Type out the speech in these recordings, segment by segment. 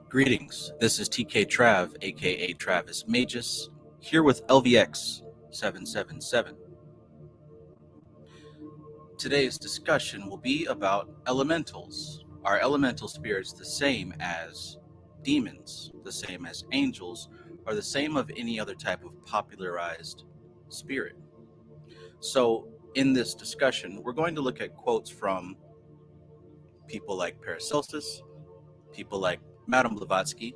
Greetings, this is TK Trav, aka Travis Magus, here with LVX777. Today's discussion will be about elementals. Are elemental spirits the same as demons, the same as angels, or the same of any other type of popularized spirit? So, in this discussion, we're going to look at quotes from people like Paracelsus, people like Madame Blavatsky,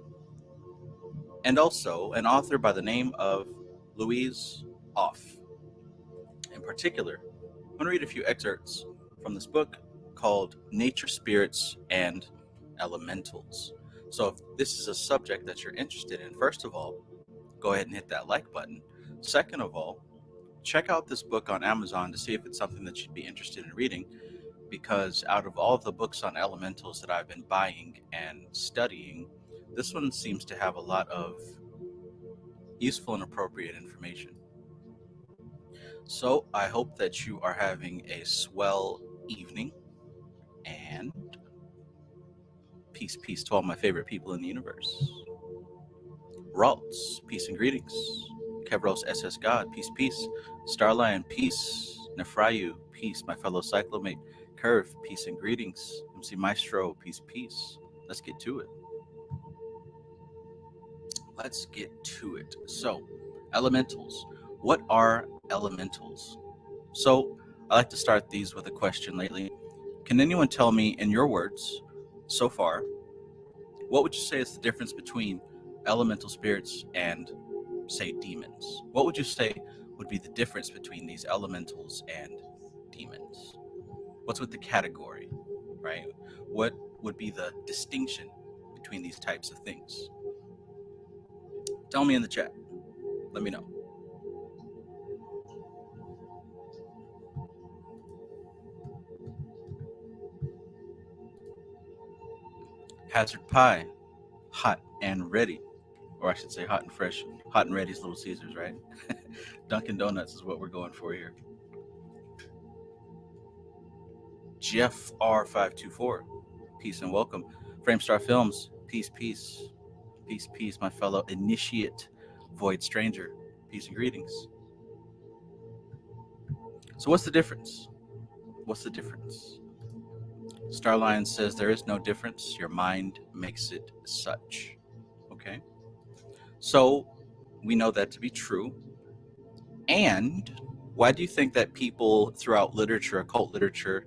and also an author by the name of Louise Off. In particular, I'm going to read a few excerpts from this book called Nature, Spirits, and Elementals. So if this is a subject that you're interested in, first of all, go ahead and hit that like button. Second of all, check out this book on Amazon to see if it's something that you'd be interested in reading, because out of all of the books on elementals that I've been buying and studying, this one seems to have a lot of useful and appropriate information. So I hope that you are having a swell evening, and peace to all my favorite people in the universe. Ralts, peace and greetings. Kevros SS God, peace. Starlion, peace. Nefrayu, peace. My fellow cyclomate. Curve, peace and greetings. MC Maestro, peace. Let's get to it. So, elementals. What are elementals? So, I like to start these with a question lately. Can anyone tell me, in your words, so far, what would you say is the difference between elemental spirits and, say, demons? What would you say would be the difference between these elementals and demons? What's with the category, right? What would be the distinction between these types of things? Tell me in the chat. Let me know. Hazard Pie, hot and ready. Or I should say hot and fresh. Hot and ready is Little Caesars, right? Dunkin' Donuts is what we're going for here. Jeff R524, peace and welcome. Framestar Films, peace, my fellow initiate void stranger, peace and greetings. So what's the difference? Starlion says there is no difference. Your mind makes it such. Okay. So we know that to be true. And why do you think that people throughout literature, occult literature,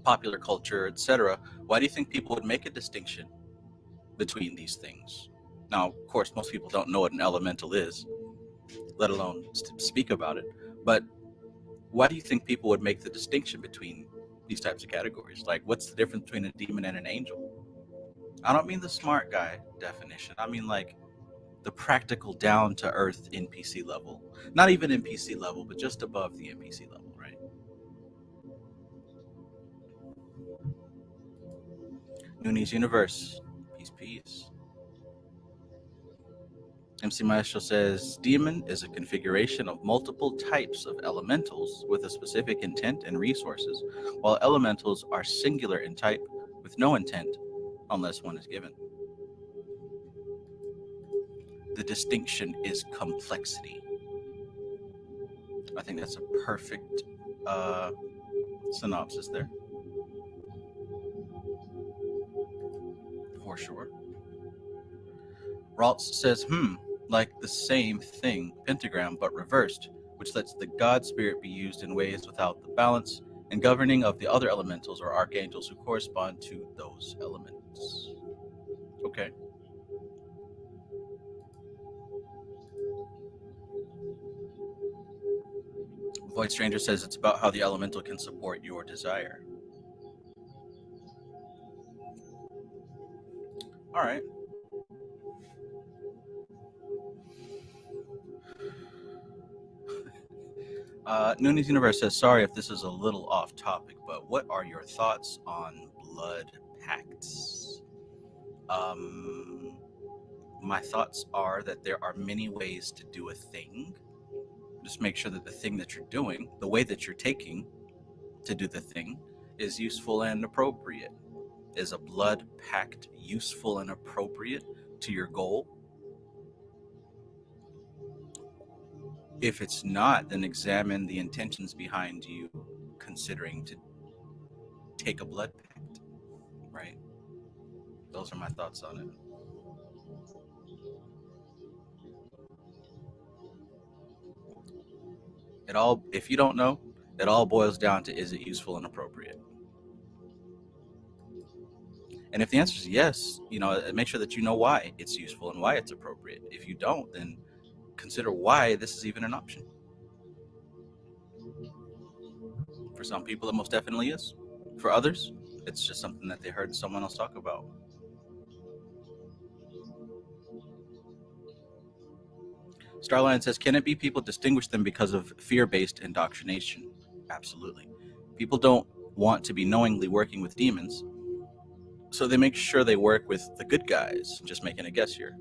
popular culture, etc., why do you think people would make a distinction between these things? Now, of course, most people don't know what an elemental is, let alone speak about it. But why do you think people would make the distinction between these types of categories? Like, what's the difference between a demon and an angel? I don't mean the smart guy definition. I mean, like, the practical, down-to-earth NPC level. Not even NPC level, but just above the NPC level, right? Nooney's Universe, peace. MC Maestro says, demon is a configuration of multiple types of elementals with a specific intent and resources, while elementals are singular in type with no intent unless one is given. The distinction is complexity. I think that's a perfect synopsis there. For sure. Ralts says, like the same thing, pentagram, but reversed, which lets the God spirit be used in ways without the balance and governing of the other elementals or archangels who correspond to those elements. Okay. Void Stranger says it's about how the elemental can support your desire. All right. Nooney's Universe says, sorry if this is a little off topic, but what are your thoughts on blood pacts? My thoughts are that there are many ways to do a thing. Just make sure that the thing that you're doing, the way that you're taking to do the thing, is useful and appropriate. Is a blood pact useful and appropriate to your goal? If it's not, then examine the intentions behind you considering to take a blood pact, right? Those are my thoughts on it. It all, if you don't know, it all boils down to, is it useful and appropriate? And if the answer is yes, make sure that you know why it's useful and why it's appropriate. If you don't, then consider why this is even an option. For some people, it most definitely is. For others, it's just something that they heard someone else talk about. Starline says, can it be people distinguish them because of fear-based indoctrination? Absolutely. People don't want to be knowingly working with demons, so they make sure they work with the good guys. Just making a guess here.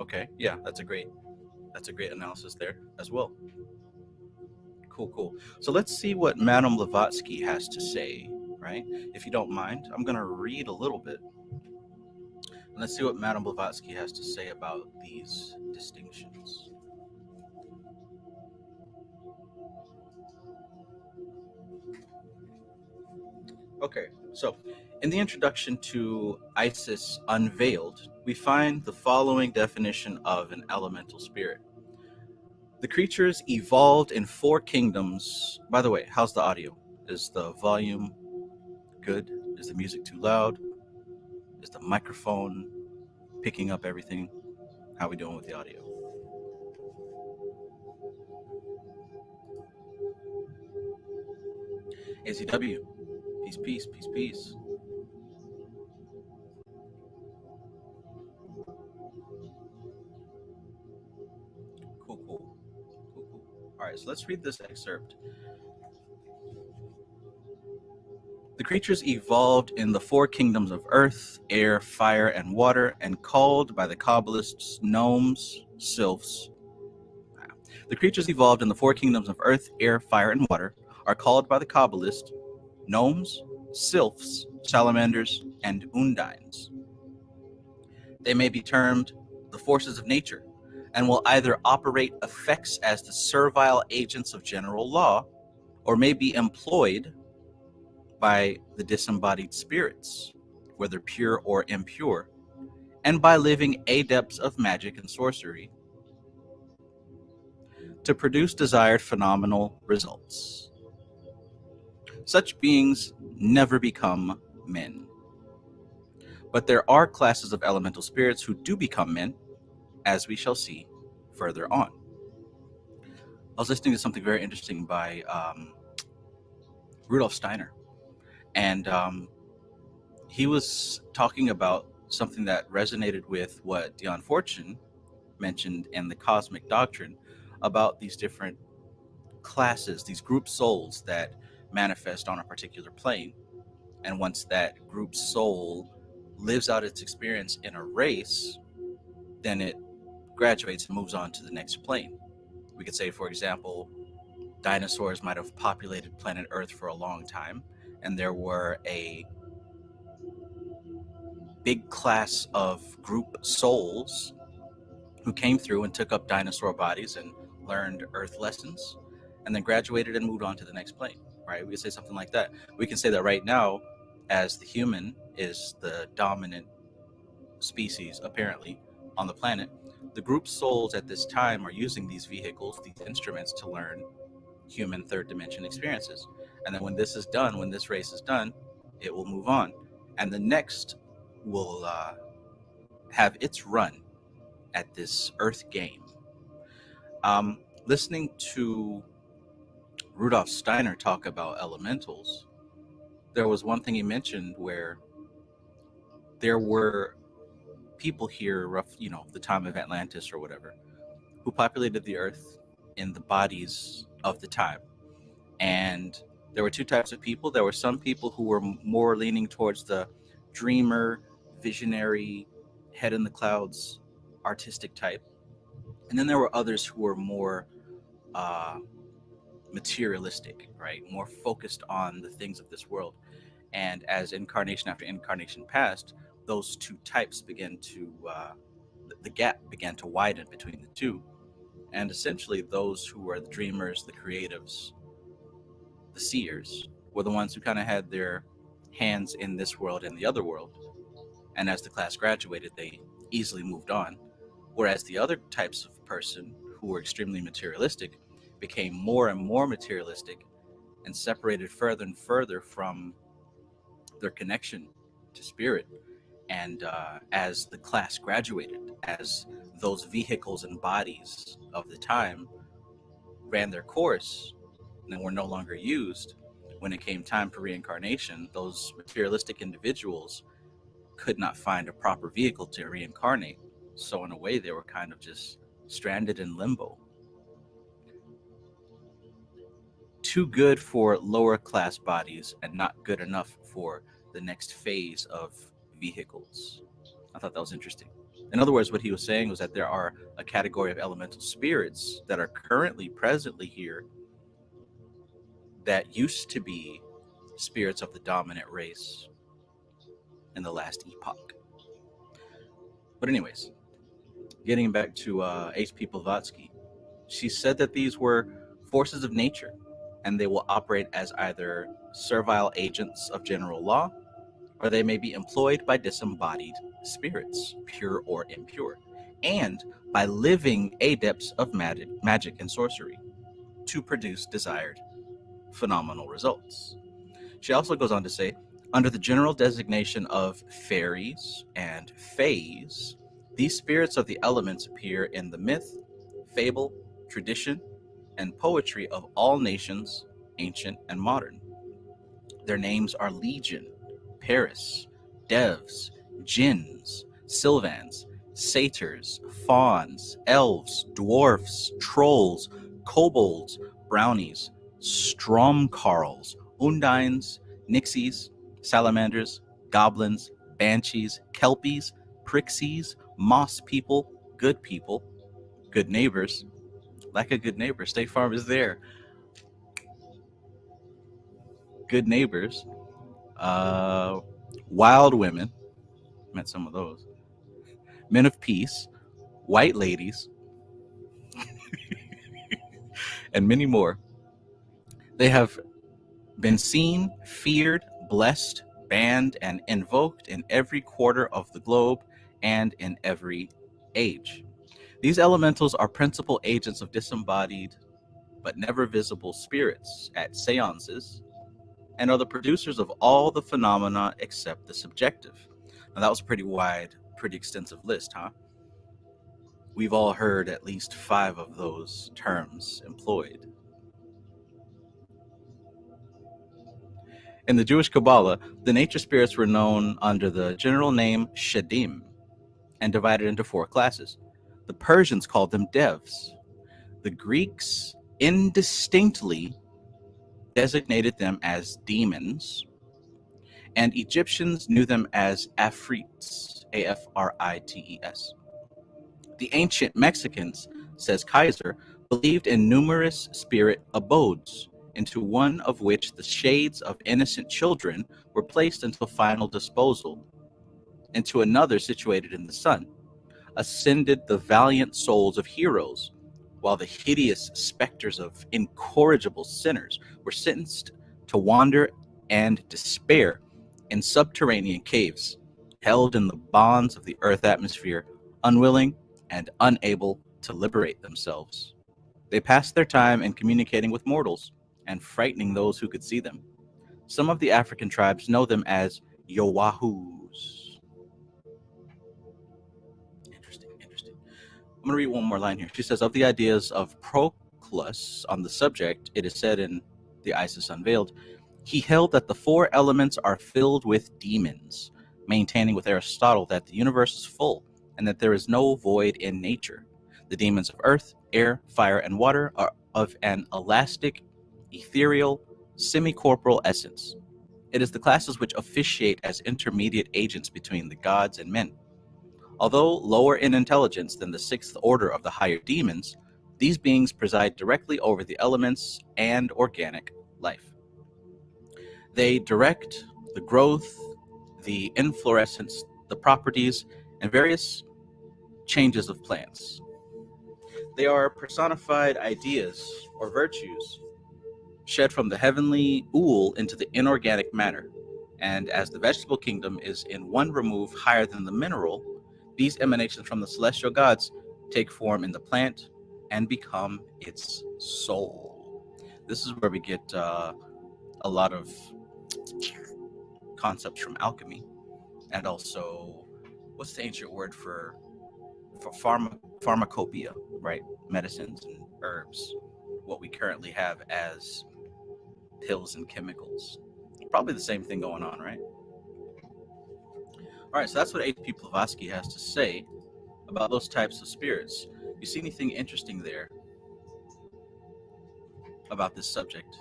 Okay, yeah, that's a great analysis there as well. Cool. So let's see what Madame Blavatsky has to say, right? If you don't mind, I'm going to read a little bit. Let's see what Madame Blavatsky has to say about these distinctions. Okay, so in the introduction to Isis Unveiled, we find the following definition of an elemental spirit. The creatures evolved in 4 kingdoms. By the way, how's the audio? Is the volume good? Is the music too loud? Is the microphone picking up everything? How are we doing with the audio? ACW, peace. Cool. All right, so let's read this excerpt. The creatures evolved in the 4 kingdoms of earth, air, fire, and water, and called by the Kabbalists gnomes, sylphs. The creatures evolved in the 4 kingdoms of earth, air, fire, and water are called by the Kabbalists gnomes, sylphs, salamanders, and undines. They may be termed the forces of nature and will either operate effects as the servile agents of general law or may be employed by the disembodied spirits, whether pure or impure, and by living adepts of magic and sorcery to produce desired phenomenal results. Such beings never become men. But there are classes of elemental spirits who do become men, as we shall see further on. I was listening to something very interesting by Rudolf Steiner, and he was talking about something that resonated with what Dion Fortune mentioned in the Cosmic Doctrine about these different classes, these group souls that manifest on a particular plane. And once that group soul lives out its experience in a race, then it graduates and moves on to the next plane. We could say, for example, dinosaurs might have populated planet Earth for a long time, and there were a big class of group souls who came through and took up dinosaur bodies and learned Earth lessons, and then graduated and moved on to the next plane, right? We could say something like that. We can say that right now, as the human is the dominant species, apparently, on the planet, the group souls at this time are using these vehicles, these instruments, to learn human third dimension experiences. And then when this is done, when this race is done, it will move on. And the next will have its run at this Earth game. Listening to Rudolf Steiner talk about elementals, there was one thing he mentioned where there were people here, the time of Atlantis or whatever, who populated the Earth in the bodies of the time. And there were 2 types of people. There were some people who were more leaning towards the dreamer, visionary, head in the clouds, artistic type. And then there were others who were more materialistic, right? More focused on the things of this world. And as incarnation after incarnation passed, those two types began to, the gap began to widen between the two. And essentially, those who were the dreamers, the creatives, the seers, were the ones who kind of had their hands in this world and the other world. And as the class graduated, they easily moved on. Whereas the other types of person who were extremely materialistic became more and more materialistic and separated further and further from their connection to spirit. And as the class graduated, as those vehicles and bodies of the time ran their course and were no longer used, when it came time for reincarnation, those materialistic individuals could not find a proper vehicle to reincarnate. So in a way, they were kind of just stranded in limbo. Too good for lower class bodies and not good enough for the next phase of vehicles. I thought that was interesting. In other words, what he was saying was that there are a category of elemental spirits that are presently here, that used to be spirits of the dominant race in the last epoch. But anyways, getting back to H.P. Blavatsky, she said that these were forces of nature, and they will operate as either servile agents of general law, or they may be employed by disembodied spirits, pure or impure, and by living adepts of magic and sorcery to produce desired phenomenal results. She also goes on to say, under the general designation of fairies and fays, these spirits of the elements appear in the myth, fable, tradition, and poetry of all nations, ancient and modern. Their names are Legion, Paris, Devs, Jinns, Sylvans, Satyrs, Fauns, Elves, Dwarfs, Trolls, Kobolds, Brownies, Stromkarls, Undines, Nixies, Salamanders, Goblins, Banshees, Kelpies, Prixies, Moss People, Good Neighbors. Like a good neighbor, State Farm is there. Good Neighbors, Wild Women, met some of those, Men of Peace, White Ladies, and many more. They have been seen, feared, blessed, banned, and invoked in every quarter of the globe and in every age. These elementals are principal agents of disembodied but never visible spirits at seances, and are the producers of all the phenomena except the subjective. Now, that was a pretty wide, pretty extensive list, huh? We've all heard at least 5 of those terms employed. In the Jewish Kabbalah, the nature spirits were known under the general name Shadim and divided into 4 classes. The Persians called them Devs. The Greeks indistinctly designated them as demons, and Egyptians knew them as Afrits, Afrites. The ancient Mexicans, says Kaiser, believed in numerous spirit abodes, into one of which the shades of innocent children were placed until final disposal. Into another, situated in the sun, ascended the valiant souls of heroes, while the hideous specters of incorrigible sinners were sentenced to wander and despair in subterranean caves, held in the bonds of the earth atmosphere, unwilling and unable to liberate themselves. They passed their time in communicating with mortals and frightening those who could see them. Some of the African tribes know them as Yowahus. Interesting. I'm going to read one more line here. She says, of the ideas of Proclus on the subject, it is said in the Isis Unveiled, he held that the 4 elements are filled with demons, maintaining with Aristotle that the universe is full and that there is no void in nature. The demons of earth, air, fire, and water are of an elastic, ethereal, semi-corporal essence. It is the classes which officiate as intermediate agents between the gods and men. Although lower in intelligence than the 6th order of the higher demons, these beings preside directly over the elements and organic life. They direct the growth, the inflorescence, the properties, and various changes of plants. They are personified ideas or virtues shed from the heavenly ool into the inorganic matter. And as the vegetable kingdom is in one remove higher than the mineral, these emanations from the celestial gods take form in the plant and become its soul. This is where we get a lot of concepts from alchemy, and also, what's the ancient word for pharmacopoeia, right? Medicines and herbs, what we currently have as pills and chemicals. Probably the same thing going on, right? All right, so that's what H.P. Blavatsky has to say about those types of spirits. You see anything interesting there about this subject?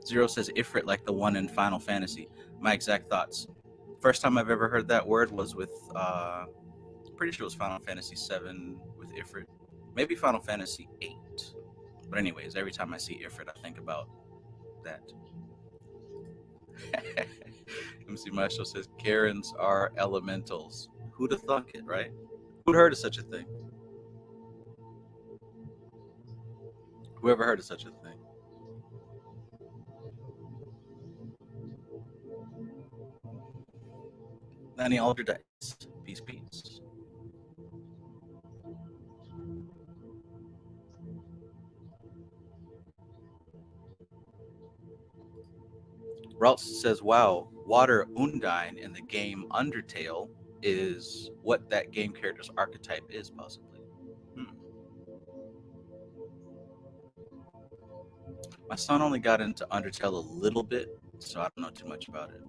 Zero says Ifrit like the one in Final Fantasy. My exact thoughts. First time I've ever heard that word was with, pretty sure it was Final Fantasy 7 with Ifrit. Maybe Final Fantasy 8. But anyways, every time I see Ifrit, I think about that. MC Maestro says Karens are elementals. Who'd have thunk it, right? Who'd heard of such a thing? Whoever heard of such a thing? Nanny Alder dice. Peace, peace. Ralph says, wow, Water Undine in the game Undertale is what that game character's archetype is, possibly. My son only got into Undertale a little bit, so I don't know too much about it.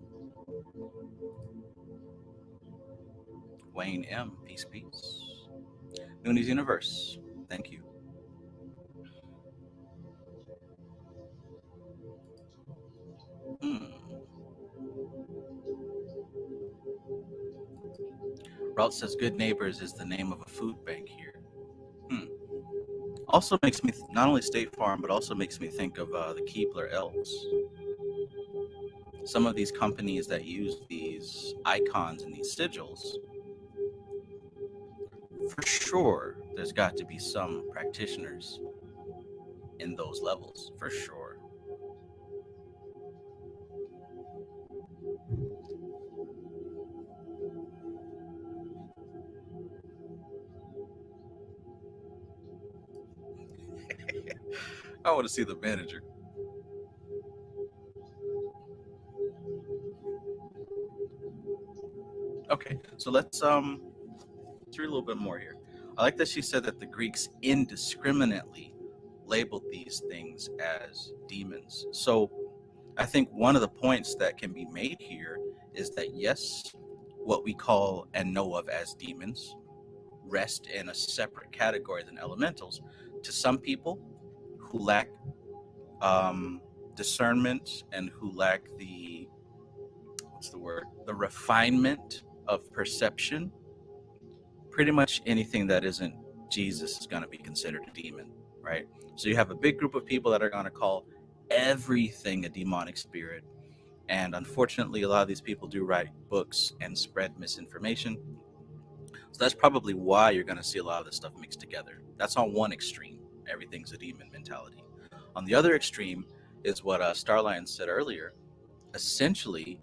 Wayne M, peace, peace. Noonies Universe, thank you. Ralph says Good Neighbors is the name of a food bank here. Also makes me, not only State Farm, but also makes me think of the Keebler elves. Some of these companies that use these icons and these sigils, for sure, there's got to be some practitioners in those levels, for sure. I want to see the manager. Okay, so let's read a little bit more here. I like that she said that the Greeks indiscriminately labeled these things as demons. So I think one of the points that can be made here is that yes, what we call and know of as demons rest in a separate category than elementals. To some people who lack discernment and who lack the, what's the word, the refinement of perception, pretty much anything that isn't Jesus is going to be considered a demon, right? So you have a big group of people that are going to call everything a demonic spirit. And unfortunately, a lot of these people do write books and spread misinformation. So that's probably why you're going to see a lot of this stuff mixed together. That's on one extreme, everything's a demon mentality. On the other extreme is what Starline said earlier. Essentially,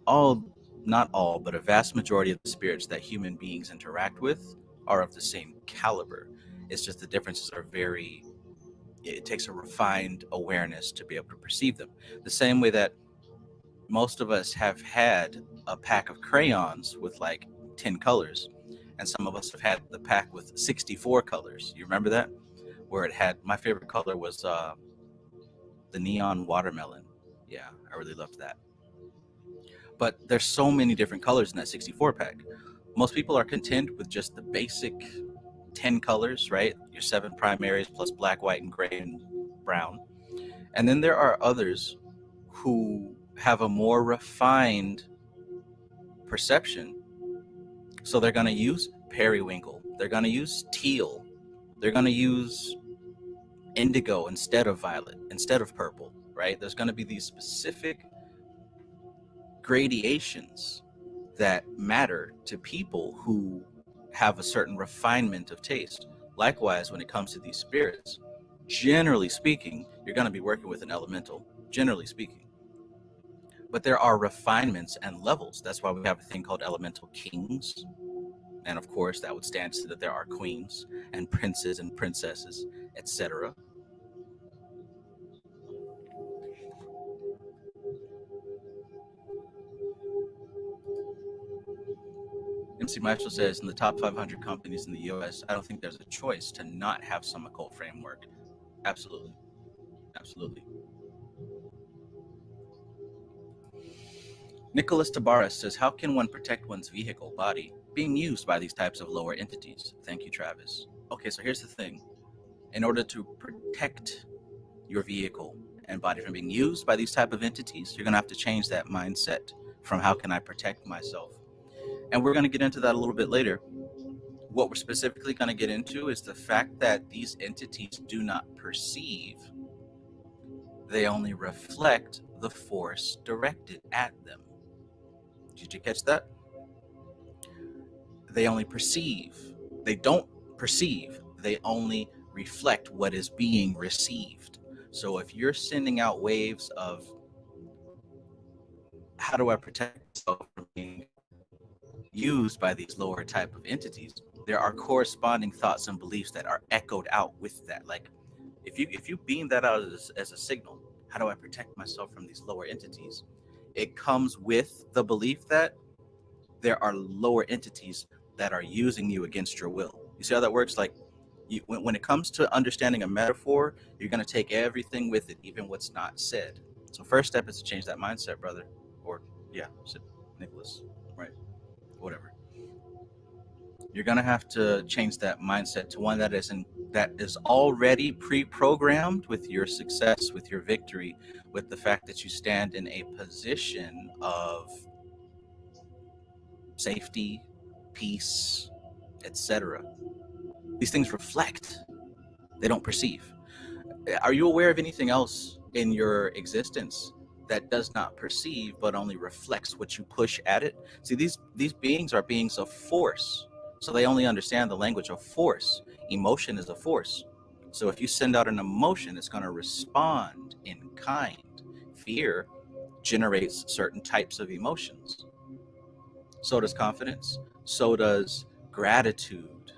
not all, but a vast majority of the spirits that human beings interact with are of the same caliber. It's just the differences are it takes a refined awareness to be able to perceive them. The same way that most of us have had a pack of crayons with like 10 colors, and some of us have had the pack with 64 colors. You remember that? Where it had, my favorite color was the neon watermelon. Yeah, I really loved that. But there's so many different colors in that 64 pack. Most people are content with just the basic 10 colors, right? Your 7 primaries plus black, white, and gray and brown. And then there are others who have a more refined perception. So they're going to use periwinkle. They're going to use teal. They're going to use indigo instead of violet, instead of purple, right? right? There's going to be these specific gradations that matter to people who have a certain refinement of taste. Likewise, when it comes to these spirits, generally speaking, you're going to be working with an elemental, generally speaking. But there are refinements and levels. That's why we have a thing called elemental kings. And of course, that would stand to that there are queens and princes and princesses, etc. MC Marshall says, in the top 500 companies in the US, I don't think there's a choice to not have some occult framework. Absolutely. Absolutely. Nicholas Tabaras says, how can one protect one's vehicle body being used by these types of lower entities? Thank you, Travis. Okay, so here's the thing. In order to protect your vehicle and body from being used by these type of entities, you're going to have to change that mindset from how can I protect myself? And we're going to get into that a little bit later. What we're specifically going to get into is the fact that these entities do not perceive. They only reflect the force directed at them. Did you catch that? They only perceive. They don't perceive. They only reflect what is being received. So if you're sending out waves of, how do I protect myself from being used by these lower type of entities, there are corresponding thoughts and beliefs that are echoed out with that. Like if you beam that out as a signal, how do I protect myself from these lower entities? It comes with the belief that there are lower entities that are using you against your will. You see how that works? Like when it comes to understanding a metaphor, you're going to take everything with it, even what's not said. So first step is to change that mindset, brother. Or yeah, Nicholas, right? Whatever. You're going to have to change that mindset to one that is already pre-programmed with your success, with your victory, with the fact that you stand in a position of safety, peace, etc. These things reflect, they don't perceive. Are you aware of anything else in your existence that does not perceive but only reflects what you push at it? See, these beings are beings of force, so they only understand the language of force. Emotion is a force. So if you send out an emotion, it's going to respond in kind. Fear generates certain types of emotions. So does confidence. So does gratitude,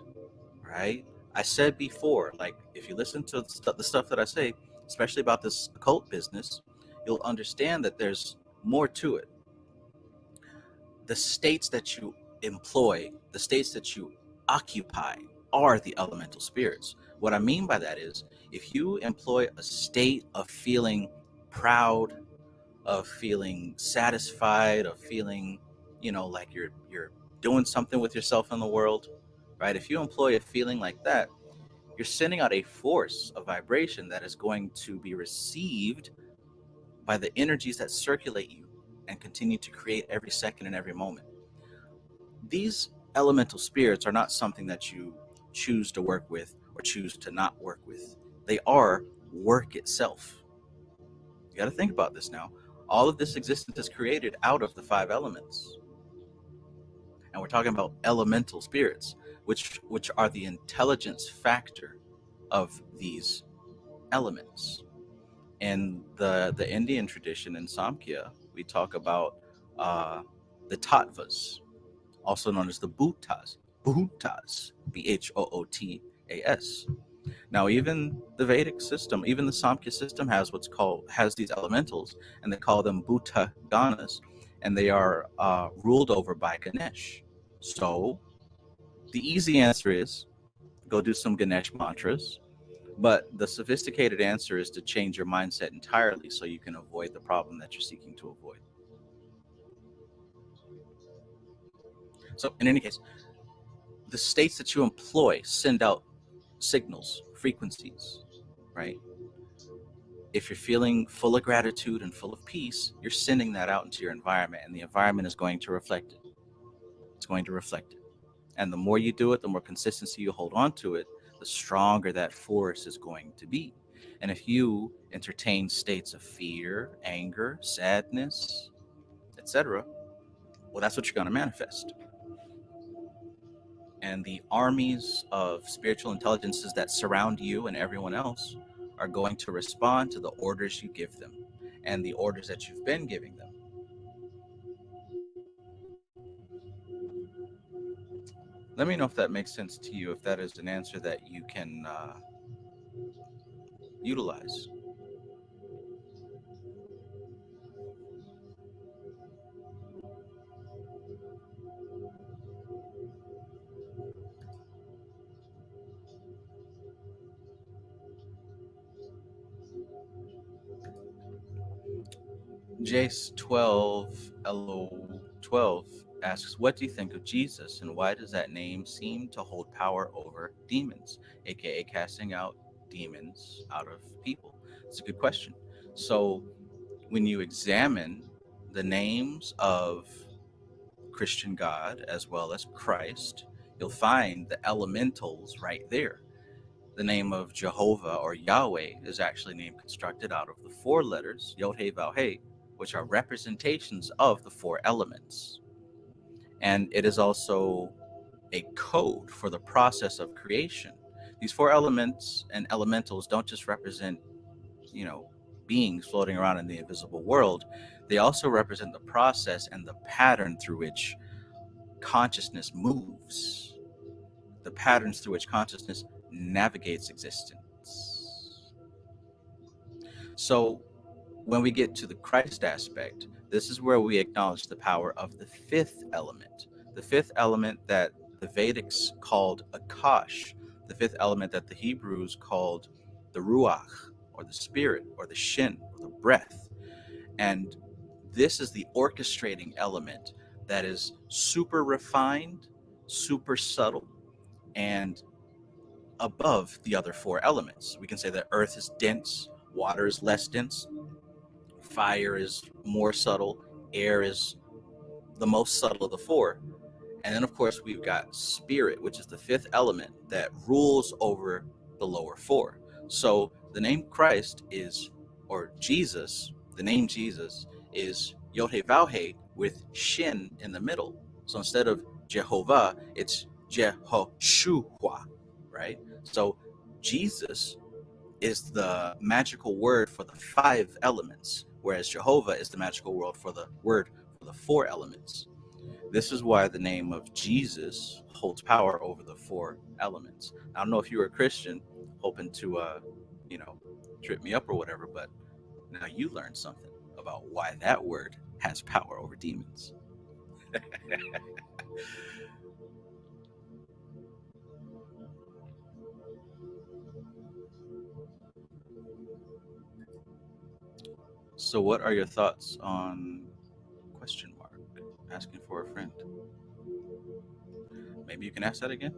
right? I said before, like if you listen to the stuff that I say, especially about this occult business, you'll understand that there's more to it. The states that you employ, the states that you occupy are the elemental spirits. What I mean by that is if you employ a state of feeling proud, of feeling satisfied, of feeling, like you're doing something with yourself in the world, right? If you employ a feeling like that, you're sending out a force, a vibration that is going to be received by the energies that circulate you and continue to create every second and every moment. These elemental spirits are not something that you choose to work with or choose to not work with. They are work itself. You got to think about this now. All of this existence is created out of the 5 elements. And we're talking about elemental spirits, which are the intelligence factor of these elements. In the Indian tradition in Samkhya, we talk about the tattvas, also known as the bhutas, Bhootas. Now, even the Vedic system, even the Samkhya system has these elementals, and they call them bhuta ganas, and they are ruled over by Ganesh. So the easy answer is go do some Ganesh mantras. But the sophisticated answer is to change your mindset entirely so you can avoid the problem that you're seeking to avoid. So in any case, the states that you employ send out signals, frequencies, right? If you're feeling full of gratitude and full of peace, you're sending that out into your environment, and the environment is going to reflect it. It's going to reflect it. And the more you do it, the more consistency you hold on to it, the stronger that force is going to be. And if you entertain states of fear, anger, sadness, etc., well, that's what you're going to manifest. And the armies of spiritual intelligences that surround you and everyone else are going to respond to the orders you give them and the orders that you've been giving them. Let me know if that makes sense to you, if that is an answer that you can utilize. Jace 12 LO 12 asks, what do you think of Jesus, and why does that name seem to hold power over demons, aka casting out demons out of people? It's a good question. So when you examine the names of Christian God as well as Christ, you'll find the elementals right there. The name of Jehovah or Yahweh is actually name constructed out of the four letters Yod He Vav He, which are representations of the four elements. And it is also a code for the process of creation. These four elements and elementals don't just represent, beings floating around in the invisible world. They also represent the process and the pattern through which consciousness moves, the patterns through which consciousness navigates existence. So when we get to the Christ aspect, this is where we acknowledge the power of the fifth element. The fifth element that the Vedics called Akash, the fifth element that the Hebrews called the Ruach, or the spirit, or the Shin, or the breath. And this is the orchestrating element that is super refined, super subtle, and above the other four elements. We can say that earth is dense, water is less dense, fire is more subtle, air is the most subtle of the four. And then, of course, we've got spirit, which is the fifth element that rules over the lower four. So the name Christ is, or Jesus, the name Jesus is Yod He Vav He with Shin in the middle. So instead of Jehovah, it's Jehoshua, right? So Jesus is the magical word for the five elements, whereas Jehovah is the magical word for the four elements. This is why the name of Jesus holds power over the four elements. I don't know if you were a Christian hoping to, trip me up or whatever, but now you learned something about why that word has power over demons. So what are your thoughts on question mark? Asking for a friend. Maybe you can ask that again.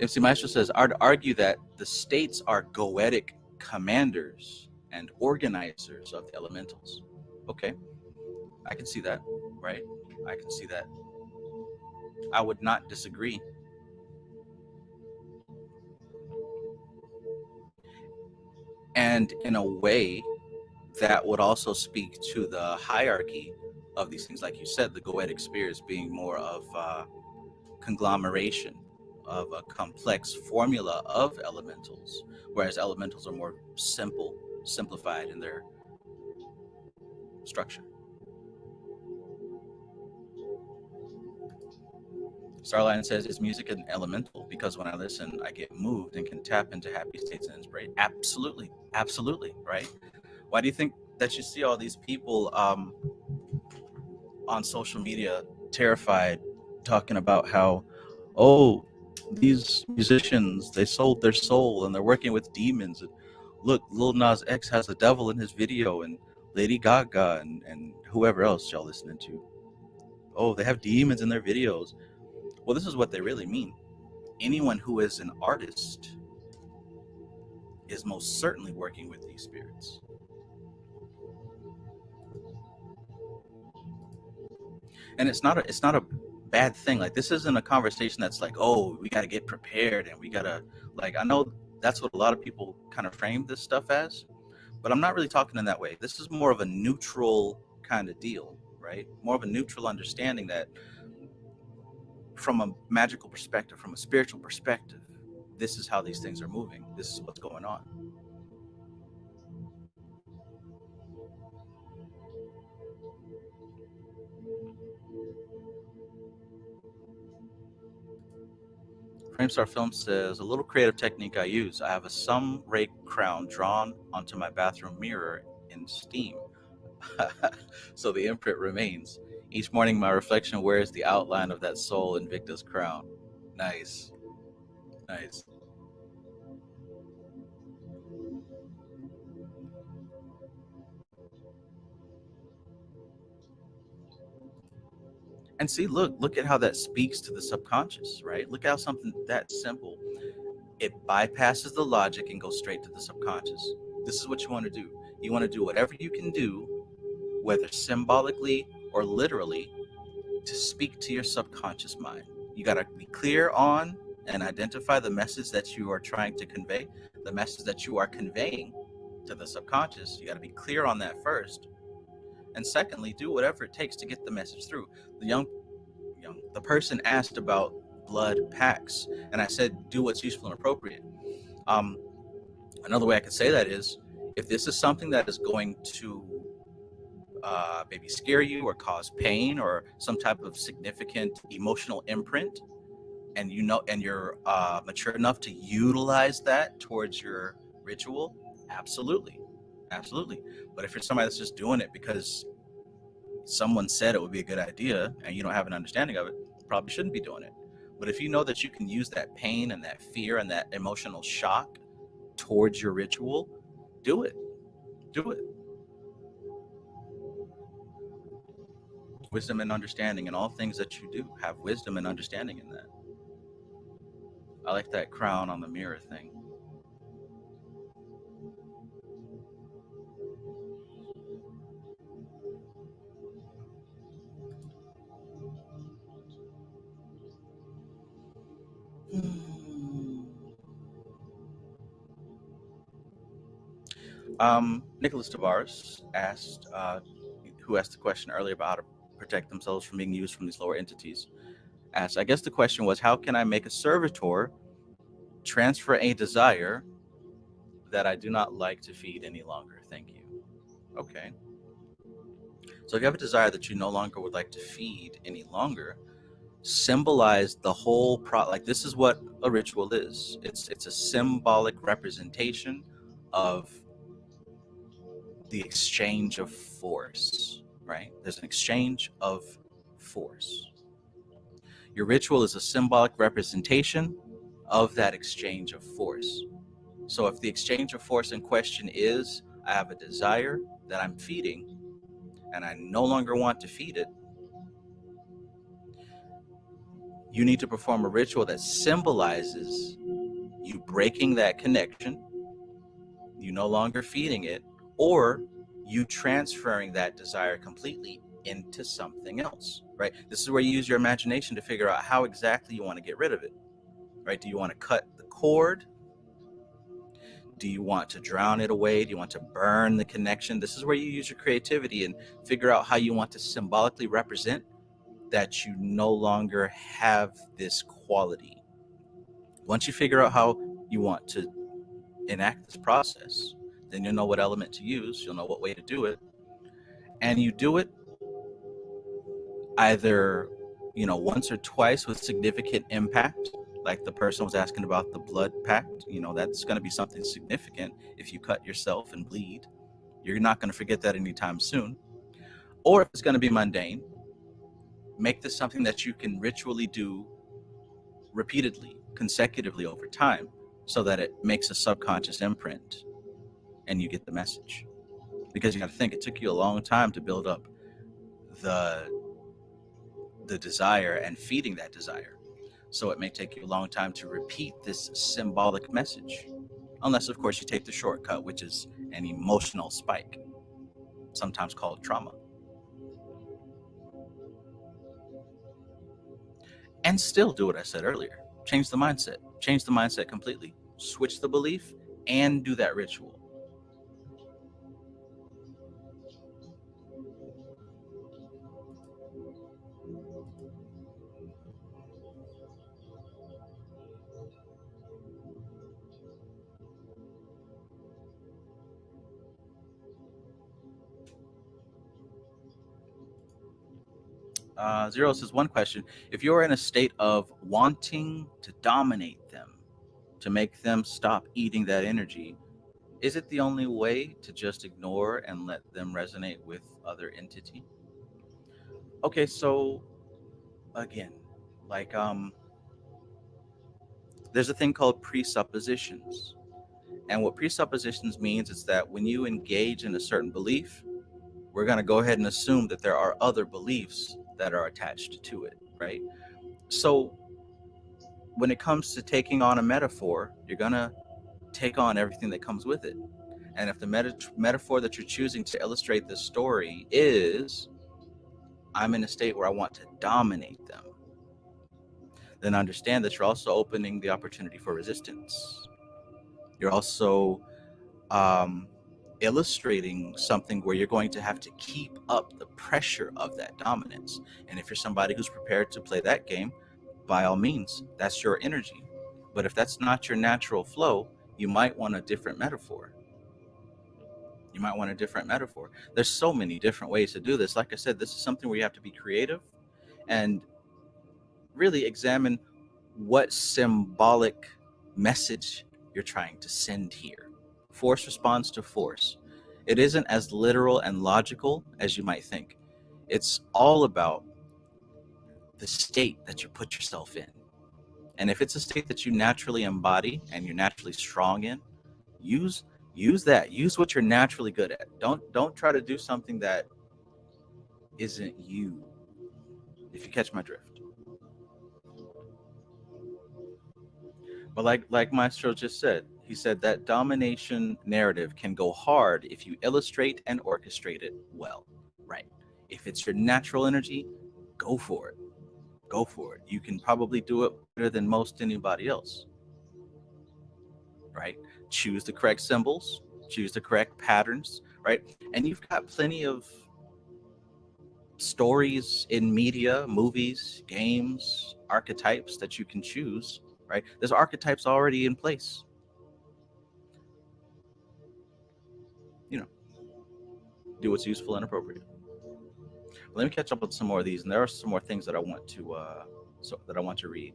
MC Maestro says, I'd argue that the states are goetic commanders and organizers of the elementals. Okay, I can see that, right? I can see that. I would not disagree. And in a way, that would also speak to the hierarchy of these things. Like you said, the goetic spheres being more of a conglomeration of a complex formula of elementals, whereas elementals are more simplified in their structure. Starline says, is music an elemental? Because when I listen, I get moved and can tap into happy states and inspiration. Absolutely. Absolutely. Right? Why do you think that you see all these people on social media terrified, talking about how, oh, these musicians, they sold their soul and they're working with demons. And look, Lil Nas X has the devil in his video, and Lady Gaga and whoever else y'all listening to. Oh, they have demons in their videos. Well, this is what they really mean. Anyone who is an artist is most certainly working with these spirits. And it's not a bad thing. Like, this isn't a conversation that's like, oh, we got to get prepared and we got to, like, I know that's what a lot of people kind of frame this stuff as, but I'm not really talking in that way. This is more of a neutral kind of deal, right? More of a neutral understanding that from a magical perspective, from a spiritual perspective, this is how these things are moving. This is what's going on. Framestar Film says, a little creative technique I use. I have a sun ray crown drawn onto my bathroom mirror in steam. So the imprint remains. Each morning my reflection wears the outline of that soul Invicta's crown. Nice. Nice. And see, look at how that speaks to the subconscious, right? Look how something that simple, it bypasses the logic and goes straight to the subconscious. This is what you want to do. You want to do whatever you can do, whether symbolically or literally, to speak to your subconscious mind. You got to be clear on and identify the message that you are trying to convey, the message that you are conveying to the subconscious. You got to be clear on that first. And secondly, do whatever it takes to get the message through. The person asked about blood packs, and I said, do what's useful and appropriate. Another way I could say that is, if this is something that is going to maybe scare you or cause pain or some type of significant emotional imprint, and you're mature enough to utilize that towards your ritual, absolutely. But if you're somebody that's just doing it because someone said it would be a good idea and you don't have an understanding of it, you probably shouldn't be doing it. But if you know that you can use that pain and that fear and that emotional shock towards your ritual, do it. Wisdom and understanding in all things that you do. Have wisdom and understanding in that. I like that crown on the mirror thing. Nicholas Tavares asked, who asked the question earlier about how to protect themselves from being used from these lower entities, asked, I guess the question was, how can I make a servitor transfer a desire that I do not like to feed any longer? Thank you. Okay. So if you have a desire that you no longer would like to feed any longer, symbolize the whole like, this is what a ritual is. It's a symbolic representation of the exchange of force, right? There's an exchange of force. Your ritual is a symbolic representation of that exchange of force. So if the exchange of force in question is, I have a desire that I'm feeding and I no longer want to feed it, you need to perform a ritual that symbolizes you breaking that connection, you no longer feeding it, or you transferring that desire completely into something else, right? This is where you use your imagination to figure out how exactly you want to get rid of it, right? Do you want to cut the cord? Do you want to drown it away? Do you want to burn the connection? This is where you use your creativity and figure out how you want to symbolically represent that you no longer have this quality. Once you figure out how you want to enact this process, then you'll know what element to use, you'll know what way to do it, and you do it either once or twice with significant impact, like the person was asking about the blood pact. That's going to be something significant. If you cut yourself and bleed, you're not going to forget that anytime soon. Or if it's going to be mundane, make this something that you can ritually do repeatedly, consecutively over time, so that it makes a subconscious imprint and you get the message. Because you got to think, it took you a long time to build up the desire and feeding that desire. So it may take you a long time to repeat this symbolic message, unless of course you take the shortcut, which is an emotional spike, sometimes called trauma. and still do what I said earlier. Change the mindset. Change the mindset completely. Switch the belief and do that ritual. 0 says one question. If you're in a state of wanting to dominate them, to make them stop eating that energy, is it the only way to just ignore and let them resonate with other entity? Okay, so again, like there's a thing called presuppositions. And what presuppositions means is that when you engage in a certain belief, we're going to go ahead and assume that there are other beliefs that are attached to it, right? So when it comes to taking on a metaphor, you're going to take on everything that comes with it. And if the metaphor that you're choosing to illustrate this story is, I'm in a state where I want to dominate them, then understand that you're also opening the opportunity for resistance. You're also illustrating something where you're going to have to keep up the pressure of that dominance. And if you're somebody who's prepared to play that game, by all means, that's your energy. But if that's not your natural flow, you might want a different metaphor. You might want a different metaphor. There's so many different ways to do this. Like I said, this is something where you have to be creative and really examine what symbolic message you're trying to send here. Force responds to force. It isn't as literal and logical as you might think. It's all about the state that you put yourself in. And if it's a state that you naturally embody and you're naturally strong in, use that. Use what you're naturally good at. Don't try to do something that isn't you. If you catch my drift. But like Maestro just said, he said that domination narrative can go hard if you illustrate and orchestrate it well. Right. If it's your natural energy, go for it. Go for it. You can probably do it better than most anybody else. Right? Choose the correct symbols, choose the correct patterns, right? And you've got plenty of stories in media, movies, games, archetypes that you can choose, right? There's archetypes already in place. You know, do what's useful and appropriate. Let me catch up with some more of these, and there are some more things that I want to read.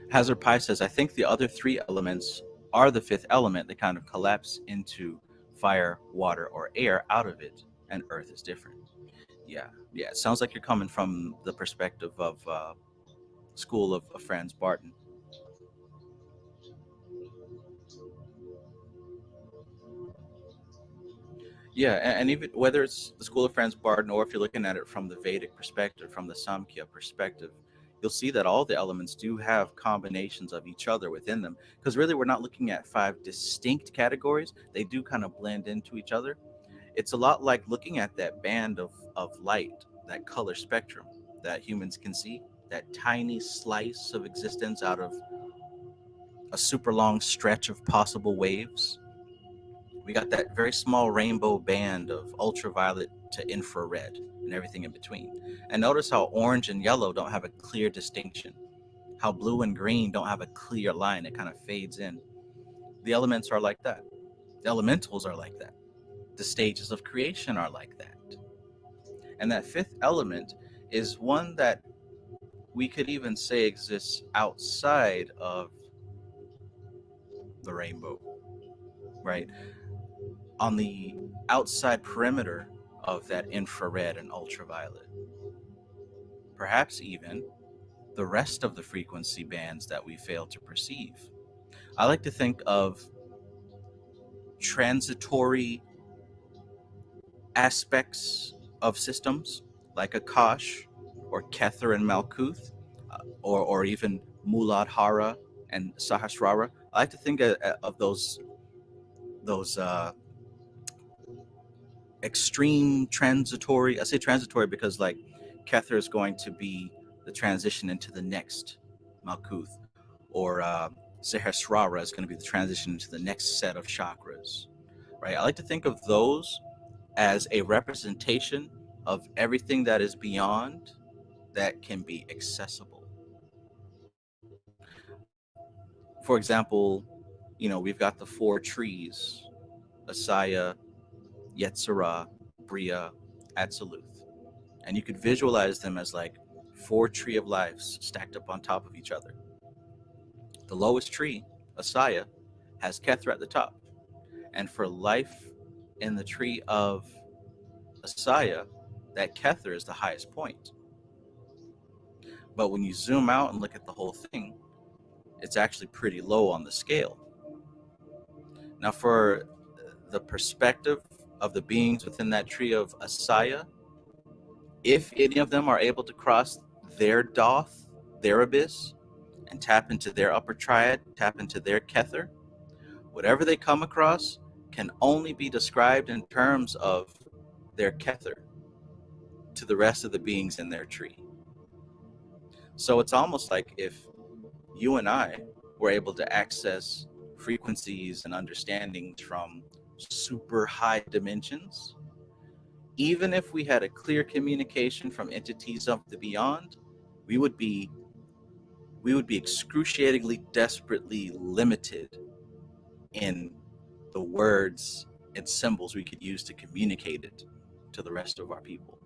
Hazard Pi says, I think the other three elements are the fifth element. They kind of collapse into fire, water, or air out of it, and earth is different. Yeah, yeah. It sounds like you're coming from the perspective of School of Franz Barton. Yeah, and even whether it's the School of Franz Barton or if you're looking at it from the Vedic perspective, from the Samkhya perspective, you'll see that all the elements do have combinations of each other within them. Because really, we're not looking at five distinct categories, they do kind of blend into each other. It's a lot like looking at that band of light, that color spectrum that humans can see, that tiny slice of existence out of a super long stretch of possible waves. We got that very small rainbow band of ultraviolet to infrared and everything in between. And notice how orange and yellow don't have a clear distinction, how blue and green don't have a clear line, it kind of fades in. The elements are like that. The elementals are like that. The stages of creation are like that. And that fifth element is one that we could even say exists outside of the rainbow, right? On the outside perimeter of that infrared and ultraviolet. Perhaps even the rest of the frequency bands that we fail to perceive. I like to think of transitory aspects of systems like Akash or Kether and Malkuth, or even Muladhara and Sahasrara. I like to think of those extreme transitory. I say transitory because like Kether is going to be the transition into the next Malkuth, or Sehesrara is going to be the transition into the next set of chakras, right? I like to think of those as a representation of everything that is beyond that can be accessible. For example, we've got the four trees: Asaya, Yetzirah, Bria, Atziluth. And you could visualize them as like four tree of lives stacked up on top of each other. The lowest tree, Asaya, has Kether at the top. And for life in the tree of Asaya, that Kether is the highest point. But when you zoom out and look at the whole thing, it's actually pretty low on the scale. Now, for the perspective of the beings within that tree of Asaya, if any of them are able to cross their Doth, their abyss, and tap into their upper triad, tap into their Kether, whatever they come across can only be described in terms of their Kether to the rest of the beings in their tree. So it's almost like if you and I were able to access frequencies and understandings from super high dimensions, even if we had a clear communication from entities of the beyond, we would be excruciatingly, desperately limited in the words and symbols we could use to communicate it to the rest of our people.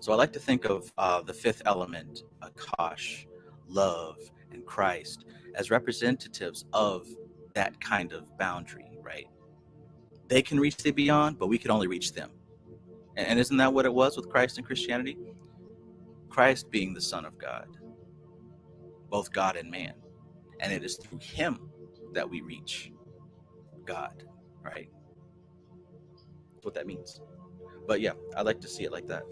So I like to think of the fifth element, Akash, love, and Christ, as representatives of that kind of boundary, right? They can reach the beyond, but we can only reach them. And isn't that what it was with Christ and Christianity? Christ being the Son of God, both God and man. And it is through him that we reach God, right? That's what that means. But yeah, I like to see it like that.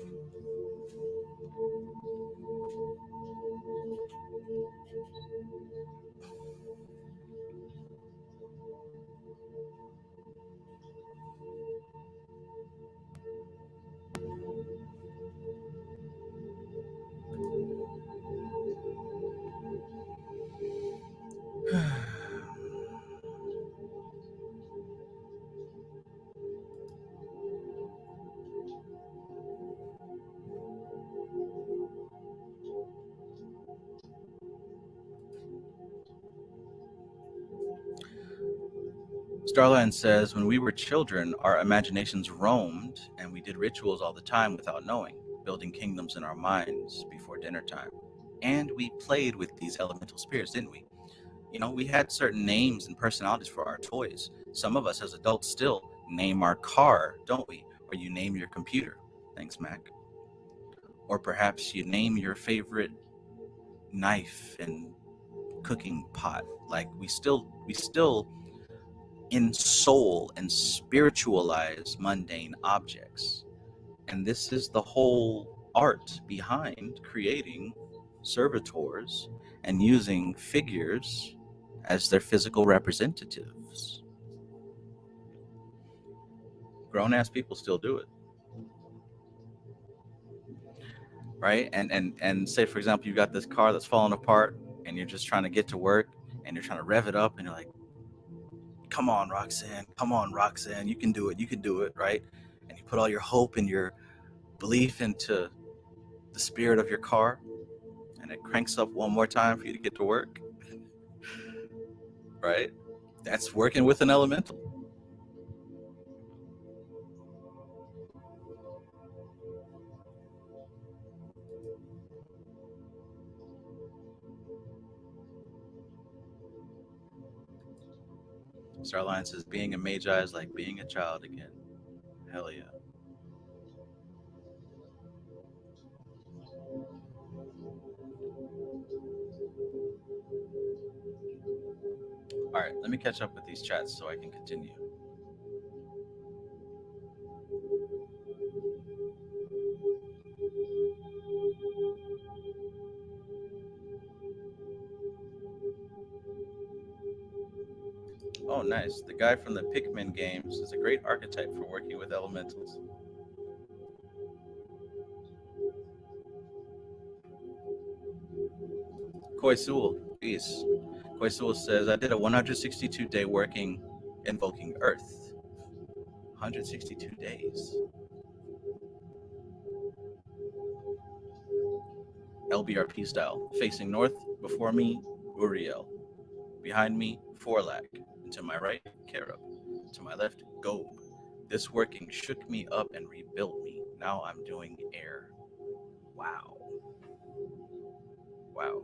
Starline says, when we were children, our imaginations roamed and we did rituals all the time without knowing, building kingdoms in our minds before dinner time. And we played with these elemental spirits, didn't we? We had certain names and personalities for our toys. Some of us as adults still name our car, don't we? Or you name your computer. Thanks, Mac. Or perhaps you name your favorite knife and cooking pot. Like we still in soul and spiritualize mundane objects. And this is the whole art behind creating servitors and using figures as their physical representatives. Grown-ass people still do it, right? And say, for example, you got this car that's falling apart and you're just trying to get to work and you're trying to rev it up and you're like, come on, Roxanne, you can do it, right? And you put all your hope and your belief into the spirit of your car, and it cranks up one more time for you to get to work, right? That's working with an elemental. Starline says, being a magi is like being a child again. Hell yeah. All right, let me catch up with these chats so I can continue. Oh, nice. says the guy from the Pikmin games is a great archetype for working with elementals. Koisul, peace. Koisul says, I did a 162-day working invoking Earth. 162 days. LBRP style. Facing north, before me, Uriel. Behind me, Forlac. And to my right, Carib. To my left, Gob. This working shook me up and rebuilt me. Now I'm doing air. Wow. Wow.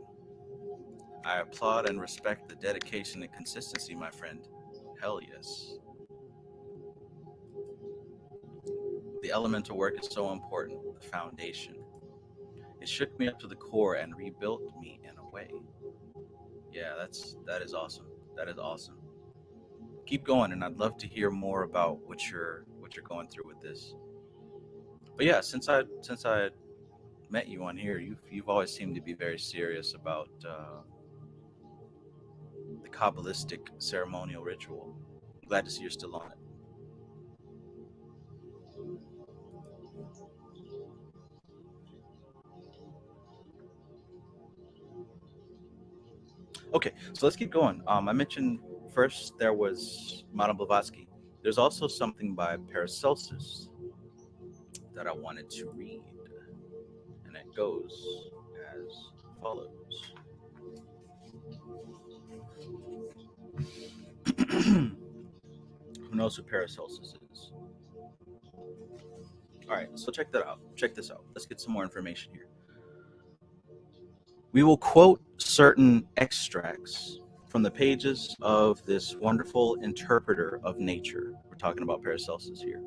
I applaud and respect the dedication and consistency, my friend. Hell yes. The elemental work is so important, the foundation. It shook me up to the core and rebuilt me in a way. Yeah, that is awesome. That is awesome. Keep going, and I'd love to hear more about what you're going through with this. But yeah, since I met you on here, you've always seemed to be very serious about the Kabbalistic ceremonial ritual. I'm glad to see you're still on it. Okay, so let's keep going. I mentioned first there was Madame Blavatsky. There's also something by Paracelsus that I wanted to read, and it goes as follows. Who knows who Paracelsus is? All right, so check that out. Check this out. Let's get some more information here. We will quote certain extracts from the pages of this wonderful interpreter of nature. We're talking about Paracelsus here.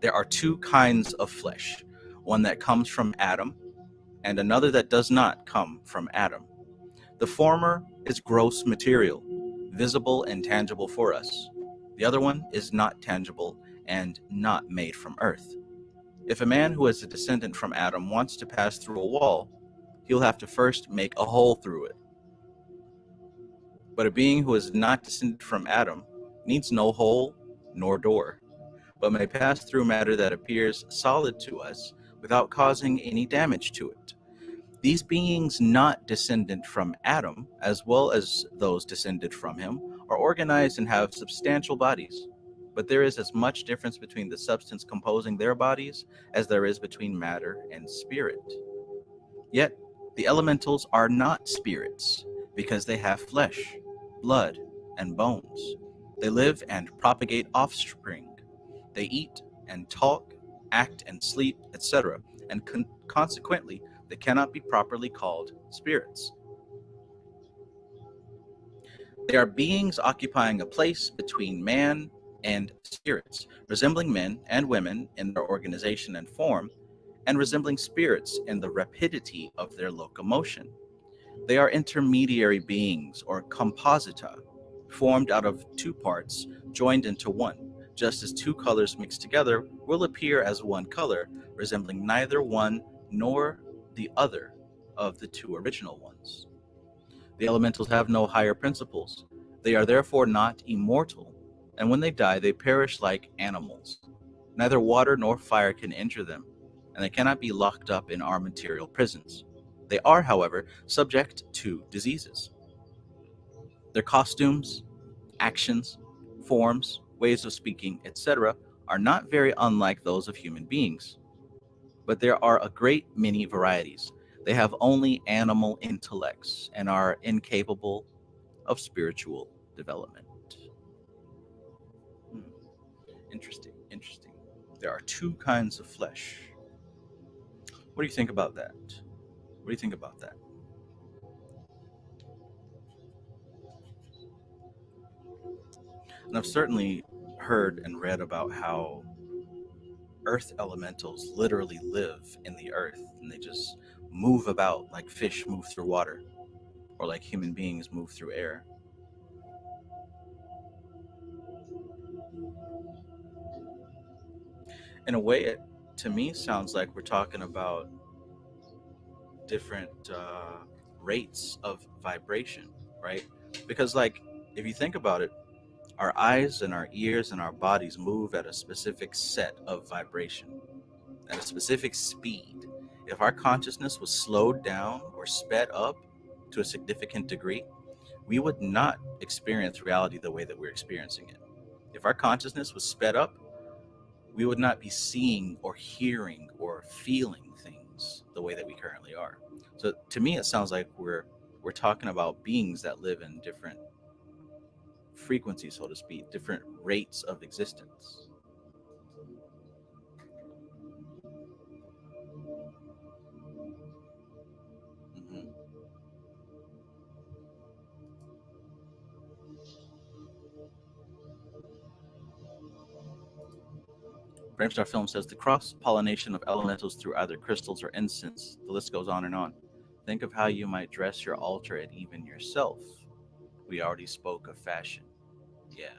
There are two kinds of flesh, one that comes from Adam and another that does not come from Adam. The former is gross material, visible and tangible for us. The other one is not tangible and not made from earth. If a man who is a descendant from Adam wants to pass through a wall, he'll have to first make a hole through it. But a being who is not descended from Adam needs no hole nor door, but may pass through matter that appears solid to us without causing any damage to it. These beings not descendant from Adam, as well as those descended from him, are organized and have substantial bodies. But there is as much difference between the substance composing their bodies as there is between matter and spirit. Yet, the elementals are not spirits, because they have flesh, blood, and bones. They live and propagate offspring. They eat and talk, act and sleep, etc., and consequently, they cannot be properly called spirits. They are beings occupying a place between man and spirits, resembling men and women in their organization and form, and resembling spirits in the rapidity of their locomotion. They are intermediary beings, or composita, formed out of two parts joined into one, just as two colors mixed together will appear as one color, resembling neither one nor the other of the two original ones. The elementals have no higher principles. They are therefore not immortal, and when they die, they perish like animals. Neither water nor fire can injure them, and they cannot be locked up in our material prisons. They are, however, subject to diseases. Their costumes, actions, forms, ways of speaking, etc., are not very unlike those of human beings. But there are a great many varieties. They have only animal intellects and are incapable of spiritual development. Interesting, interesting. There are two kinds of flesh. What do you think about that? What do you think about that? And I've certainly heard and read about how earth elementals literally live in the earth and they just move about like fish move through water or like human beings move through air. In a way, it to me sounds like we're talking about different rates of vibration, right? Because, like, if you think about it, Our eyes and our ears and our bodies move at a specific set of vibration, at a specific speed. If our consciousness was slowed down or sped up to a significant degree, we would not experience reality the way that we're experiencing it. If our consciousness was sped up, we would not be seeing or hearing or feeling things the way that we currently are. So to me, it sounds like we're talking about beings that live in different frequencies, so to speak, different rates of existence. Mhm. Bramstar Film says the cross pollination of elementals through either crystals or incense. The list goes on and on. Think of how you might dress your altar and even yourself. We already spoke of fashion. Yeah.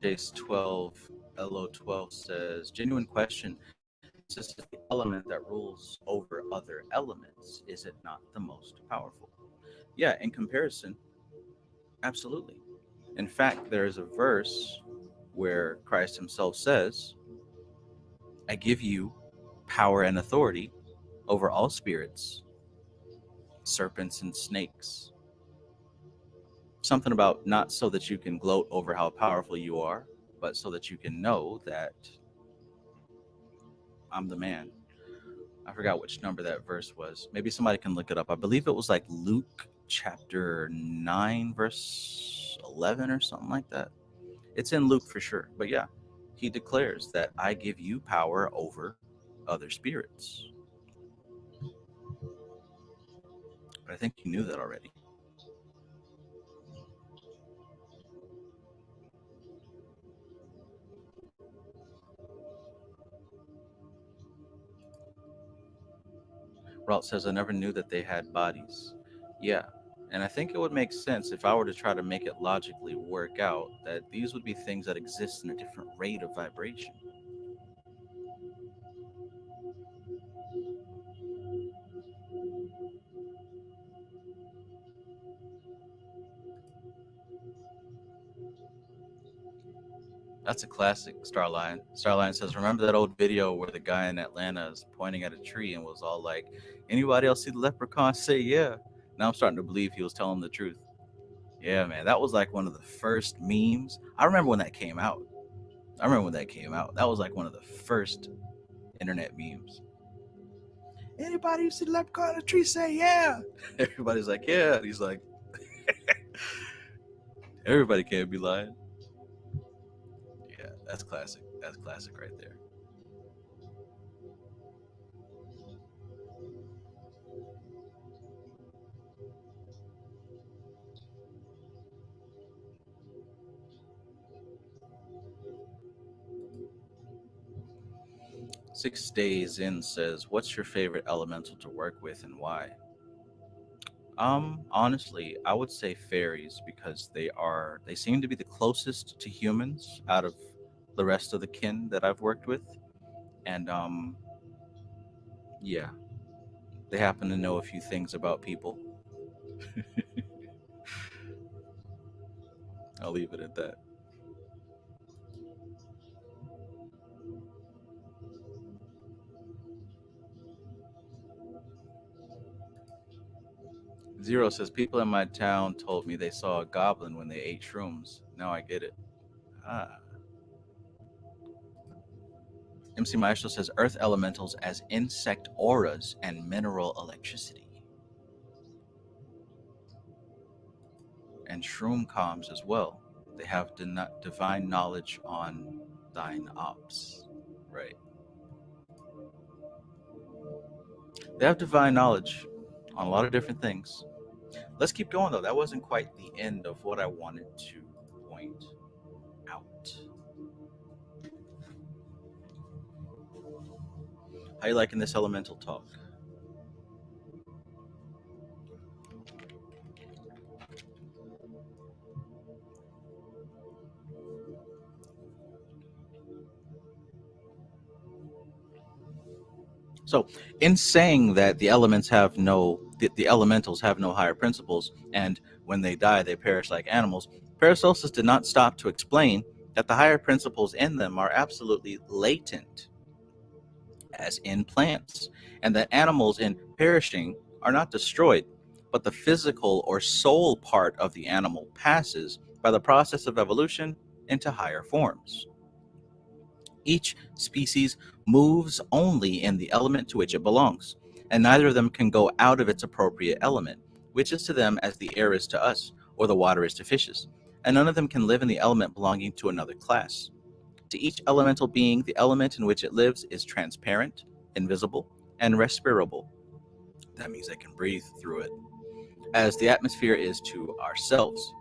Jace 12 LO12 says genuine question. This is the element that rules over other elements. Is it not the most powerful? Yeah, in comparison, absolutely. In fact, there is a verse where Christ himself says, I give you power and authority over all spirits, serpents, and snakes. Something about not so that you can gloat over how powerful you are, but so that you can know that I'm the man. I forgot which number that verse was. Maybe somebody can look it up. I believe it was like Luke chapter 9, verse 11 or something like that. It's in Luke for sure. But yeah, he declares that I give you power over other spirits. But I think you knew that already. Ralt says, I never knew that they had bodies. Yeah. And I think it would make sense if I were to try to make it logically work out that these would be things that exist in a different rate of vibration. That's a classic, Starline. Starline says, remember that old video where the guy in Atlanta is pointing at a tree and was all like, anybody else see the leprechaun? Say yeah. Now I'm starting to believe he was telling the truth. Yeah, man. That was like one of the first memes. I remember when that came out. That was like one of the first internet memes. Anybody who see the leprechaun in a tree say yeah. Everybody's like, yeah. And he's like, everybody can't be lying. Yeah, that's classic. That's classic right there. 6 days in says, what's your favorite elemental to work with and why? Honestly, I would say fairies because they seem to be the closest to humans out of the rest of the kin that I've worked with. And yeah, they happen to know a few things about people. I'll leave it at that. Zero says people in my town told me they saw a goblin when they ate shrooms. Now I get it. Ah. MC Maestro says earth elementals as insect auras and mineral electricity. And shroom comms as well. They have divine knowledge on thine ops. Right. They have divine knowledge on a lot of different things. Let's keep going though. That wasn't quite the end of what I wanted to point out. How you liking this elemental talk? So, in saying that the elementals have no higher principles, and when they die they perish like animals, Paracelsus did not stop to explain that the higher principles in them are absolutely latent, as in plants, and that animals in perishing are not destroyed, but the physical or soul part of the animal passes by the process of evolution into higher forms. Each species moves only in the element to which it belongs, and neither of them can go out of its appropriate element, which is to them as the air is to us, or the water is to fishes, and none of them can live in the element belonging to another class. To each elemental being, the element in which it lives is transparent, invisible, and respirable. That means they can breathe through it, as the atmosphere is to ourselves.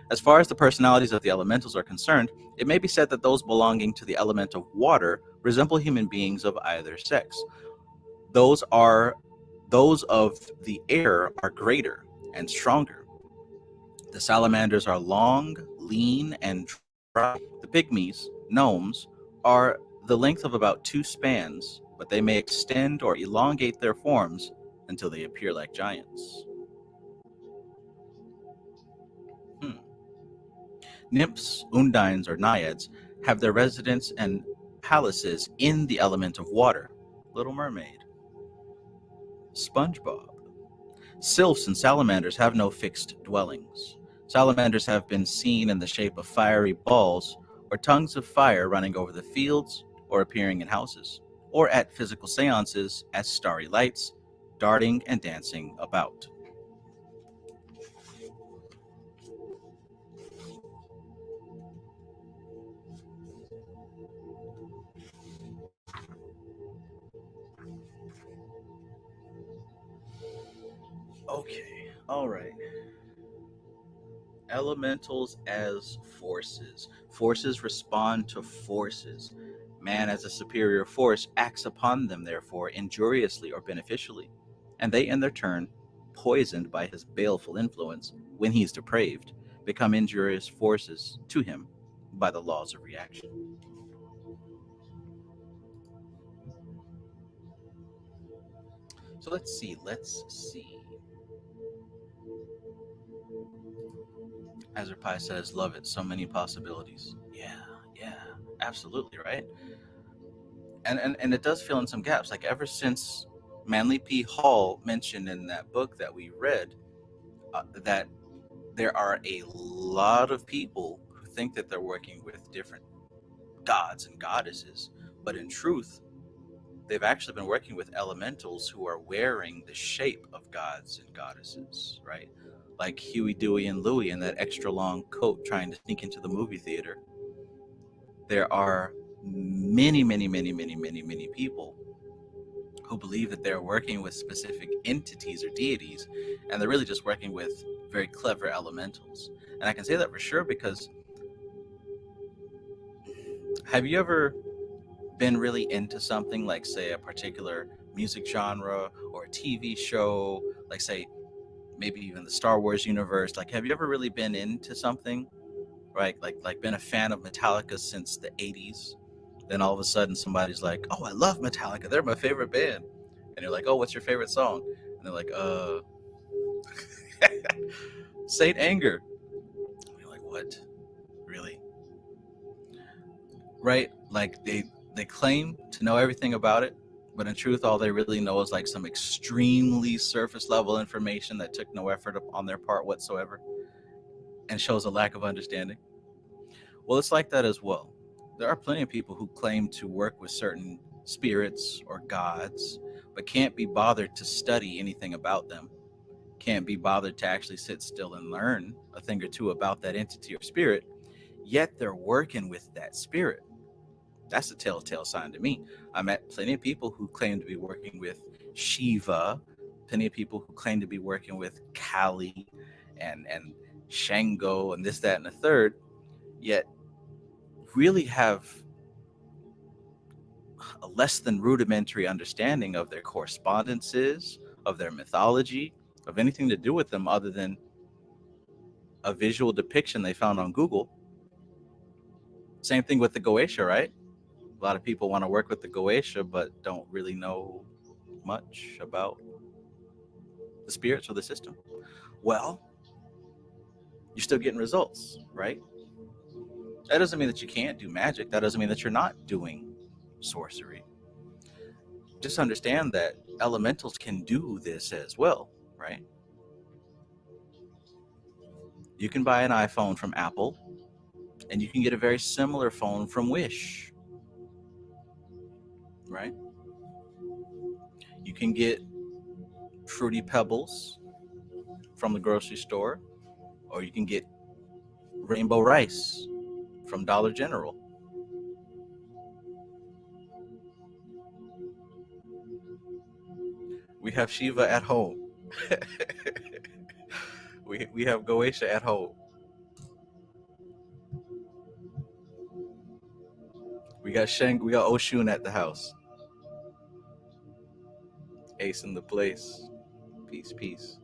As far as the personalities of the elementals are concerned, it may be said that those belonging to the element of water resemble human beings of either sex. Those are those of the air are greater and stronger. The salamanders are long, lean, and dry. The pygmies, gnomes, are the length of about 2 spans, but they may extend or elongate their forms until they appear like giants. Hmm. Nymphs, undines, or naiads have their residence and palaces in the element of water. Little Mermaid. SpongeBob. Sylphs and salamanders have no fixed dwellings. Salamanders have been seen in the shape of fiery balls or tongues of fire running over the fields or appearing in houses, or at physical seances as starry lights, darting and dancing about. Okay, all right. Elementals as forces. Forces respond to forces. Man, as a superior force, acts upon them, therefore, injuriously or beneficially. And they, in their turn, poisoned by his baleful influence, when he is depraved, become injurious forces to him by the laws of reaction. So let's see. Azurpai says, love it, so many possibilities. Yeah, absolutely, right? And it does fill in some gaps. Like ever since Manly P. Hall mentioned in that book that we read that there are a lot of people who think that they're working with different gods and goddesses, but in truth, they've actually been working with elementals who are wearing the shape of gods and goddesses, right? Like Huey, Dewey, and Louie in that extra long coat trying to sneak into the movie theater. There are many people who believe that they're working with specific entities or deities, and they're really just working with very clever elementals. And I can say that for sure because have you ever been really into something like, say, a particular music genre or a TV show, like, say, maybe even the Star Wars universe? Like, have you ever really been into something, right? Like been a fan of Metallica since the 80s? Then all of a sudden somebody's like, "Oh, I love Metallica. They're my favorite band." And you're like, "Oh, what's your favorite song?" And they're like, Saint Anger. And you're like, "What? Really?" Right? Like they claim to know everything about it, but in truth all they really know is like some extremely surface level information that took no effort on their part whatsoever and shows a lack of understanding. Well, it's like that as well. There are plenty of people who claim to work with certain spirits or gods, but can't be bothered to study anything about them, can't be bothered to actually sit still and learn a thing or two about that entity or spirit, yet they're working with that spirit. That's a telltale sign to me. I met plenty of people who claim to be working with Shiva, plenty of people who claim to be working with Kali and Shango and this, that, and the third, yet really have a less than rudimentary understanding of their correspondences, of their mythology, of anything to do with them other than a visual depiction they found on Google. Same thing with the Goetia, right? A lot of people want to work with the Goetia, but don't really know. much about the spirits or the system. Well, you're still getting results, right? That doesn't mean that you can't do magic. That doesn't mean that you're not doing sorcery. Just understand that elementals can do this as well, right? You can buy an iPhone from Apple, and you can get a very similar phone from Wish, right? You can get Fruity Pebbles from the grocery store, or you can get Rainbow Rice from Dollar General. We have Shiva at home. we have Goetia at home. We got Oshun at the house. Ace in the place. Peace, peace.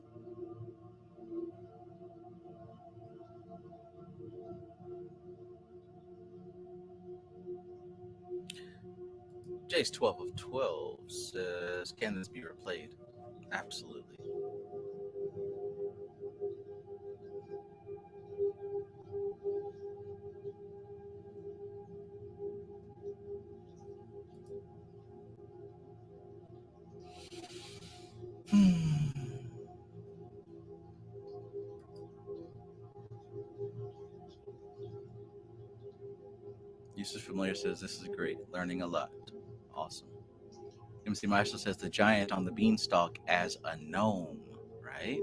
Jace 12 of 12 says, can this be replayed? Absolutely. Yusuf Familiar says, this is great. Learning a lot. Awesome. MC Maestro says, the giant on the beanstalk as a gnome, right?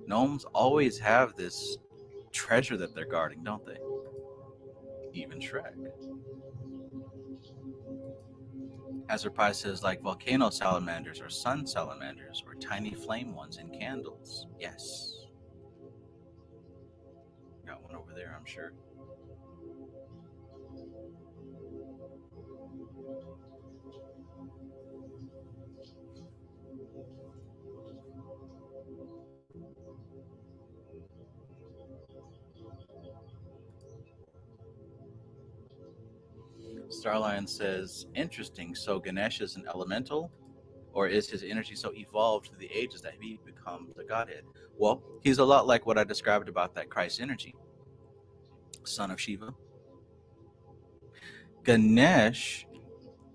Gnomes always have this treasure that they're guarding, don't they? Even Shrek. Azurpai says, like volcano salamanders or sun salamanders or tiny flame ones in candles. Yes. Got one over there, I'm sure. Starlion says, interesting. So Ganesh is an elemental, or is his energy so evolved through the ages that he becomes the godhead? Well, he's a lot like what I described about that Christ energy, son of Shiva. Ganesh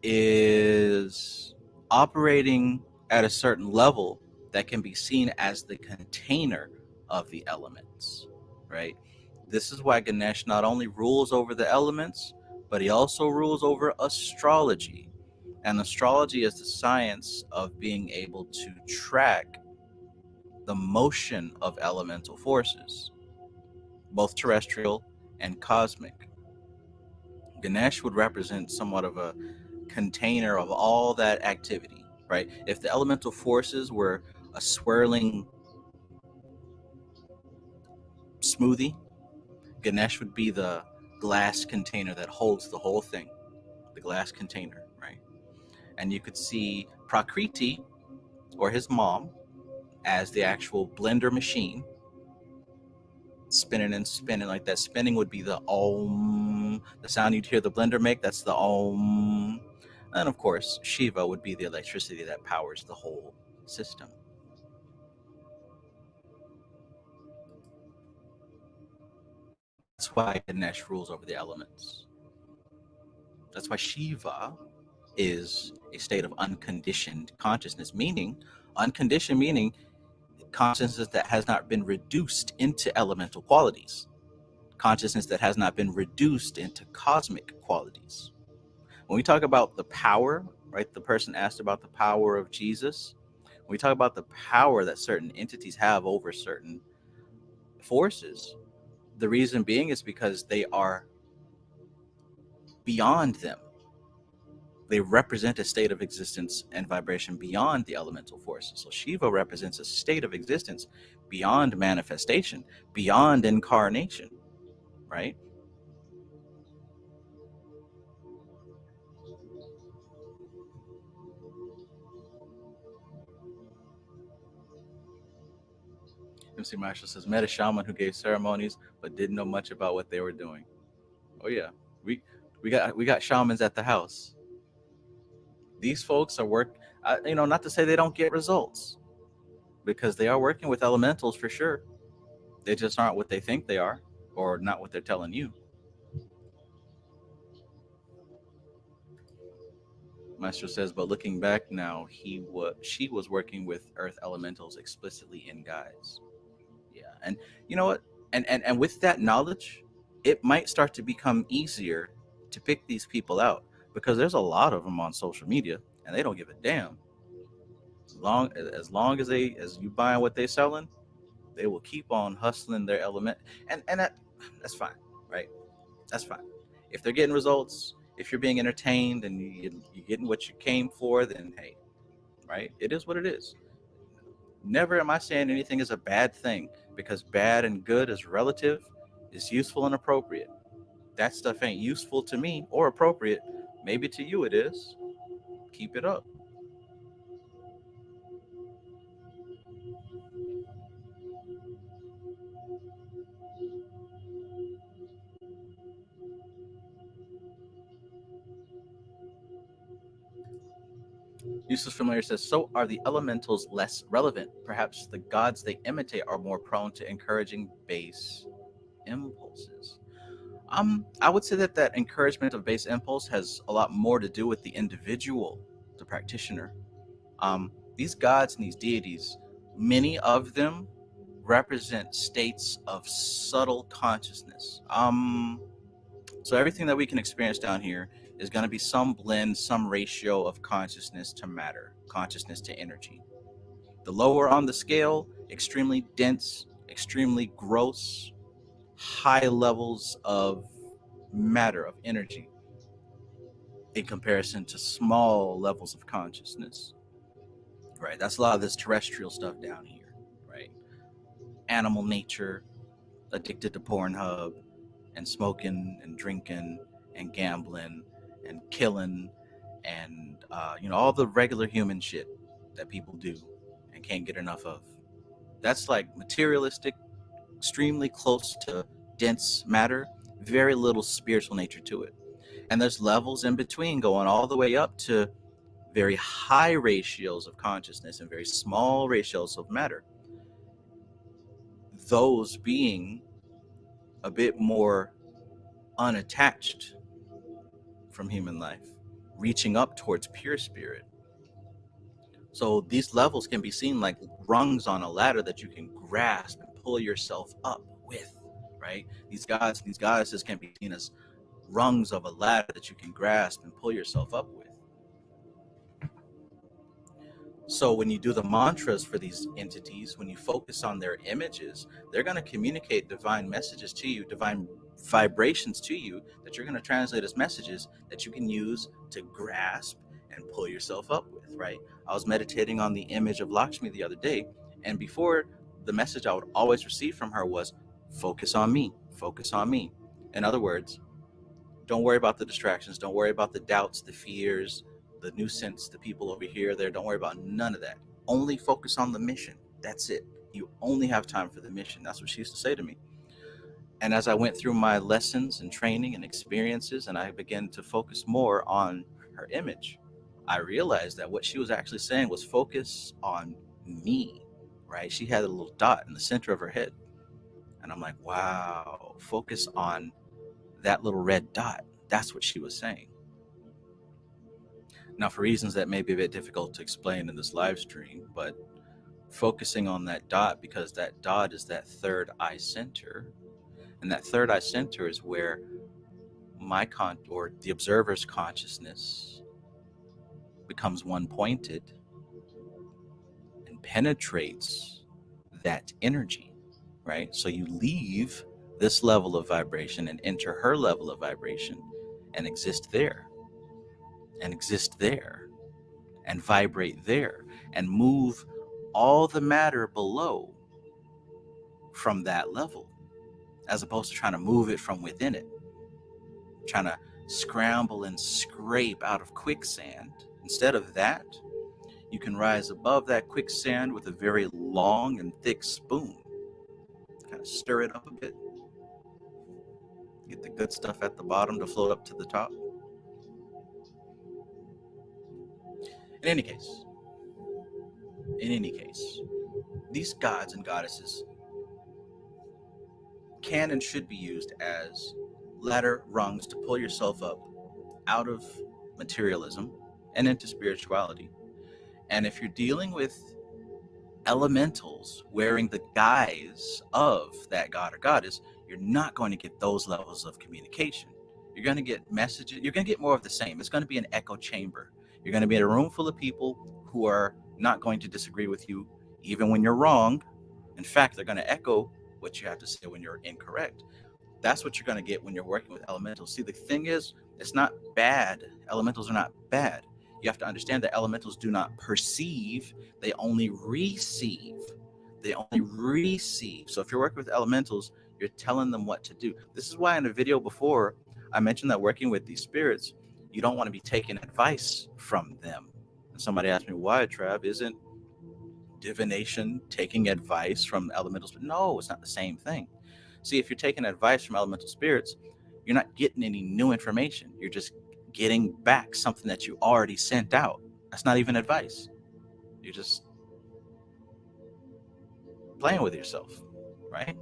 is operating at a certain level that can be seen as the container of the elements, right? This is why Ganesh not only rules over the elements, but he also rules over astrology. And astrology is the science of being able to track the motion of elemental forces, both terrestrial and cosmic. Ganesh would represent somewhat of a container of all that activity, right? If the elemental forces were a swirling smoothie, Ganesh would be the glass container that holds the whole thing, the glass container, right? And you could see Prakriti, or his mom, as the actual blender machine, spinning and spinning like that. Spinning would be the om, the sound you'd hear the blender make, that's the om. And of course, Shiva would be the electricity that powers the whole system. That's why Ganesh rules over the elements. That's why Shiva is a state of unconditioned consciousness, meaning unconditioned, meaning consciousness that has not been reduced into elemental qualities, consciousness that has not been reduced into cosmic qualities. When we talk about the power, right? The person asked about the power of Jesus. When we talk about the power that certain entities have over certain forces, the reason being is because they are beyond them. They represent a state of existence and vibration beyond the elemental forces. So Shiva represents a state of existence beyond manifestation, beyond incarnation, right? MC Marshall says, met a shaman who gave ceremonies but didn't know much about what they were doing. Oh yeah, we got shamans at the house. These folks are Not to say they don't get results, because they are working with elementals for sure. They just aren't what they think they are, or not what they're telling you. Maestro says, but looking back now, she was working with earth elementals explicitly in guise. Yeah, and you know what? And with that knowledge, it might start to become easier to pick these people out, because there's a lot of them on social media, and they don't give a damn. As you buying what they selling, they will keep on hustling their element, and that's fine, right? That's fine. If they're getting results, if you're being entertained and you're getting what you came for, then hey, right? It is what it is. Never am I saying anything is a bad thing, because bad and good is relative, is useful and appropriate. That stuff ain't useful to me or appropriate. Maybe to you it is. Keep it up. Useless Familiar says, so are the elementals less relevant? Perhaps the gods they imitate are more prone to encouraging base impulses. I would say that encouragement of base impulse has a lot more to do with the individual, the practitioner. These gods and these deities, many of them represent states of subtle consciousness. So everything that we can experience down here is going to be some blend, some ratio of consciousness to matter, consciousness to energy. The lower on the scale, extremely dense, extremely gross, high levels of matter, of energy, in comparison to small levels of consciousness. Right? That's a lot of this terrestrial stuff down here, right? Animal nature, addicted to Pornhub, and smoking and drinking and gambling and killing, and all the regular human shit that people do and can't get enough of. That's like materialistic, extremely close to dense matter, very little spiritual nature to it. And there's levels in between, going all the way up to very high ratios of consciousness and very small ratios of matter. Those being a bit more unattached from human life, reaching up towards pure spirit. So these levels can be seen like rungs on a ladder that you can grasp and pull yourself up with, right? These gods, these goddesses can be seen as rungs of a ladder that you can grasp and pull yourself up with. So when you do the mantras for these entities, when you focus on their images, they're going to communicate divine messages to you, divine vibrations to you, that you're going to translate as messages that you can use to grasp and pull yourself up with, right? I was meditating on the image of Lakshmi the other day, and before, the message I would always receive from her was, focus on me, focus on me. In other words, don't worry about the distractions. Don't worry about the doubts, the fears, the nuisance, the people over here, there. Don't worry about none of that. Only focus on the mission. That's it. You only have time for the mission. That's what she used to say to me. And as I went through my lessons and training and experiences, and I began to focus more on her image, I realized that what she was actually saying was focus on me, right? She had a little dot in the center of her head. And I'm like, wow, focus on that little red dot. That's what she was saying. Now, for reasons that may be a bit difficult to explain in this live stream, but focusing on that dot, because that dot is that third eye center, and that third eye center is where or the observer's consciousness becomes one pointed and penetrates that energy, right? So you leave this level of vibration and enter her level of vibration and exist there and exist there and vibrate there and move all the matter below from that level, as opposed to trying to move it from within it, trying to scramble and scrape out of quicksand. Instead of that, you can rise above that quicksand with a very long and thick spoon. Kind of stir it up a bit, get the good stuff at the bottom to float up to the top. In any case, In any case, these gods and goddesses can and should be used as ladder rungs to pull yourself up out of materialism and into spirituality. And if you're dealing with elementals wearing the guise of that god or goddess, you're not going to get those levels of communication. You're going to get messages, you're going to get more of the same. It's going to be an echo chamber. You're going to be in a room full of people who are not going to disagree with you, even when you're wrong. In fact, they're going to echo what you have to say when you're incorrect. That's what you're going to get when you're working with elementals. See, the thing is, it's not bad. Elementals are not bad. You have to understand that elementals do not perceive, they only receive. They only receive. So if you're working with elementals, you're telling them what to do. This is why in a video before, I mentioned that working with these spirits, you don't want to be taking advice from them. And somebody asked me, why, Trav? Isn't divination taking advice from elementals? But no, it's not the same thing. See, if you're taking advice from elemental spirits, you're not getting any new information. You're just getting back something that you already sent out. That's not even advice. You're just playing with yourself, right?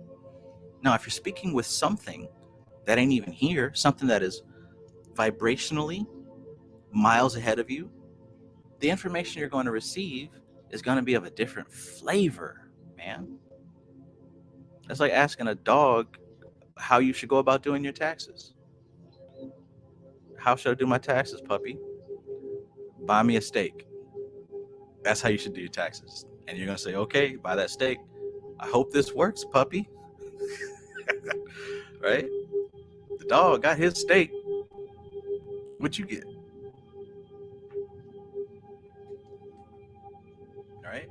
Now, if you're speaking with something that ain't even here, something that is vibrationally miles ahead of you, the information you're going to receive is going to be of a different flavor, man. That's like asking a dog how you should go about doing your taxes. How should I do my taxes, puppy? Buy me a steak. That's how you should do your taxes. And you're going to say, okay, buy that steak. I hope this works, puppy. Right? The dog got his steak. What you get? All right?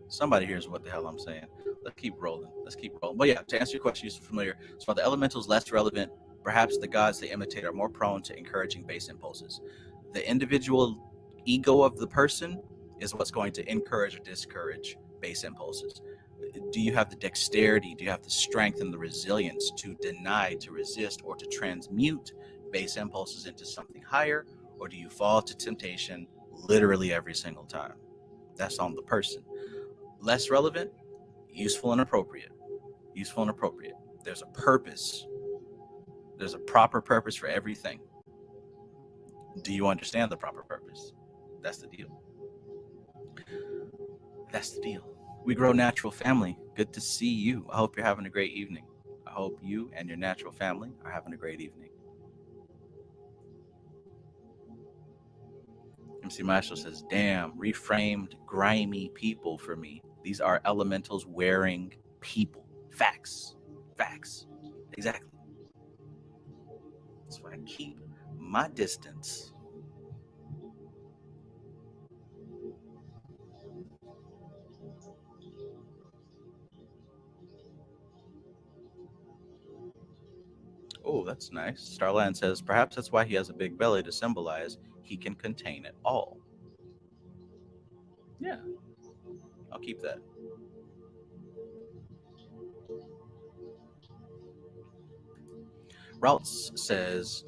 Somebody hears what the hell I'm saying. Let's keep rolling. But yeah, to answer your question, you're familiar. So the elementals less relevant. Perhaps the gods they imitate are more prone to encouraging base impulses. The individual ego of the person is what's going to encourage or discourage base impulses. Do you have the dexterity? Do you have the strength and the resilience to deny, to resist, or to transmute base impulses into something higher? Or do you fall to temptation literally every single time? That's on the person. Less relevant, useful and appropriate. Useful and appropriate. There's a purpose. There's a proper purpose for everything. Do you understand the proper purpose? That's the deal. That's the deal. We grow natural family. Good to see you. I hope you're having a great evening. I hope you and your natural family are having a great evening. MC Maestro says, damn, reframed, grimy people for me. These are elementals wearing people. Facts. Facts. Exactly. That's why I keep my distance. Oh, that's nice. Starland says, perhaps that's why he has a big belly to symbolize he can contain it all. Yeah, I'll keep that. Routes says,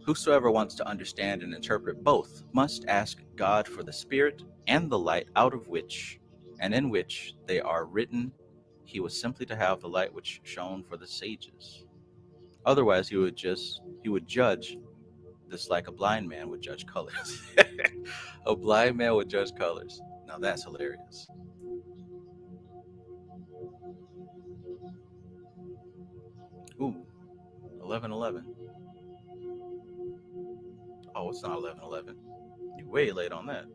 whosoever wants to understand and interpret both must ask God for the spirit and the light out of which and in which they are written. He was simply to have the light which shone for the sages. Otherwise, he would judge this like a blind man would judge colors. A blind man would judge colors. Now that's hilarious. Ooh, 11:11. Oh, it's not 11:11. You're way late on that.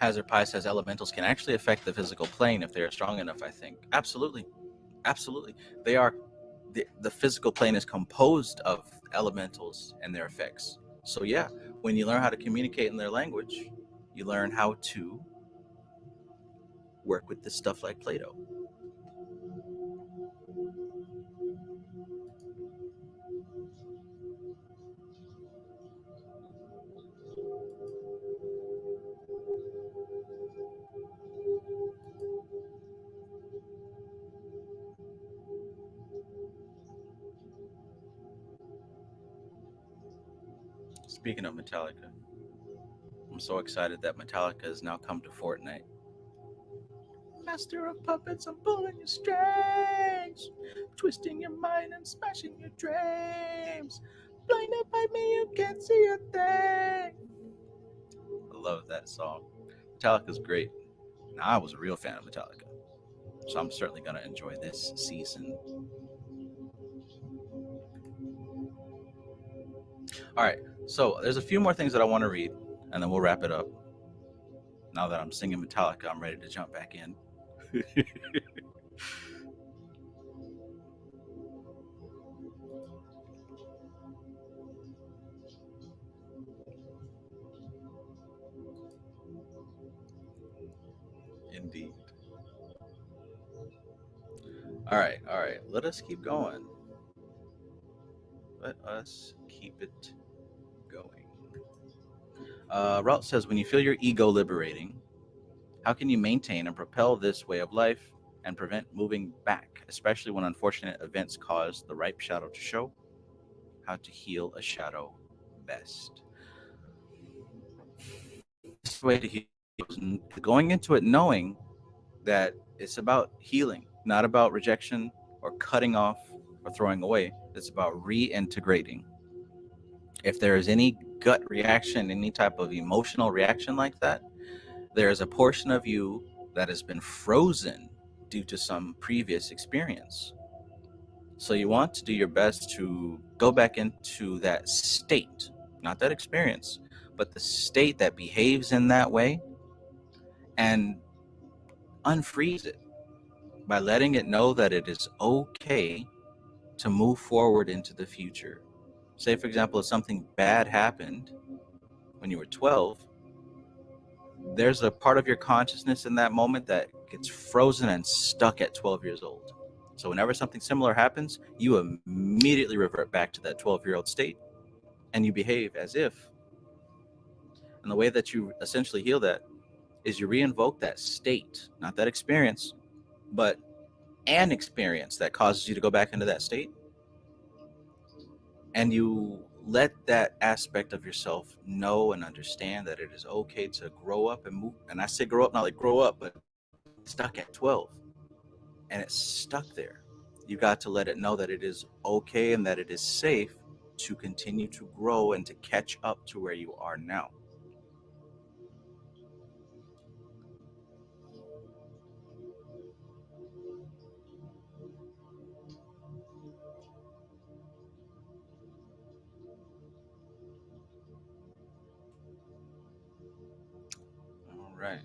Hazard Pi says elementals can actually affect the physical plane if they are strong enough, I think. Absolutely. Absolutely. They are the physical plane is composed of elementals and their effects. So yeah, when you learn how to communicate in their language, you learn how to work with this stuff like Play-Doh. Speaking of Metallica, I'm so excited that Metallica has now come to Fortnite. Master of puppets, I'm pulling your strings, twisting your mind and smashing your dreams. Blinded by me, you can't see a thing. I love that song. Metallica's great. Now, I was a real fan of Metallica, so I'm certainly going to enjoy this season. All right, so there's a few more things that I want to read, and then we'll wrap it up. Now that I'm singing Metallica, I'm ready to jump back in. Indeed. All right, all right. Let us keep going. Let us keep it going. Route says, when you feel your ego liberating, how can you maintain and propel this way of life and prevent moving back, especially when unfortunate events cause the ripe shadow to show? How to heal a shadow best. This way to heal is going into it knowing that it's about healing, not about rejection or cutting off or throwing away. It's about reintegrating. If there is any gut reaction, any type of emotional reaction like that, there is a portion of you that has been frozen due to some previous experience. So you want to do your best to go back into that state, not that experience, but the state that behaves in that way, and unfreeze it by letting it know that it is okay to move forward into the future. Say, for example, if something bad happened when you were 12, there's a part of your consciousness in that moment that gets frozen and stuck at 12 years old. So whenever something similar happens, you immediately revert back to that 12-year-old state and you behave as if. And the way that you essentially heal that is you reinvoke that state, not that experience, but an experience that causes you to go back into that state. And you let that aspect of yourself know and understand that it is okay to grow up and move. And I say grow up, not like grow up, but stuck at 12. And it's stuck there. You got to let it know that it is okay and that it is safe to continue to grow and to catch up to where you are now. All right.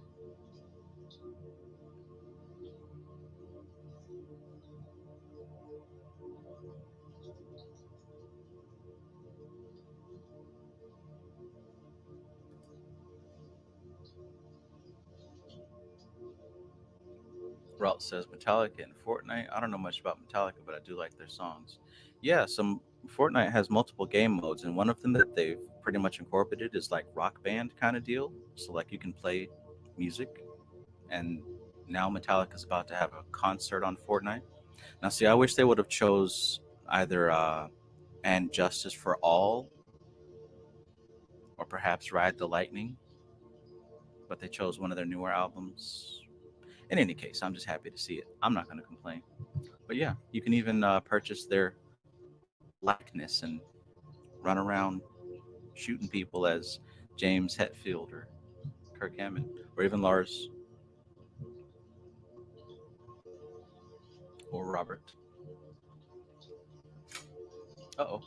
Ralt says Metallica and Fortnite. I don't know much about Metallica, but I do like their songs. Yeah, some Fortnite has multiple game modes, and one of them that they've pretty much incorporated is like rock band kind of deal. So like you can play music, and now Metallica's about to have a concert on Fortnite. Now, see, I wish they would have chose either "And Justice for All" or perhaps "Ride the Lightning," but they chose one of their newer albums. In any case, I'm just happy to see it. I'm not going to complain. But yeah, you can even purchase their likeness and run around shooting people as James Hetfield or Kirk Hammett or even Lars or Robert. Uh-oh.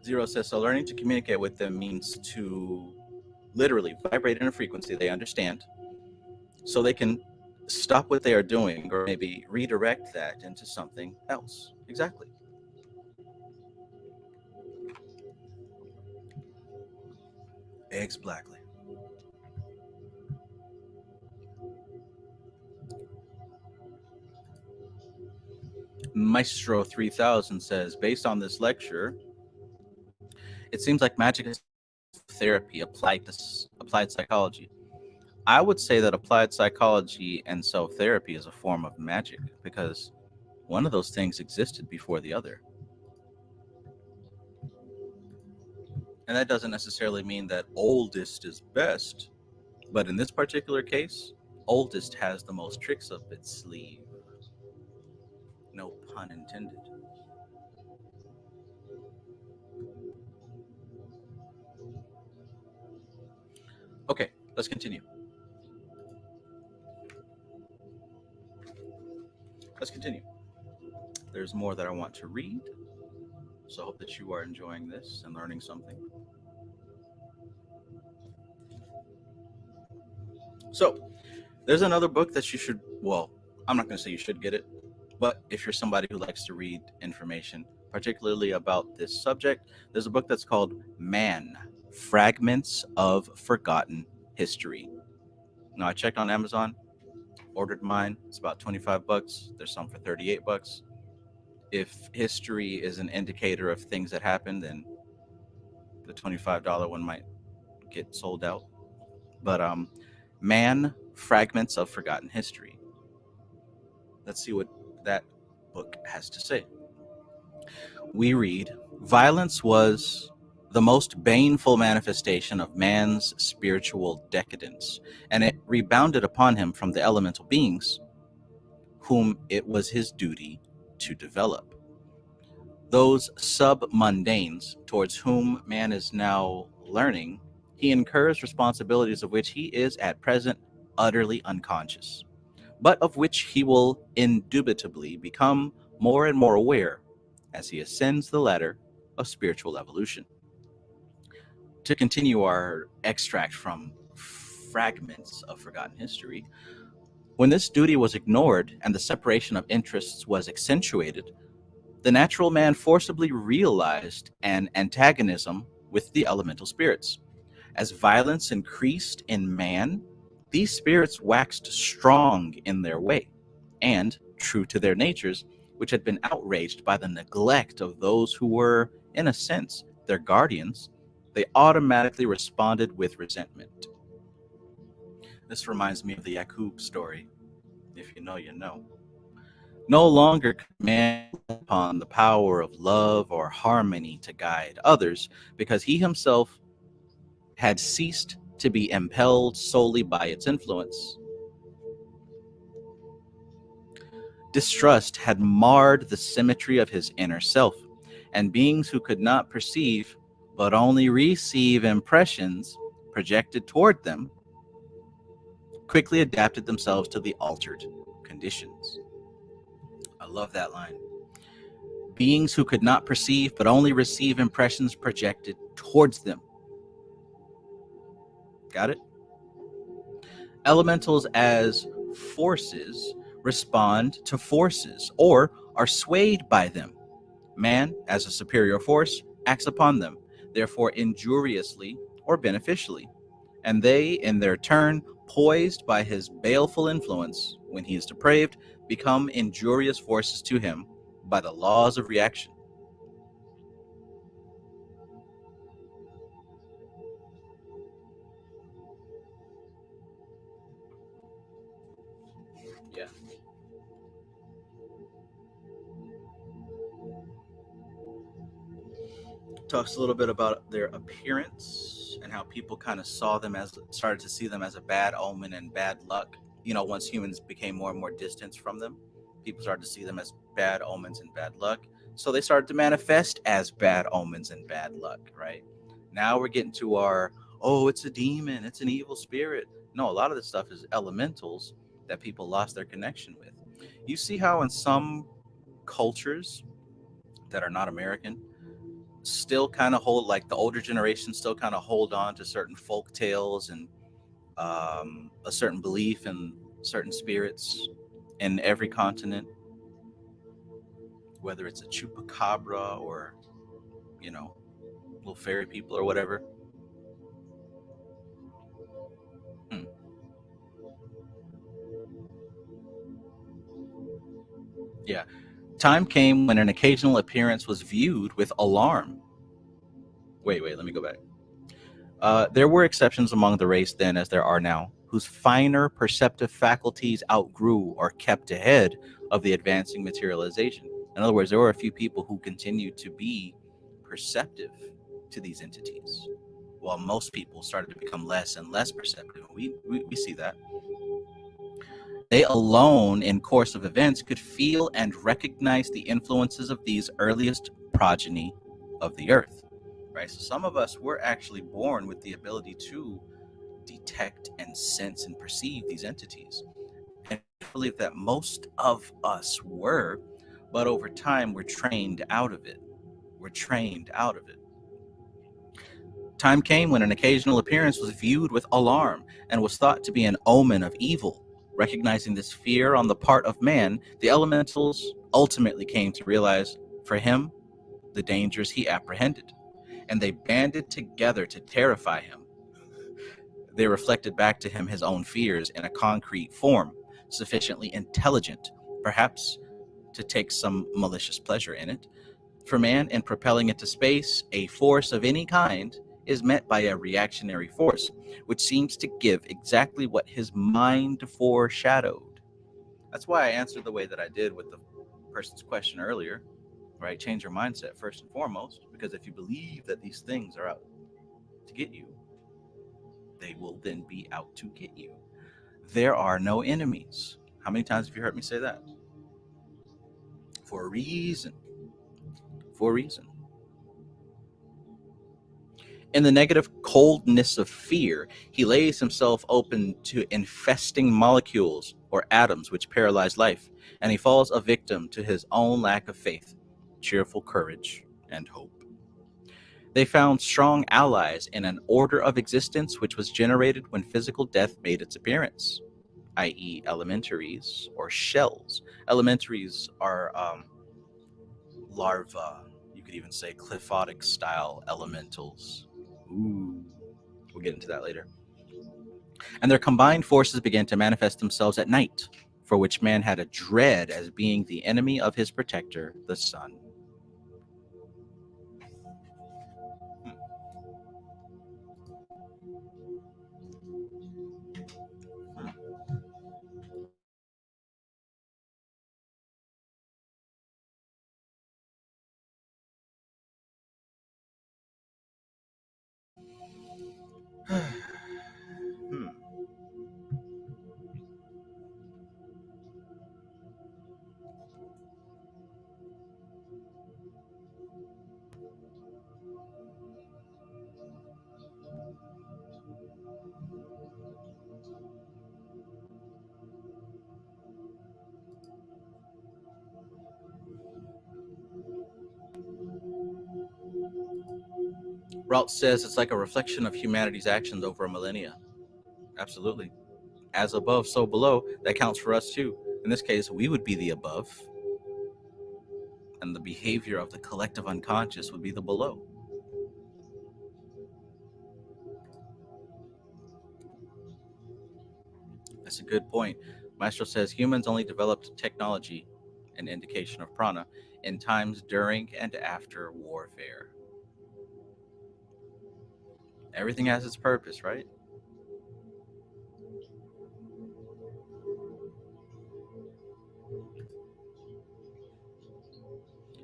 Zero says, so learning to communicate with them means to literally vibrate in a frequency they understand so they can stop what they are doing or maybe redirect that into something else. Exactly. Eggs Blackley. Maestro 3000 says, based on this lecture, it seems like magic is therapy applied psychology. I would say that applied psychology and self therapy is a form of magic because one of those things existed before the other. And that doesn't necessarily mean that oldest is best, but in this particular case, oldest has the most tricks up its sleeve. No pun intended. Okay, let's continue. Let's continue. There's more that I want to read, so I hope that you are enjoying this and learning something. So, there's another book that you should, well, I'm not going to say you should get it, but if you're somebody who likes to read information, particularly about this subject, there's a book that's called Man, Fragments of Forgotten History. Now, I checked on Amazon, ordered mine. It's about 25 bucks. There's some for 38 bucks. If history is an indicator of things that happened, then the $25 one might get sold out. But Man, Fragments of Forgotten History. Let's see what that book has to say. We read, violence was the most baneful manifestation of man's spiritual decadence, and it rebounded upon him from the elemental beings whom it was his duty to develop. Those sub-mundanes towards whom man is now learning, he incurs responsibilities of which he is at present utterly unconscious, but of which he will indubitably become more and more aware as he ascends the ladder of spiritual evolution. To continue our extract from Fragments of Forgotten History, when this duty was ignored and the separation of interests was accentuated, the natural man forcibly realized an antagonism with the elemental spirits. As violence increased in man, these spirits waxed strong in their way, and, true to their natures, which had been outraged by the neglect of those who were, in a sense, their guardians, they automatically responded with resentment. This reminds me of the Yakub story. If you know, you know. No longer could man rely upon the power of love or harmony to guide others because he himself had ceased to be impelled solely by its influence. Distrust had marred the symmetry of his inner self, and beings who could not perceive but only receive impressions projected toward them quickly adapted themselves to the altered conditions. I love that line. Beings who could not perceive but only receive impressions projected towards them. Got it? Elementals as forces respond to forces or are swayed by them. Man, as a superior force, acts upon them, therefore injuriously or beneficially, and they, in their turn, poised by his baleful influence, when he is depraved, become injurious forces to him by the laws of reaction. Yeah. Talks a little bit about their appearance and how people kind of started to see them as a bad omen and bad luck. Once humans became more and more distant from them, people started to see them as bad omens and bad luck. So they started to manifest as bad omens and bad luck, right? Now we're getting to our, oh, it's a demon, it's an evil spirit. No, a lot of this stuff is elementals that people lost their connection with. You see how in some cultures that are not American, still kind of hold, like the older generation still kind of hold on to certain folk tales and a certain belief in certain spirits in every continent, whether it's a chupacabra or little fairy people or whatever. Hmm. Yeah, Time came when an occasional appearance was viewed with alarm. Wait, let me go back. There were exceptions among the race then, as there are now, whose finer perceptive faculties outgrew or kept ahead of the advancing materialization. In other words, there were a few people who continued to be perceptive to these entities, while most people started to become less and less perceptive. We see that. They alone, in course of events, could feel and recognize the influences of these earliest progeny of the earth. Right? So some of us were actually born with the ability to detect and sense and perceive these entities. And I believe that most of us were, but over time we're trained out of it. We're trained out of it. Time came when an occasional appearance was viewed with alarm and was thought to be an omen of evil. Recognizing this fear on the part of man, the elementals ultimately came to realize, for him, the dangers he apprehended, and they banded together to terrify him. They reflected back to him his own fears in a concrete form, sufficiently intelligent, perhaps, to take some malicious pleasure in it. For man, in propelling into space, a force of any kind is met by a reactionary force, which seems to give exactly what his mind foreshadowed. That's why I answered the way that I did with the person's question earlier, right? Change your mindset first and foremost, because if you believe that these things are out to get you, they will then be out to get you. There are no enemies. How many times have you heard me say that? For a reason. For a reason. In the negative coldness of fear, he lays himself open to infesting molecules or atoms which paralyze life, and he falls a victim to his own lack of faith, cheerful courage, and hope. They found strong allies in an order of existence which was generated when physical death made its appearance, i.e., elementaries or shells. Elementaries are larvae, you could even say cliphotic style elementals. Ooh, we'll get into that later. And their combined forces began to manifest themselves at night, for which man had a dread as being the enemy of his protector, the sun. Hmm. Rout says it's like a reflection of humanity's actions over a millennia. Absolutely. As above, so below. That counts for us too. In this case, we would be the above, and the behavior of the collective unconscious would be the below. That's a good point. Maestro says humans only developed technology, an indication of prana, in times during and after warfare. Everything has its purpose, right?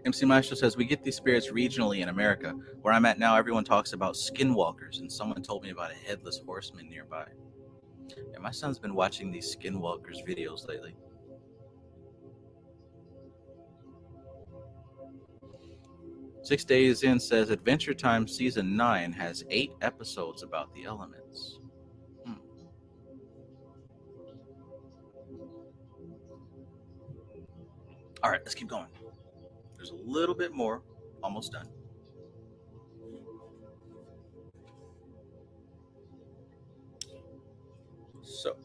MC Maestro says we get these spirits regionally in America. Where I'm at now, everyone talks about skinwalkers, and someone told me about a headless horseman nearby. And my son's been watching these skinwalkers videos lately. 6 Days In says Adventure Time Season 9 has 8 episodes about the elements. Hmm. All right, let's keep going. There's a little bit more. Almost done. So,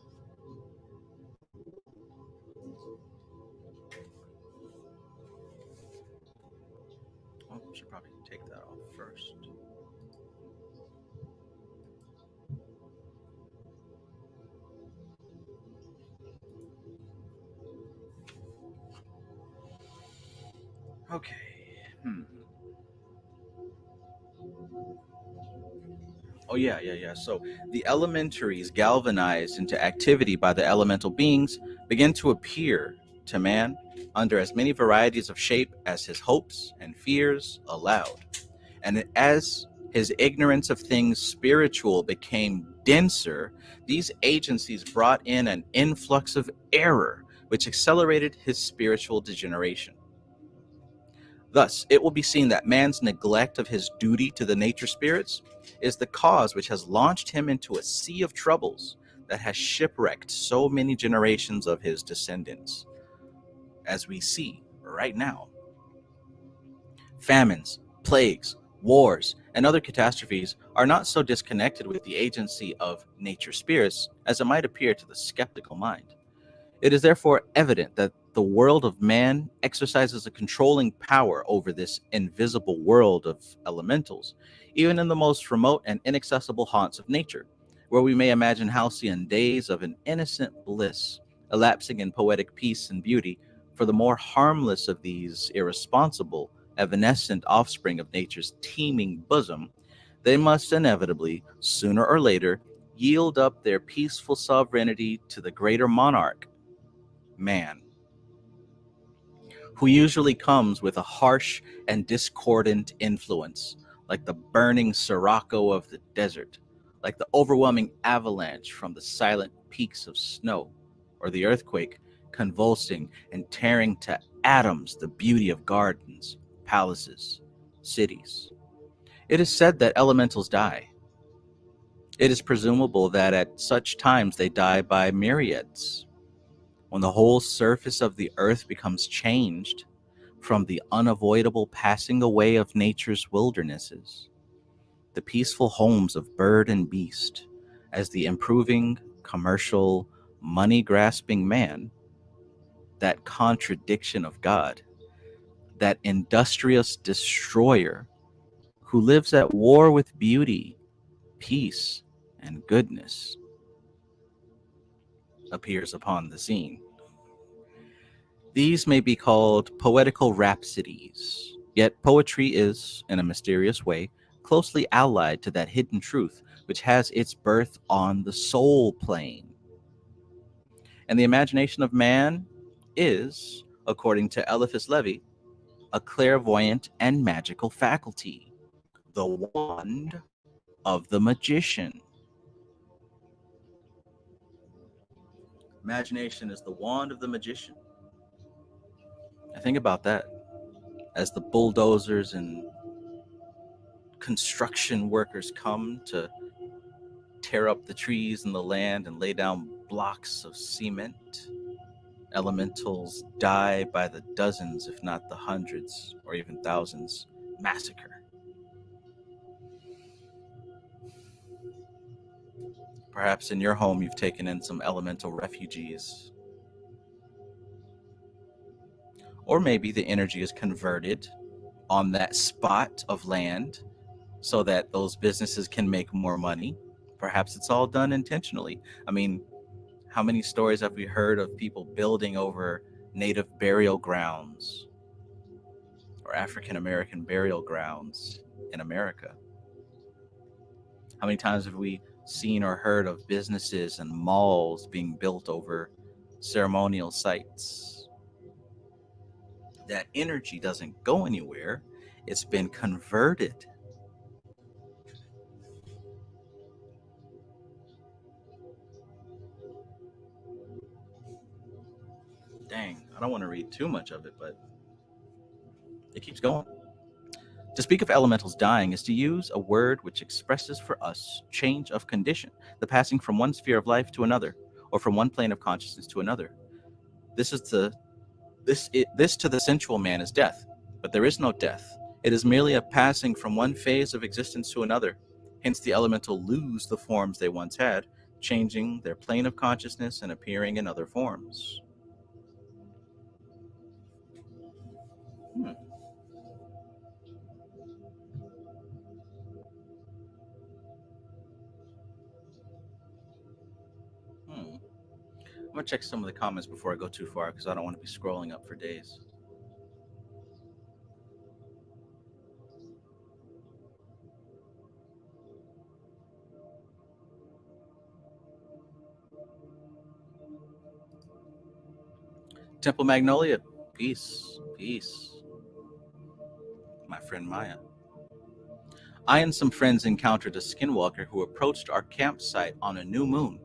I should probably take that off first. Okay. Oh, yeah. So the elementaries, galvanized into activity by the elemental beings, begin to appear to man under as many varieties of shape as his hopes and fears allowed. And as his ignorance of things spiritual became denser, these agencies brought in an influx of error, which accelerated his spiritual degeneration. Thus, it will be seen that man's neglect of his duty to the nature spirits is the cause which has launched him into a sea of troubles that has shipwrecked so many generations of his descendants, as we see right now. Famines, plagues, wars, and other catastrophes are not so disconnected with the agency of nature spirits as it might appear to the skeptical mind. It is therefore evident that the world of man exercises a controlling power over this invisible world of elementals, even in the most remote and inaccessible haunts of nature, where we may imagine halcyon days of an innocent bliss, elapsing in poetic peace and beauty. For the more harmless of these irresponsible, evanescent offspring of nature's teeming bosom, they must inevitably, sooner or later, yield up their peaceful sovereignty to the greater monarch, man, who usually comes with a harsh and discordant influence, like the burning sirocco of the desert, like the overwhelming avalanche from the silent peaks of snow, or the earthquake convulsing and tearing to atoms the beauty of gardens, palaces, cities. It is said that elementals die. It is presumable that at such times they die by myriads, when the whole surface of the earth becomes changed from the unavoidable passing away of nature's wildernesses, the peaceful homes of bird and beast, as the improving, commercial, money grasping man, that contradiction of God, that industrious destroyer who lives at war with beauty, peace, and goodness, appears upon the scene. These may be called poetical rhapsodies, yet poetry is, in a mysterious way, closely allied to that hidden truth which has its birth on the soul plane. And the imagination of man is, according to Eliphas Levi, a clairvoyant and magical faculty, the wand of the magician. Imagination is the wand of the magician. I think about that as the bulldozers and construction workers come to tear up the trees and the land and lay down blocks of cement. Elementals die by the dozens, if not the hundreds or even thousands. Massacre. Perhaps in your home you've taken in some elemental refugees. Or maybe the energy is converted on that spot of land so that those businesses can make more money. Perhaps it's all done intentionally. I mean, how many stories have we heard of people building over native burial grounds or African American burial grounds in America? How many times have we seen or heard of businesses and malls being built over ceremonial sites? That energy doesn't go anywhere, it's been converted. Dang, I don't want to read too much of it, but it keeps going. To speak of elementals dying is to use a word which expresses for us change of condition, the passing from one sphere of life to another, or from one plane of consciousness to another. This is the this to the sensual man is death, but there is no death. It is merely a passing from one phase of existence to another. Hence, the elemental lose the forms they once had, changing their plane of consciousness and appearing in other forms. Hmm. Hmm. I'm gonna check some of the comments before I go too far because I don't want to be scrolling up for days. Temple Magnolia, peace, peace. My friend Maya. I and some friends encountered a skinwalker who approached our campsite on a new moon.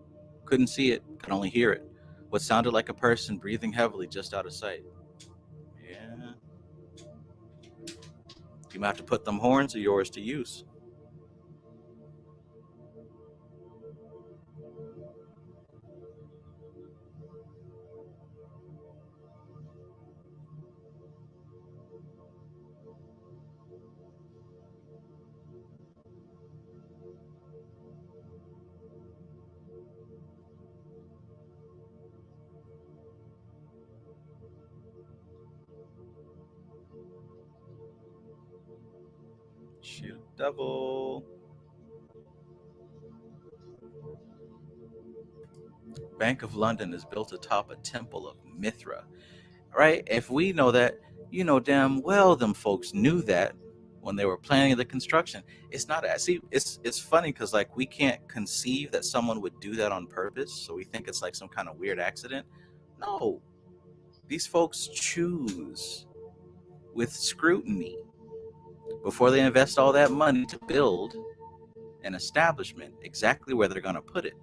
Couldn't see it, could only hear it. What sounded like a person breathing heavily just out of sight. Yeah. You might have to put them horns of yours to use. Shoot, devil. Bank of London is built atop a temple of Mithra. Right? If we know that, you know damn well them folks knew that when they were planning the construction. It's not see, it's funny because like we can't conceive that someone would do that on purpose, so we think it's like some kind of weird accident. No, these folks choose with scrutiny before they invest all that money to build an establishment exactly where they're going to put it.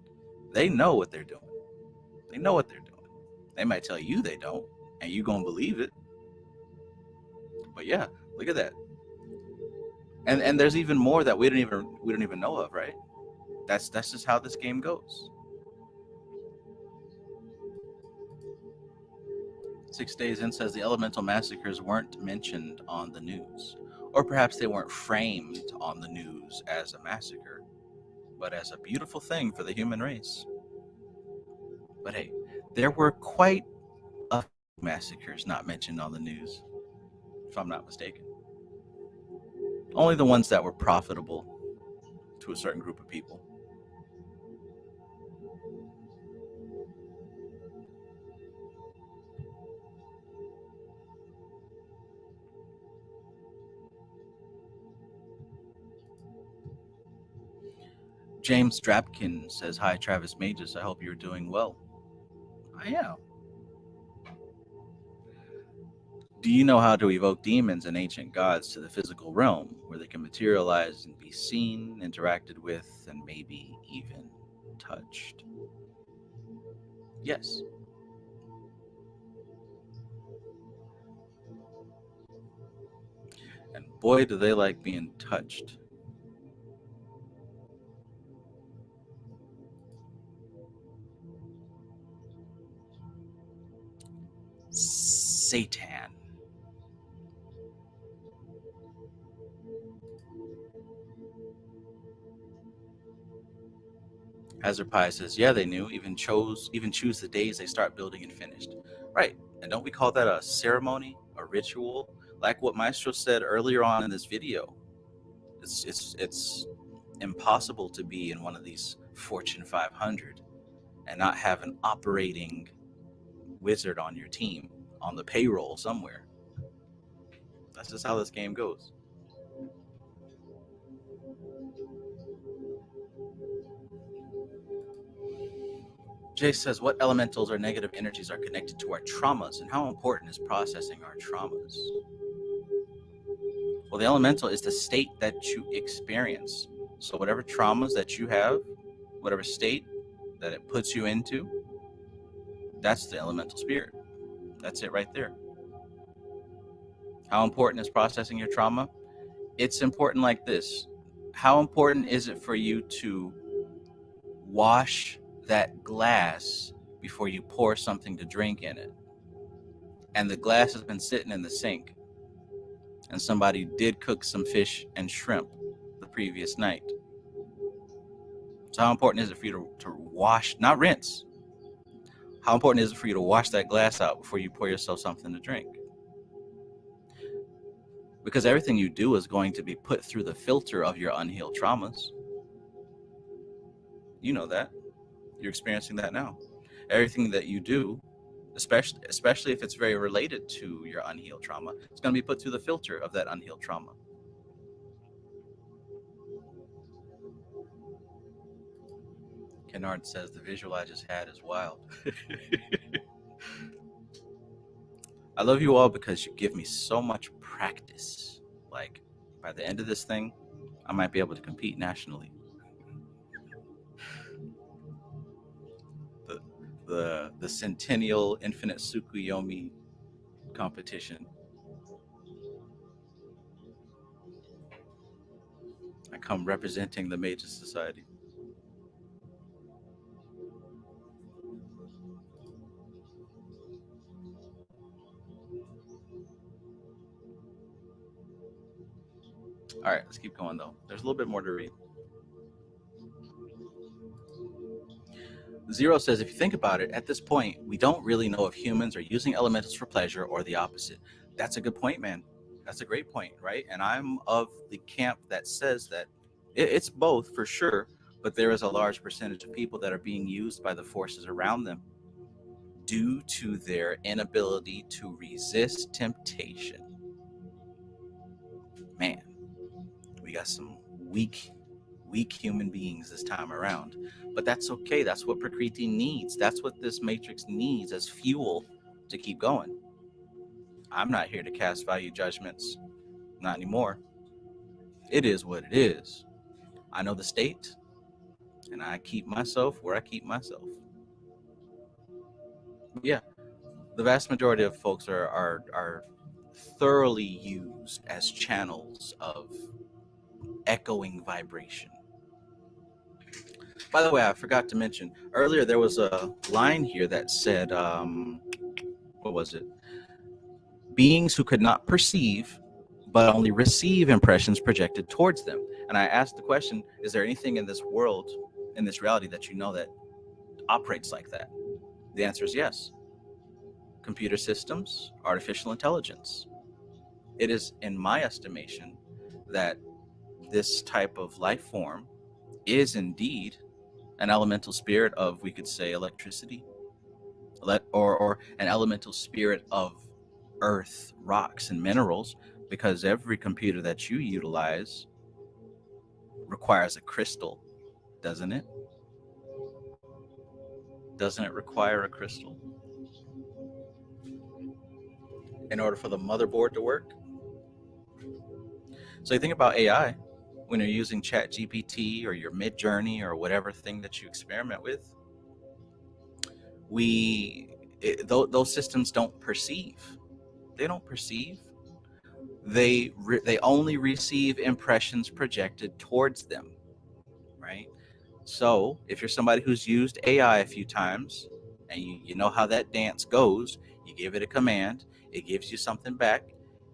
They know what they're doing. They know what they're doing. They might tell you they don't, and you gonna believe it. But yeah, look at that. And there's even more that we don't even know of, right? That's just how this game goes. 6 Days In says the elemental massacres weren't mentioned on the news, or perhaps they weren't framed on the news as a massacre, but as a beautiful thing for the human race. But hey, there were quite a few massacres not mentioned on the news, if I'm not mistaken. Only the ones that were profitable to a certain group of people. James Drapkin says, "Hi, Travis Magus. I hope you're doing well." I am. Do you know how to evoke demons and ancient gods to the physical realm, where they can materialize and be seen, interacted with, and maybe even touched? Yes. And boy, do they like being touched. Satan. Hazard Pie says, "Yeah, they knew. Even choose the days they start building and finished." Right. And don't we call that a ceremony, a ritual? Like what Maestro said earlier on in this video. It's impossible to be in one of these Fortune 500 and not have an operating wizard on your team on the payroll somewhere. That's just how this game goes. Jay says, "What elementals or negative energies are connected to our traumas, and how important is processing our traumas?" Well, the elemental is the state that you experience. So whatever traumas that you have, whatever state that it puts you into, that's the elemental spirit. That's it right there. How important is processing your trauma? It's important like this. How important is it for you to wash that glass before you pour something to drink in it? And the glass has been sitting in the sink, and somebody did cook some fish and shrimp the previous night. So how important is it for you to wash, not rinse? How important is it for you to wash that glass out before you pour yourself something to drink? Because everything you do is going to be put through the filter of your unhealed traumas. You know that. You're experiencing that now. Everything that you do, especially if it's very related to your unhealed trauma, it's going to be put through the filter of that unhealed trauma. Kennard says, "The visual I just had is wild." I love you all because you give me so much practice. Like, by the end of this thing, I might be able to compete nationally. The the Centennial Infinite Tsukuyomi competition. I come representing the Magus Society. All right, let's keep going though. There's a little bit more to read. Zero says, if you think about it, at this point, we don't really know if humans are using elementals for pleasure or the opposite. That's a good point, man. That's a great point, right? And I'm of the camp that says that it's both for sure, but there is a large percentage of people that are being used by the forces around them due to their inability to resist temptation. Man, we got some weak human beings this time around, but that's okay. That's what Prakriti needs. That's what this matrix needs as fuel to keep going. I'm not here to cast value judgments, not anymore. It is what it is. I know the state, and I keep myself where I keep myself. But yeah, the vast majority of folks are thoroughly used as channels of echoing vibration. By the way, I forgot to mention earlier there was a line here that said, what was it? Beings who could not perceive but only receive impressions projected towards them. And I asked the question, is there anything in this world, in this reality, that you know that operates like that? The answer is yes. Computer systems, artificial intelligence. It is, in my estimation, that this type of life form is indeed an elemental spirit of, we could say, electricity, or an elemental spirit of earth, rocks, and minerals, because every computer that you utilize requires a crystal, doesn't it? Doesn't it require a crystal in order for the motherboard to work? So you think about AI when you're using Chat GPT or your Mid Journey or whatever thing that you experiment with. Those systems don't perceive. They don't perceive. They only receive impressions projected towards them, right? So if you're somebody who's used AI a few times and you know how that dance goes, you give it a command, it gives you something back.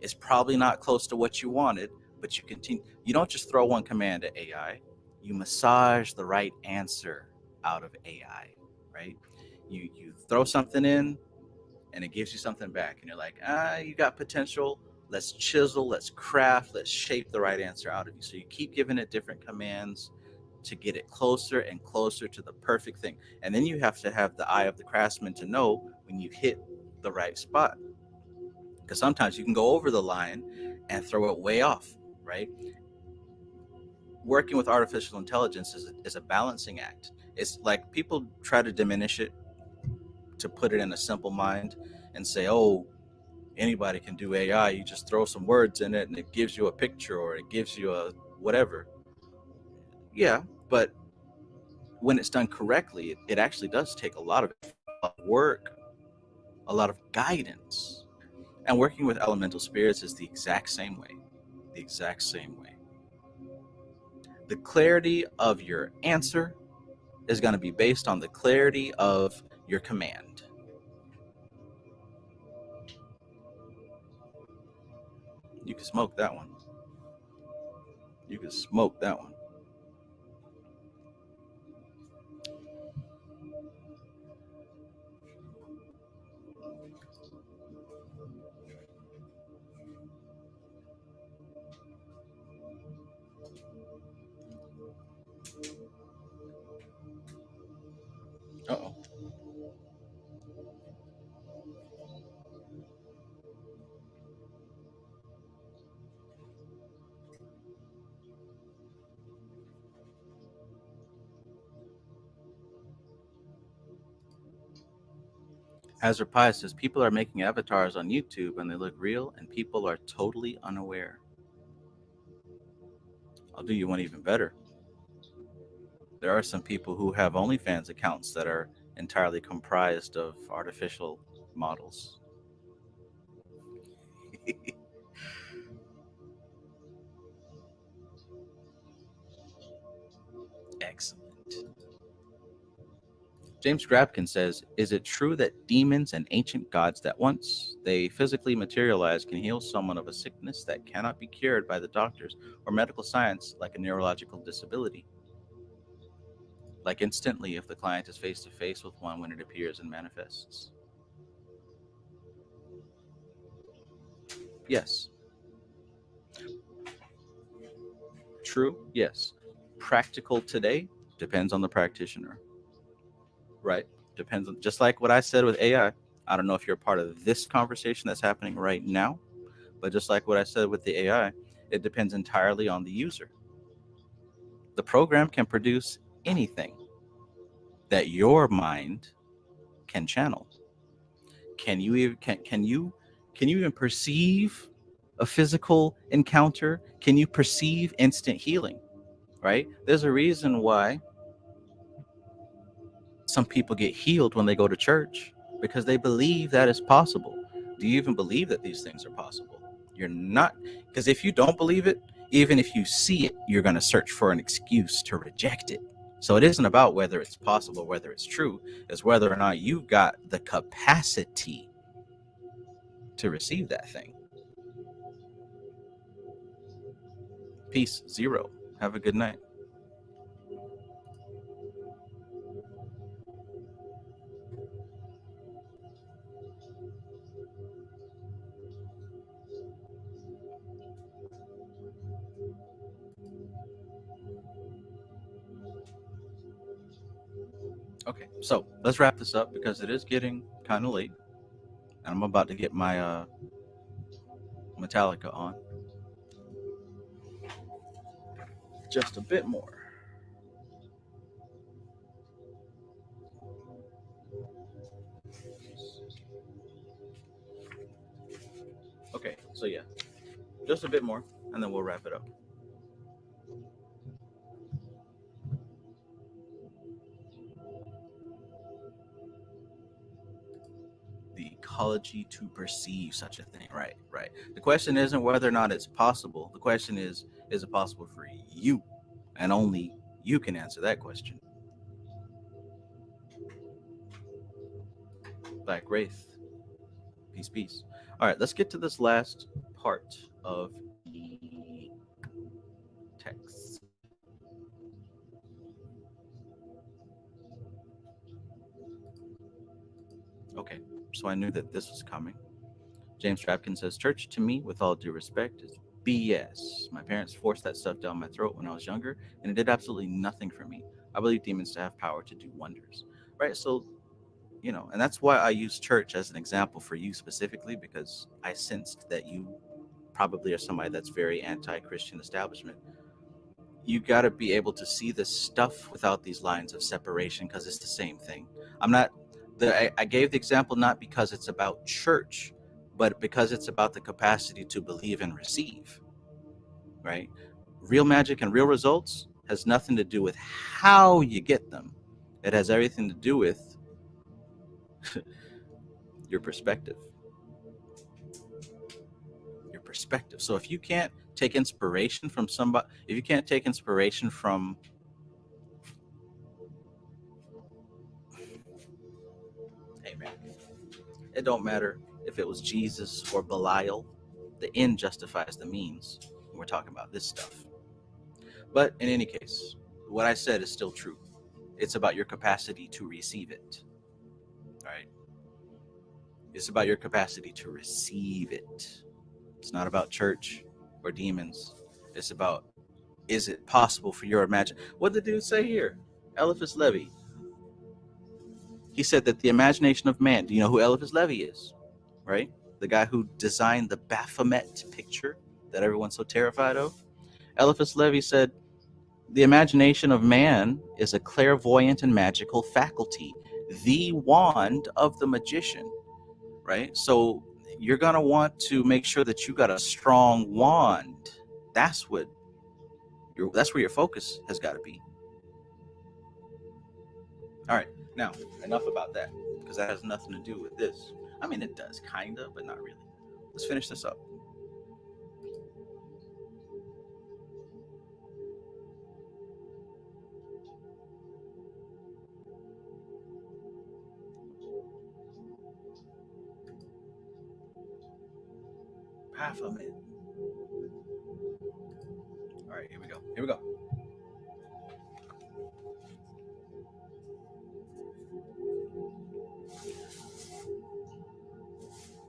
It's probably not close to what you wanted, but you continue. You don't just throw one command at AI, you massage the right answer out of AI, right? You throw something in and it gives you something back, and you're like, you got potential. Let's chisel, let's craft, let's shape the right answer out of you. So you keep giving it different commands to get it closer and closer to the perfect thing. And then you have to have the eye of the craftsman to know when you hit the right spot. Because sometimes you can go over the line and throw it way off, right? Working with artificial intelligence is a balancing act. It's like people try to diminish it to put it in a simple mind and say, oh, anybody can do AI. You just throw some words in it and it gives you a picture or it gives you a whatever. Yeah, but when it's done correctly, it actually does take a lot of work, a lot of guidance. And working with elemental spirits is the exact same way. The exact same way. The clarity of your answer is going to be based on the clarity of your command. You can smoke that one. You can smoke that one. Uh-oh. Hazard Pies says people are making avatars on YouTube and they look real and people are totally unaware. I'll do you one even better. There are some people who have OnlyFans accounts that are entirely comprised of artificial models. Excellent. James Grabkin says, is it true that demons and ancient gods that once they physically materialize can heal someone of a sickness that cannot be cured by the doctors or medical science, like a neurological disability? Like instantly if the client is face to face with one when it appears and manifests? Yes. True? Yes. Practical today? Depends on the practitioner. Right? Depends on, just like what I said with AI. I don't know if you're a part of this conversation that's happening right now, but just like what I said with the AI, it depends entirely on the user. The program can produce anything that your mind can channel. Can you even can you even perceive a physical encounter? Can you perceive instant healing? Right? There's a reason why some people get healed when they go to church, because they believe that is possible. Do you even believe that these things are possible? You're not, because if you don't believe it, even if you see it, you're going to search for an excuse to reject it. So it isn't about whether it's possible, whether it's true, it's whether or not you've got the capacity to receive that thing. Peace, Zero. Have a good night. Okay, so let's wrap this up because it is getting kind of late, and I'm about to get my Metallica on. Just a bit more. Okay, so yeah, just a bit more, and then we'll wrap it up. The ecology to perceive such a thing. Right, right. The question isn't whether or not it's possible. The question is it possible for you? And only you can answer that question. Black Wraith. Peace, peace. All right, let's get to this last part of the text. Okay, so I knew that this was coming. James Trapkin says, church to me, with all due respect, is BS. My parents forced that stuff down my throat when I was younger, and it did absolutely nothing for me. I believe demons to have power to do wonders. Right? So, and that's why I use church as an example for you specifically, because I sensed that you probably are somebody that's very anti-Christian establishment. You got to be able to see this stuff without these lines of separation, because it's the same thing. I gave the example not because it's about church, but because it's about the capacity to believe and receive, right? Real magic and real results has nothing to do with how you get them. It has everything to do with your perspective. Your perspective. So if you can't take inspiration from somebody, if you can't take inspiration from, hey man, it don't matter if it was Jesus or Belial. The end justifies the means when we're talking about this stuff. But in any case, what I said is still true. It's about your capacity to receive it. Right? It's about your capacity to receive it. It's not about church or demons. It's about, is it possible for your imagination? What did the dude say here? Eliphas Levi. He said that the imagination of man. Do you know who Eliphas Levi is? Right? The guy who designed the Baphomet picture that everyone's so terrified of. Eliphas Levi said, the imagination of man is a clairvoyant and magical faculty, the wand of the magician. right? So you're going to want to make sure that you got a strong wand. That's where your focus has got to be. All right, now enough about that, because that has nothing to do with this. I mean, it does, kind of, but not really. Let's finish this up. Half a minute. All right, here we go. Here we go.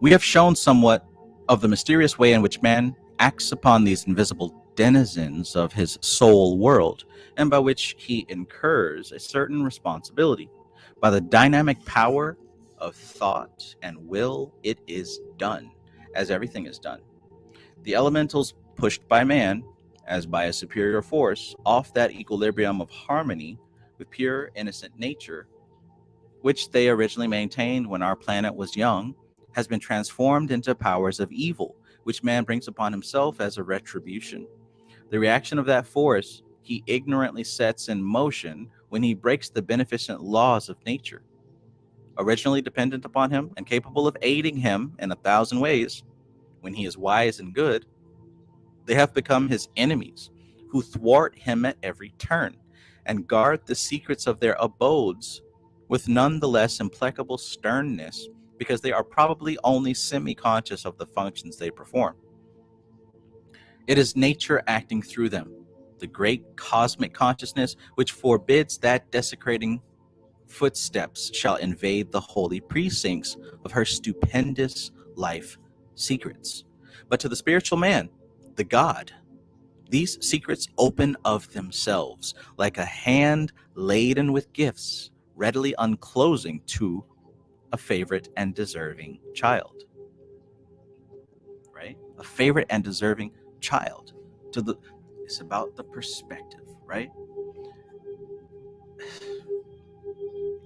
We have shown somewhat of the mysterious way in which man acts upon these invisible denizens of his soul world, and by which he incurs a certain responsibility. By the dynamic power of thought and will, it is done, as everything is done. The elementals pushed by man, as by a superior force, off that equilibrium of harmony with pure, innocent nature, which they originally maintained when our planet was young, has been transformed into powers of evil, which man brings upon himself as a retribution. The reaction of that force he ignorantly sets in motion when he breaks the beneficent laws of nature. Originally dependent upon him and capable of aiding him in 1,000 ways, when he is wise and good, they have become his enemies, who thwart him at every turn and guard the secrets of their abodes with none the less implacable sternness, because they are probably only semi-conscious of the functions they perform. It is nature acting through them, the great cosmic consciousness which forbids that desecrating footsteps shall invade the holy precincts of her stupendous life secrets. But to the spiritual man, the God, these secrets open of themselves, like a hand laden with gifts, readily unclosing to a favorite and deserving child. Right? A favorite and deserving child. It's about the perspective, right?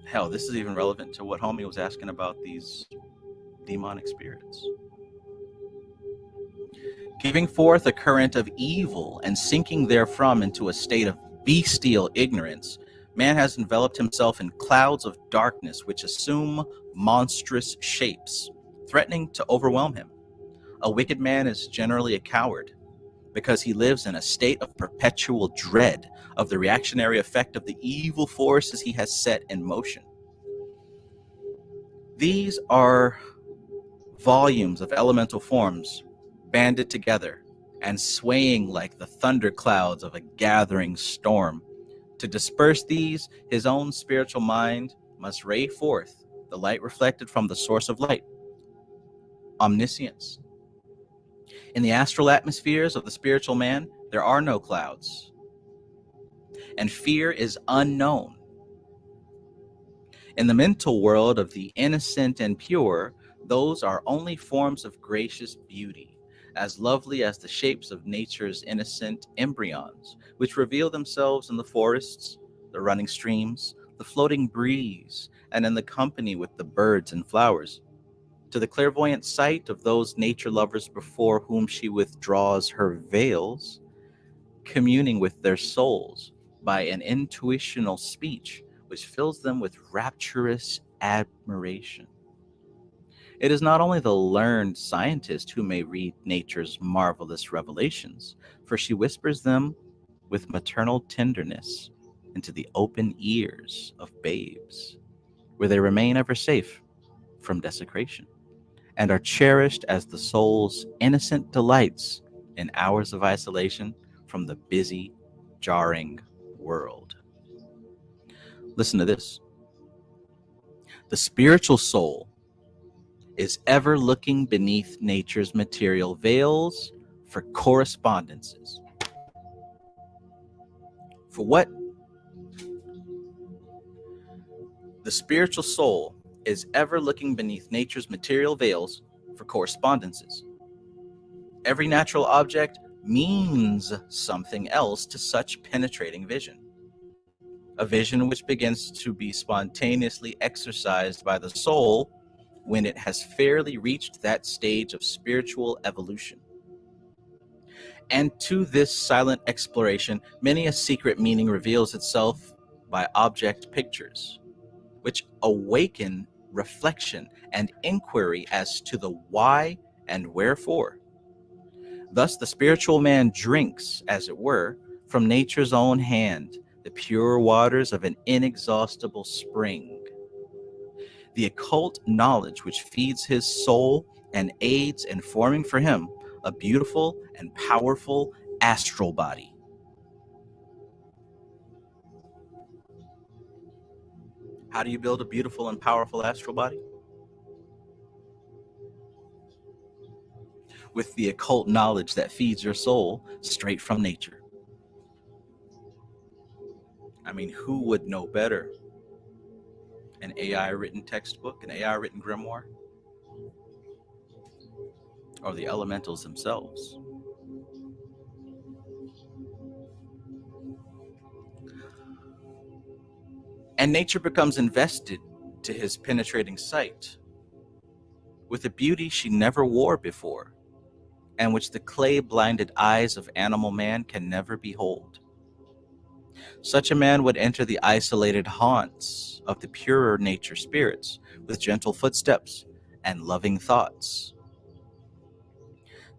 Hell, this is even relevant to what homie was asking about these demonic spirits. Giving forth a current of evil and sinking therefrom into a state of bestial ignorance, man has enveloped himself in clouds of darkness which assume monstrous shapes, threatening to overwhelm him. A wicked man is generally a coward, because he lives in a state of perpetual dread of the reactionary effect of the evil forces he has set in motion. These are volumes of elemental forms banded together and swaying like the thunder clouds of a gathering storm. To disperse these, his own spiritual mind must ray forth the light reflected from the source of light, omniscience. In the astral atmospheres of the spiritual man, there are no clouds, and fear is unknown. In the mental world of the innocent and pure, those are only forms of gracious beauty, as lovely as the shapes of nature's innocent embryons, which reveal themselves in the forests, the running streams, the floating breeze, and in the company with the birds and flowers. To the clairvoyant sight of those nature lovers before whom she withdraws her veils, communing with their souls by an intuitional speech which fills them with rapturous admiration. It is not only the learned scientist who may read nature's marvelous revelations, for she whispers them with maternal tenderness into the open ears of babes, where they remain ever safe from desecration, and are cherished as the soul's innocent delights in hours of isolation from the busy, jarring world. Listen to this. The spiritual soul is ever looking beneath nature's material veils for correspondences. For what? The spiritual soul is ever looking beneath nature's material veils for correspondences. Every natural object means something else to such penetrating vision. A vision which begins to be spontaneously exercised by the soul when it has fairly reached that stage of spiritual evolution. And to this silent exploration, many a secret meaning reveals itself by object pictures, which awaken reflection and inquiry as to the why and wherefore. Thus, the spiritual man drinks, as it were, from nature's own hand, the pure waters of an inexhaustible spring. The occult knowledge which feeds his soul and aids in forming for him a beautiful and powerful astral body. How do you build a beautiful and powerful astral body? With the occult knowledge that feeds your soul straight from nature. I mean, who would know better? An AI written textbook, an AI written grimoire, or the elementals themselves? And nature becomes invested to his penetrating sight with a beauty she never wore before, and which the clay-blinded eyes of animal man can never behold. Such a man would enter the isolated haunts of the purer nature spirits with gentle footsteps and loving thoughts.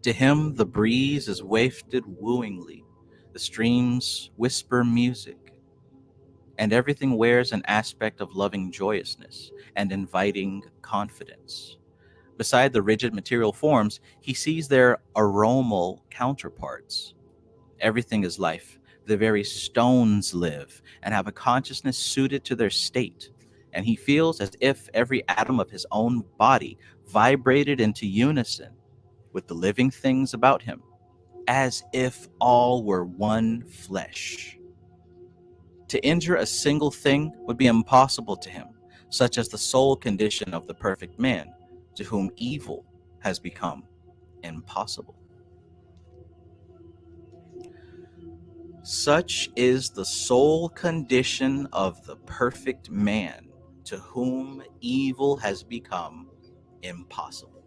To him the breeze is wafted wooingly, the streams whisper music, and everything wears an aspect of loving joyousness and inviting confidence. Beside the rigid material forms, he sees their aromal counterparts. Everything is life. The very stones live and have a consciousness suited to their state. And he feels as if every atom of his own body vibrated into unison with the living things about him, as if all were one flesh. To injure a single thing would be impossible to him, such as the sole condition of the perfect man, to whom evil has become impossible. Such is the sole condition of the perfect man, to whom evil has become impossible.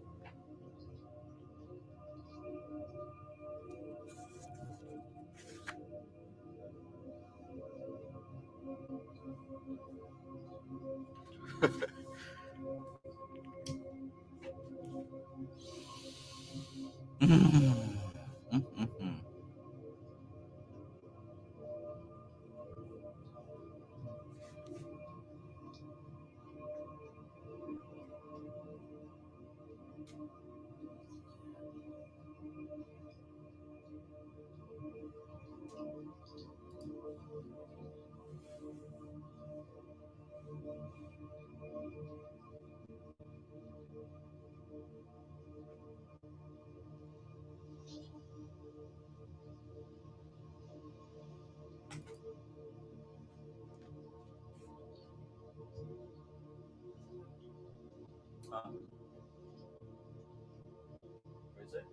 Where is it?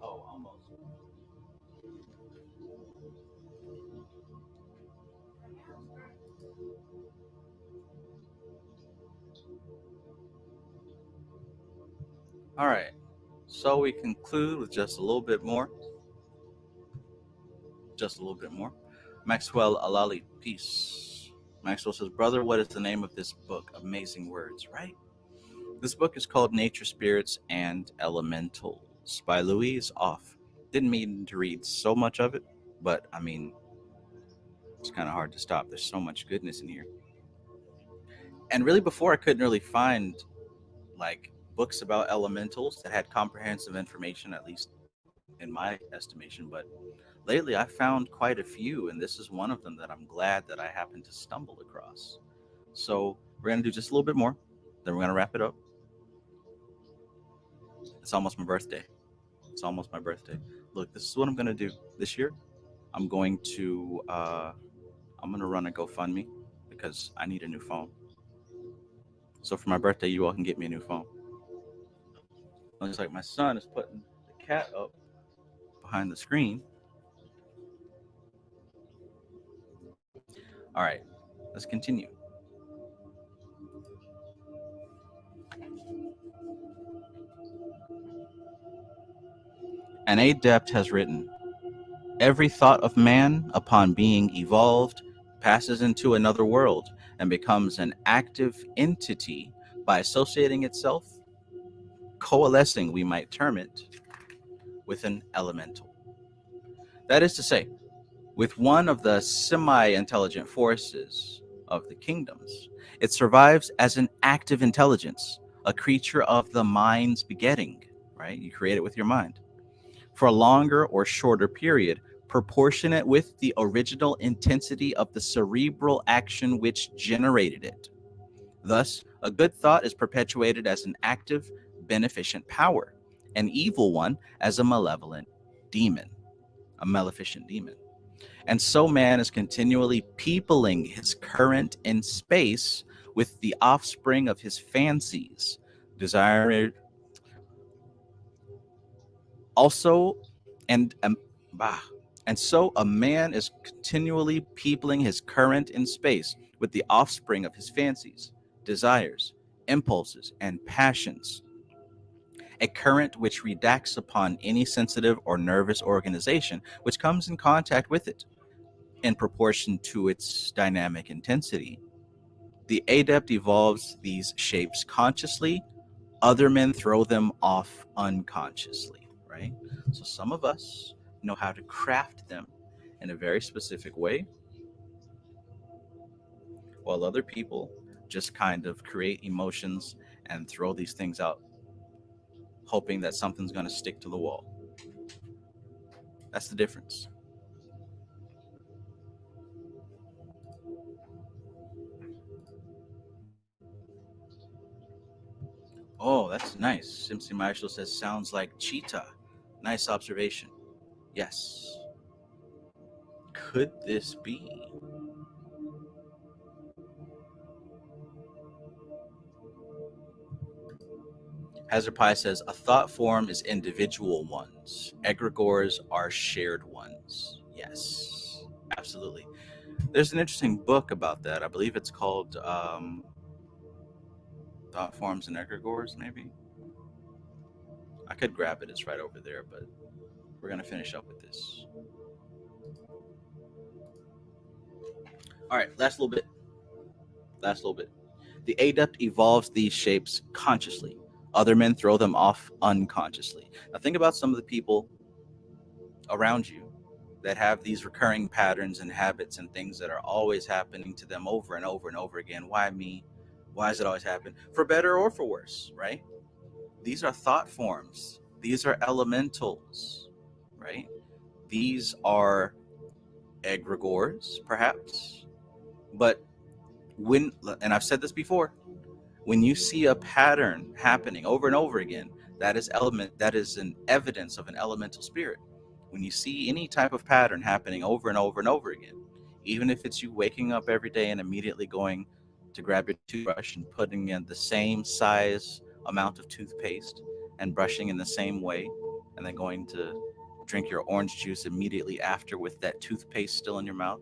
Oh, almost. All right. So we conclude with just a little bit more. Just a little bit more. Maxwell Alali, peace. Maxwell says, brother, what is the name of this book? Amazing words, right? This book is called Nature Spirits and Elementals by Louise Off. Didn't mean to read so much of it, but I mean, it's kind of hard to stop. There's so much goodness in here. And really, before I couldn't really find like books about elementals that had comprehensive information, at least in my estimation. But lately, I found quite a few, and this is one of them that I'm glad that I happened to stumble across. So we're going to do just a little bit more, then we're going to wrap it up. It's almost my birthday. It's almost my birthday. Look, this is what I'm going to do this year. I'm going to run a GoFundMe because I need a new phone. So for my birthday, you all can get me a new phone. Looks like my son is putting the cat up behind the screen. All right, let's continue. An adept has written, every thought of man, upon being evolved, passes into another world and becomes an active entity by associating itself, coalescing, we might term it, with an elemental. That is to say, with one of the semi-intelligent forces of the kingdoms, it survives as an active intelligence, a creature of the mind's begetting, right? You create it with your mind for a longer or shorter period, proportionate with the original intensity of the cerebral action which generated it. Thus, a good thought is perpetuated as an active, beneficent power, an evil one as a malevolent demon, a maleficent demon. And so man is continually peopling his current in space with the offspring of his fancies, desire also, and bah. And so a man is continually peopling his current in space with the offspring of his fancies, desires, impulses, and passions. A current which reacts upon any sensitive or nervous organization which comes in contact with it in proportion to its dynamic intensity. The adept evolves these shapes consciously, other men throw them off unconsciously, right? So some of us know how to craft them in a very specific way, while other people just kind of create emotions and throw these things out, hoping that something's going to stick to the wall. That's the difference. Oh, that's nice. Simpson Marshall says, sounds like cheetah. Nice observation. Yes. Could this be? Hazard Pi says, a thought form is individual ones. Egregores are shared ones. Yes, absolutely. There's an interesting book about that. I believe it's called Thought Forms and Egregores, maybe. I could grab it. It's right over there, but we're going to finish up with this. All right, last little bit. Last little bit. The adept evolves these shapes consciously. Other men throw them off unconsciously. Now, think about some of the people around you that have these recurring patterns and habits and things that are always happening to them over and over and over again. Why me? Why does it always happen? For better or for worse, right? These are thought forms. These are elementals, right? These are egregores, perhaps. But when, and I've said this before, when you see a pattern happening over and over again, that is an evidence of an elemental spirit. When you see any type of pattern happening over and over and over again, even if it's you waking up every day and immediately going to grab your toothbrush and putting in the same size amount of toothpaste and brushing in the same way, and then going to drink your orange juice immediately after with that toothpaste still in your mouth,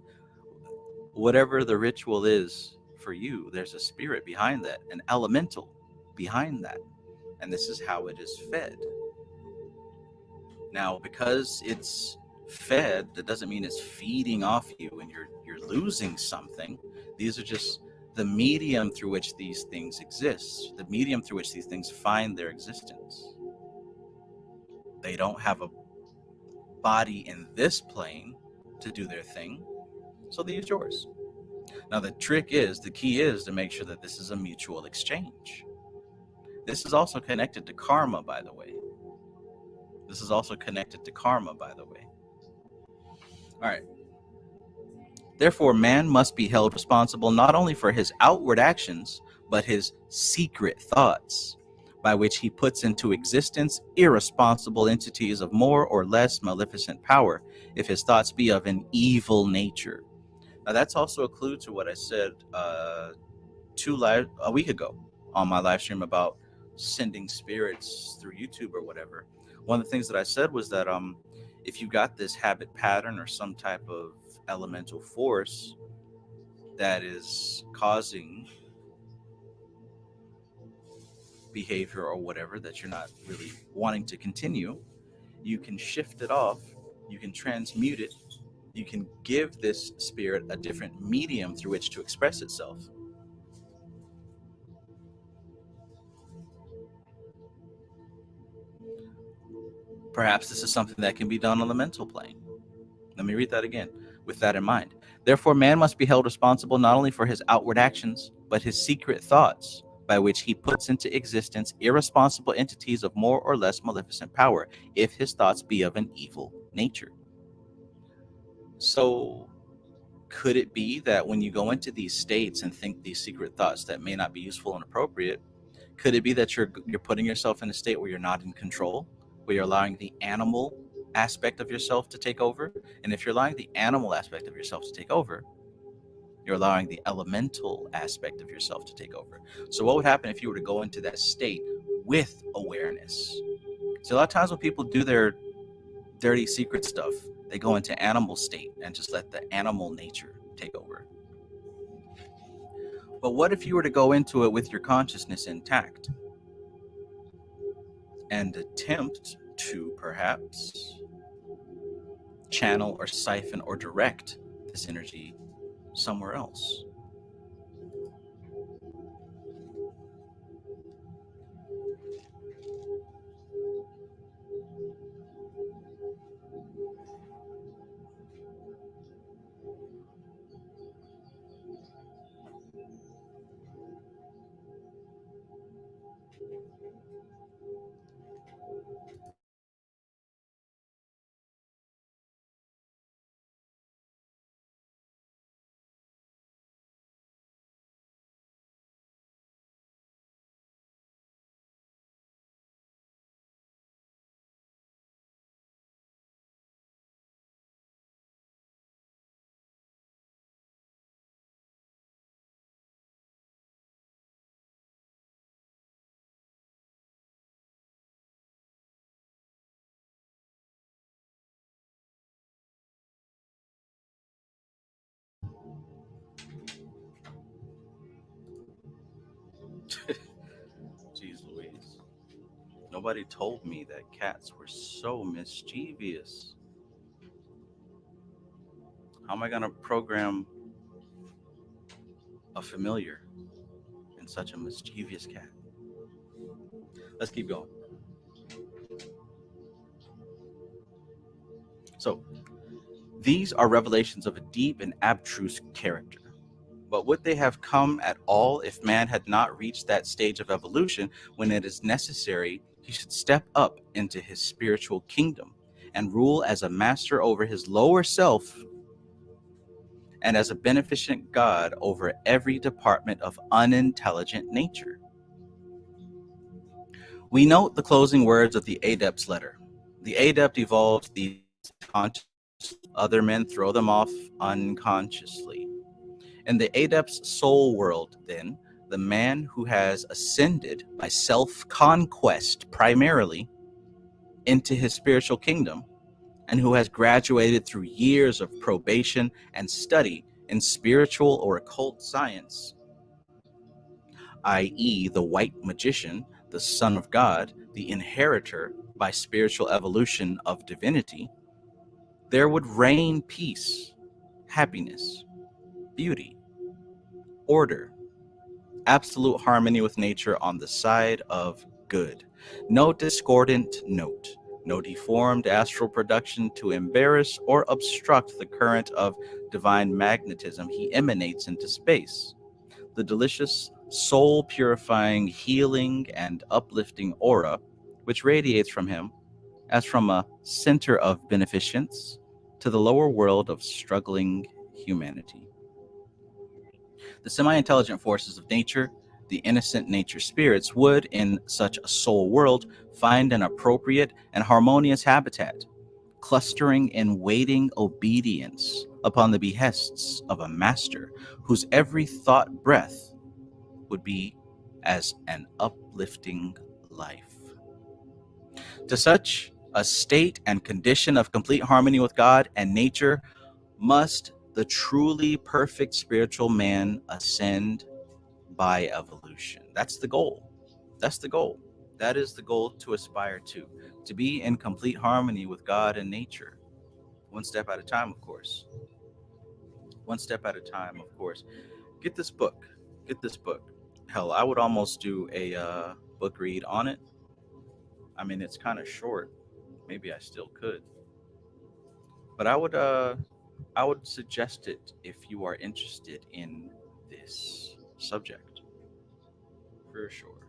whatever the ritual is for you, there's a spirit behind that, an elemental behind that. And this is how it is fed. Now, because it's fed, that doesn't mean it's feeding off you and you're losing something. These are just the medium through which these things exist, the medium through which these things find their existence. They don't have a body in this plane to do their thing, so they use yours. Now, the key is to make sure that this is a mutual exchange. This is also connected to karma, by the way. All right. Therefore, man must be held responsible not only for his outward actions, but his secret thoughts, by which he puts into existence irresponsible entities of more or less maleficent power, if his thoughts be of an evil nature. Now, that's also a clue to what I said a week ago on my live stream about sending spirits through YouTube or whatever. One of the things that I said was that if you got this habit pattern or some type of elemental force that is causing behavior or whatever that you're not really wanting to continue, you can shift it off, you can transmute it, you can give this spirit a different medium through which to express itself. Perhaps this is something that can be done on the mental plane. Let me read that again. With that in mind, therefore, man must be held responsible not only for his outward actions, but his secret thoughts, by which he puts into existence irresponsible entities of more or less maleficent power, if his thoughts be of an evil nature. So, could it be that when you go into these states and think these secret thoughts that may not be useful and appropriate, could it be that you're putting yourself in a state where you're not in control, where you're allowing the animal aspect of yourself to take over? And if you're allowing the animal aspect of yourself to take over, you're allowing the elemental aspect of yourself to take over. So what would happen if you were to go into that state with awareness? So a lot of times when people do their dirty secret stuff, they go into animal state and just let the animal nature take over. But what if you were to go into it with your consciousness intact and attempt to perhaps channel or siphon or direct this energy somewhere else? Jeez Louise. Nobody told me that cats were so mischievous. How am I going to program a familiar in such a mischievous cat? Let's keep going. So, these are revelations of a deep and abstruse character. But would they have come at all if man had not reached that stage of evolution when it is necessary he should step up into his spiritual kingdom and rule as a master over his lower self and as a beneficent God over every department of unintelligent nature? We note the closing words of the Adept's letter. The Adept evolves these conscious, other men throw them off unconsciously. In the Adept's soul world, then, the man who has ascended by self-conquest primarily into his spiritual kingdom and who has graduated through years of probation and study in spiritual or occult science, i.e., the white magician, the son of God, the inheritor by spiritual evolution of divinity, there would reign peace, happiness, beauty, order, absolute harmony with nature on the side of good. No discordant note, no deformed astral production to embarrass or obstruct the current of divine magnetism he emanates into space. The delicious, soul purifying, healing, and uplifting aura which radiates from him as from a center of beneficence to the lower world of struggling humanity. The semi-intelligent forces of nature, the innocent nature spirits, would, in such a soul world, find an appropriate and harmonious habitat, clustering in waiting obedience upon the behests of a master whose every thought breath would be as an uplifting life. To such a state and condition of complete harmony with God and nature must the truly perfect spiritual man ascend by evolution. That's the goal. That's the goal. That is the goal to aspire to be in complete harmony with God and nature. One step at a time, of course. One step at a time, of course. Get this book. Get this book. Hell, I would almost do a book read on it. I mean, it's kind of short. Maybe I still could, but I would suggest it if you are interested in this subject, for sure,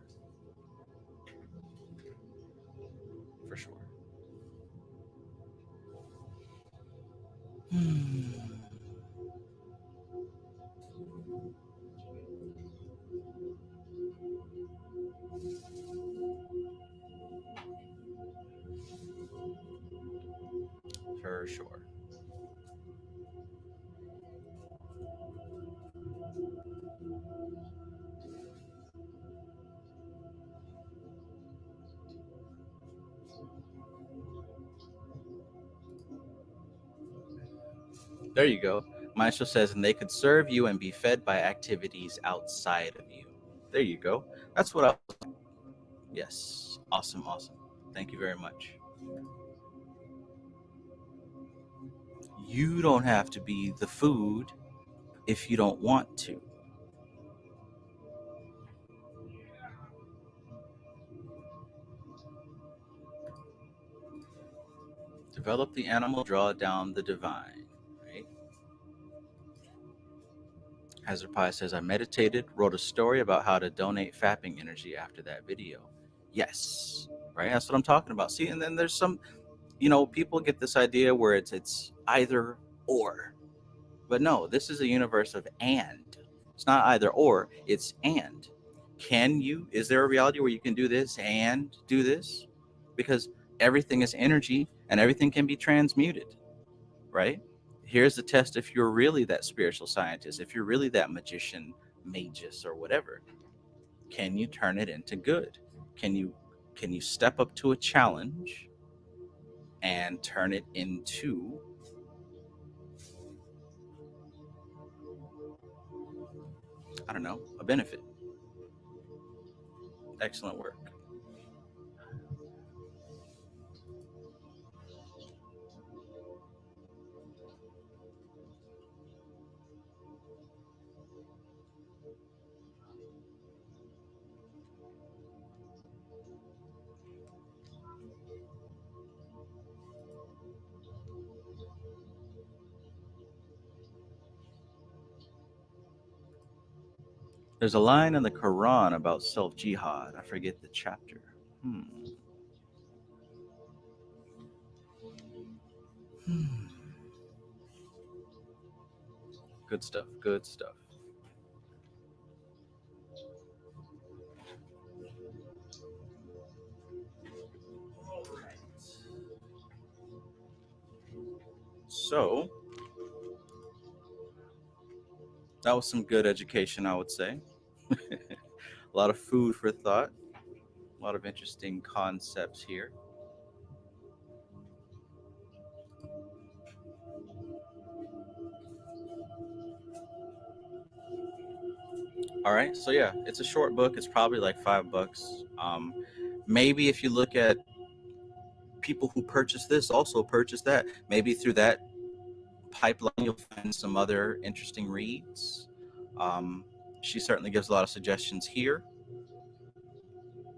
for sure. Hmm. For sure. There you go. Maestro says, and they could serve you and be fed by activities outside of you. There you go. That's what I. Yes. Awesome. Awesome. Thank you very much. You don't have to be the food if you don't want to. Develop the animal, draw down the divine. Right? Hazard Pi says, I meditated, wrote a story about how to donate fapping energy after that video. Yes. Right? That's what I'm talking about. See, and then there's some, people get this idea where it's either or. But no, this is a universe of and. It's not either or, it's and. Is there a reality where you can do this and do this? Because everything is energy and everything can be transmuted, right? Here's the test if you're really that spiritual scientist, if you're really that magician, magus, or whatever. Can you turn it into good? Can you step up to a challenge and turn it into, I don't know, a benefit? Excellent work. There's a line in the Quran about self jihad. I forget the chapter. Hmm. Hmm. Good stuff. Good stuff. All right. So that was some good education, I would say. A lot of food for thought. A lot of interesting concepts here. All right. So yeah, it's a short book. It's probably like $5. Maybe if you look at people who purchase this, also purchase that. Maybe through that pipeline, you'll find some other interesting reads. Um, she certainly gives a lot of suggestions here.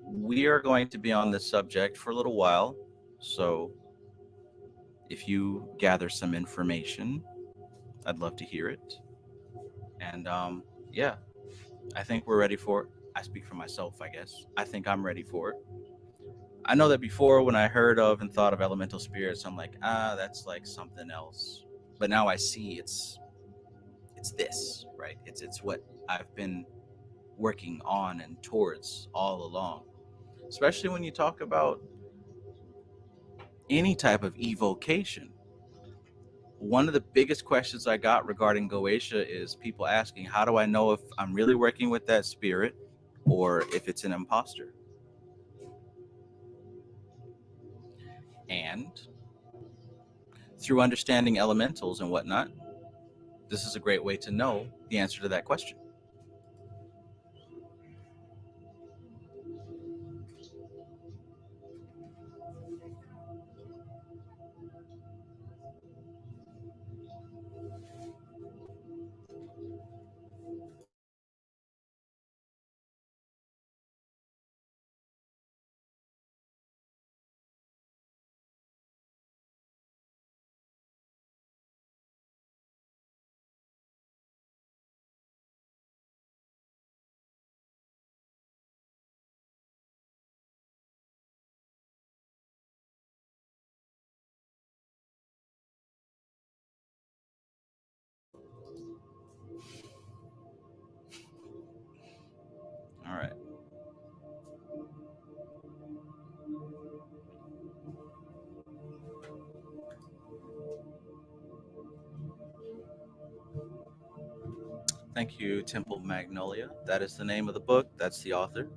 We are going to be on this subject for a little while. So if you gather some information, I'd love to hear it. And yeah, I think we're ready for it. I speak for myself, I guess. I think I'm ready for it. I know that before, when I heard of and thought of elemental spirits, I'm like, that's like something else. But now I see it's this, right? It's what I've been working on and towards all along. Especially when you talk about any type of evocation. One of the biggest questions I got regarding Goetia is people asking, how do I know if I'm really working with that spirit or if it's an imposter? And through understanding elementals and whatnot, this is a great way to know the answer to that question. Thank you, Temple Magnolia. That is the name of the book. That's the author.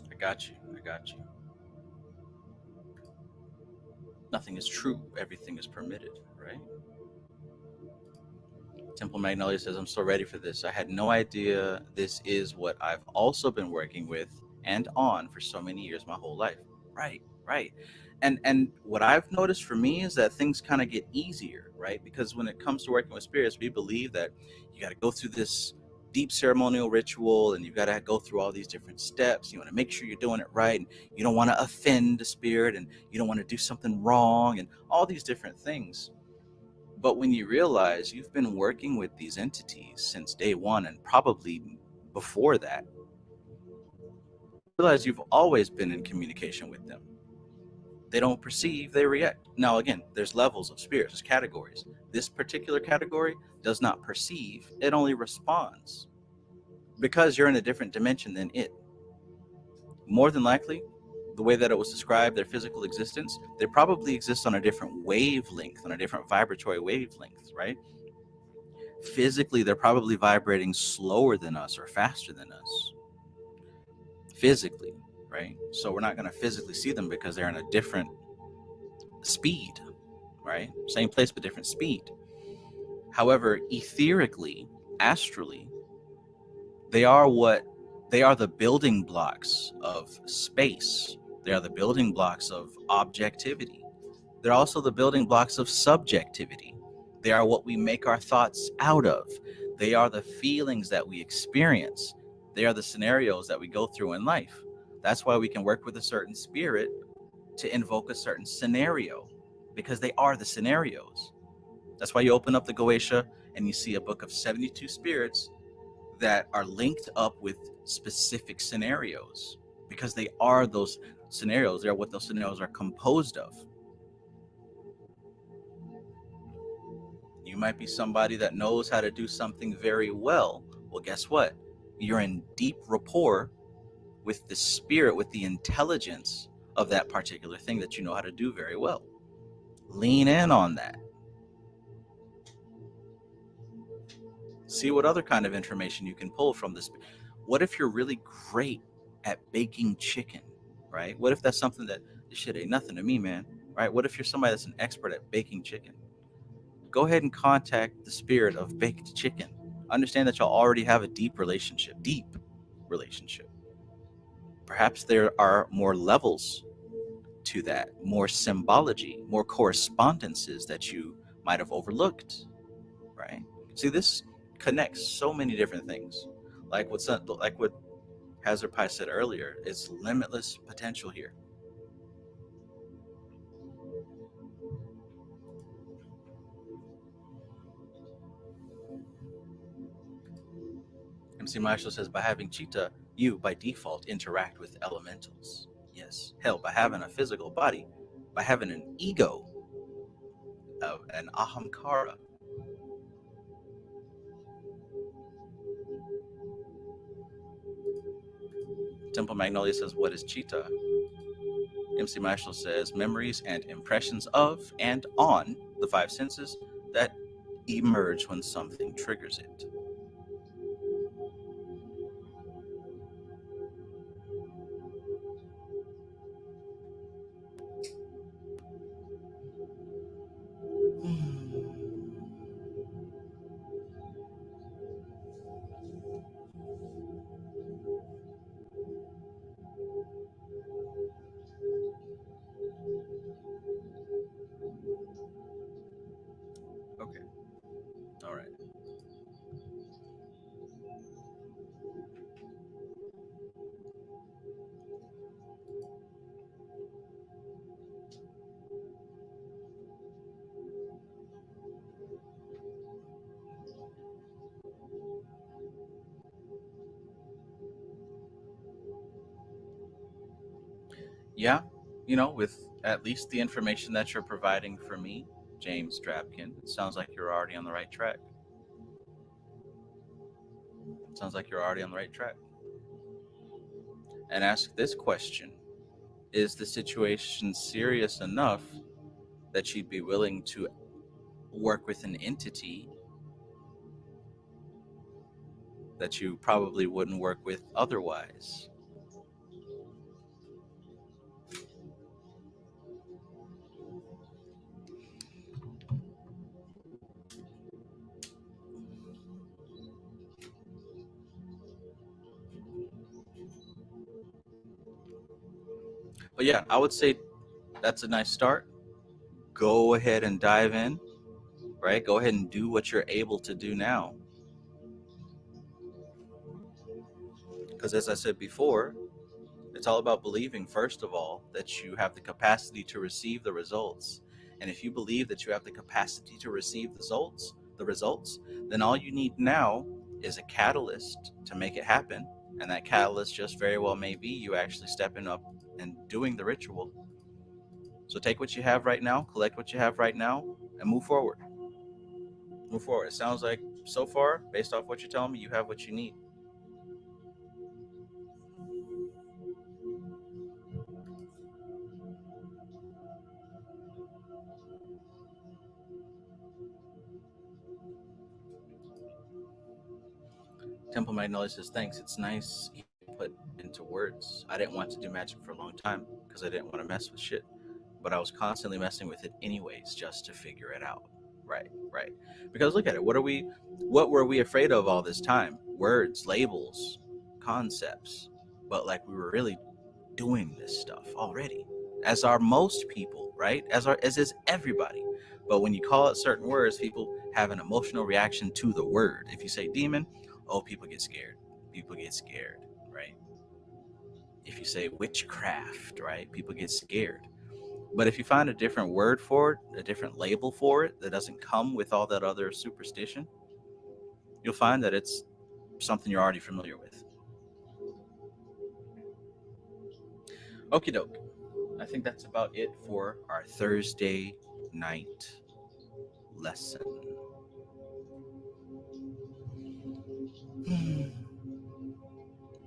I got you. I got you. Nothing is true. Everything is permitted, right? Temple Magnolia says, I'm so ready for this. I had no idea this is what I've also been working with and on for so many years, my whole life. Right, right. And what I've noticed for me is that things kind of get easier, right? Because when it comes to working with spirits, we believe that you got to go through this deep ceremonial ritual and you've got to go through all these different steps. You want to make sure you're doing it right. And you don't want to offend the spirit and you don't want to do something wrong and all these different things. But when you realize you've been working with these entities since day one and probably before that, realize you've always been in communication with them. They don't perceive, they react. Now, again, there's levels of spirits, there's categories. This particular category does not perceive, it only responds because you're in a different dimension than it. More than likely, the way that it was described, their physical existence, they probably exist on a different wavelength, on a different vibratory wavelength, right? Physically, they're probably vibrating slower than us or faster than us. Physically, right? So we're not going to physically see them because they're in a different speed, right? Same place, but different speed. However, etherically, astrally, they are the building blocks of space. They are the building blocks of objectivity. They're also the building blocks of subjectivity. They are what we make our thoughts out of. They are the feelings that we experience. They are the scenarios that we go through in life. That's why we can work with a certain spirit to invoke a certain scenario, because they are the scenarios. That's why you open up the Goetia and you see a book of 72 spirits that are linked up with specific scenarios, because they are those scenarios. They're what those scenarios are composed of. You might be somebody that knows how to do something very well. Well, guess what? You're in deep rapport with the spirit, with the intelligence of that particular thing that you know how to do very well. Lean in on that. See what other kind of information you can pull from this. What if you're really great at baking chicken, right? What if that's something that this shit ain't nothing to me, man, right? What if you're somebody that's an expert at baking chicken? Go ahead and contact the spirit of baked chicken. Understand that y'all already have a deep relationship. Perhaps there are more levels to that, more symbology, more correspondences that you might have overlooked, right? See, this connects so many different things. Like what Hazard Pi said earlier, it's limitless potential here. MC Marshall says, by having Cheetah, you by default interact with elementals. Yes. Hell, by having a physical body, by having an ego, an ahamkara. Temple Magnolia says, what is Cheetah? MC Marshall says, memories and impressions of and on the five senses that emerge when something triggers it. Okay. All right. Yeah, with at least the information that you're providing for me, James Drapkin, it sounds like you're already on the right track. Sounds like you're already on the right track. And ask this question. Is the situation serious enough that you'd be willing to work with an entity that you probably wouldn't work with otherwise? But yeah, I would say that's a nice start. Go ahead and dive in, right? Go ahead and do what you're able to do now. Because as I said before, it's all about believing, first of all, that you have the capacity to receive the results. And if you believe that you have the capacity to receive the results, then all you need now is a catalyst to make it happen. And that catalyst just very well may be you actually stepping up and doing the ritual. So take what you have right now, collect what you have right now, and move forward. Move forward. It sounds like so far, based off what you're telling me, you have what you need. Temple Magnolia says, thanks. It's nice you put into words. I didn't want to do magic for a long time because I didn't want to mess with shit. But I was constantly messing with it anyways, just to figure it out. Right, right. Because look at it. What were we afraid of all this time? Words, labels, concepts. But like we were really doing this stuff already. As are most people, right? As is everybody. But when you call it certain words, people have an emotional reaction to the word. If you say demon, oh, people get scared. People get scared, right? If you say witchcraft, right? People get scared. But if you find a different word for it, a different label for it that doesn't come with all that other superstition, you'll find that it's something you're already familiar with. Okie doke. I think that's about it for our Thursday night lesson.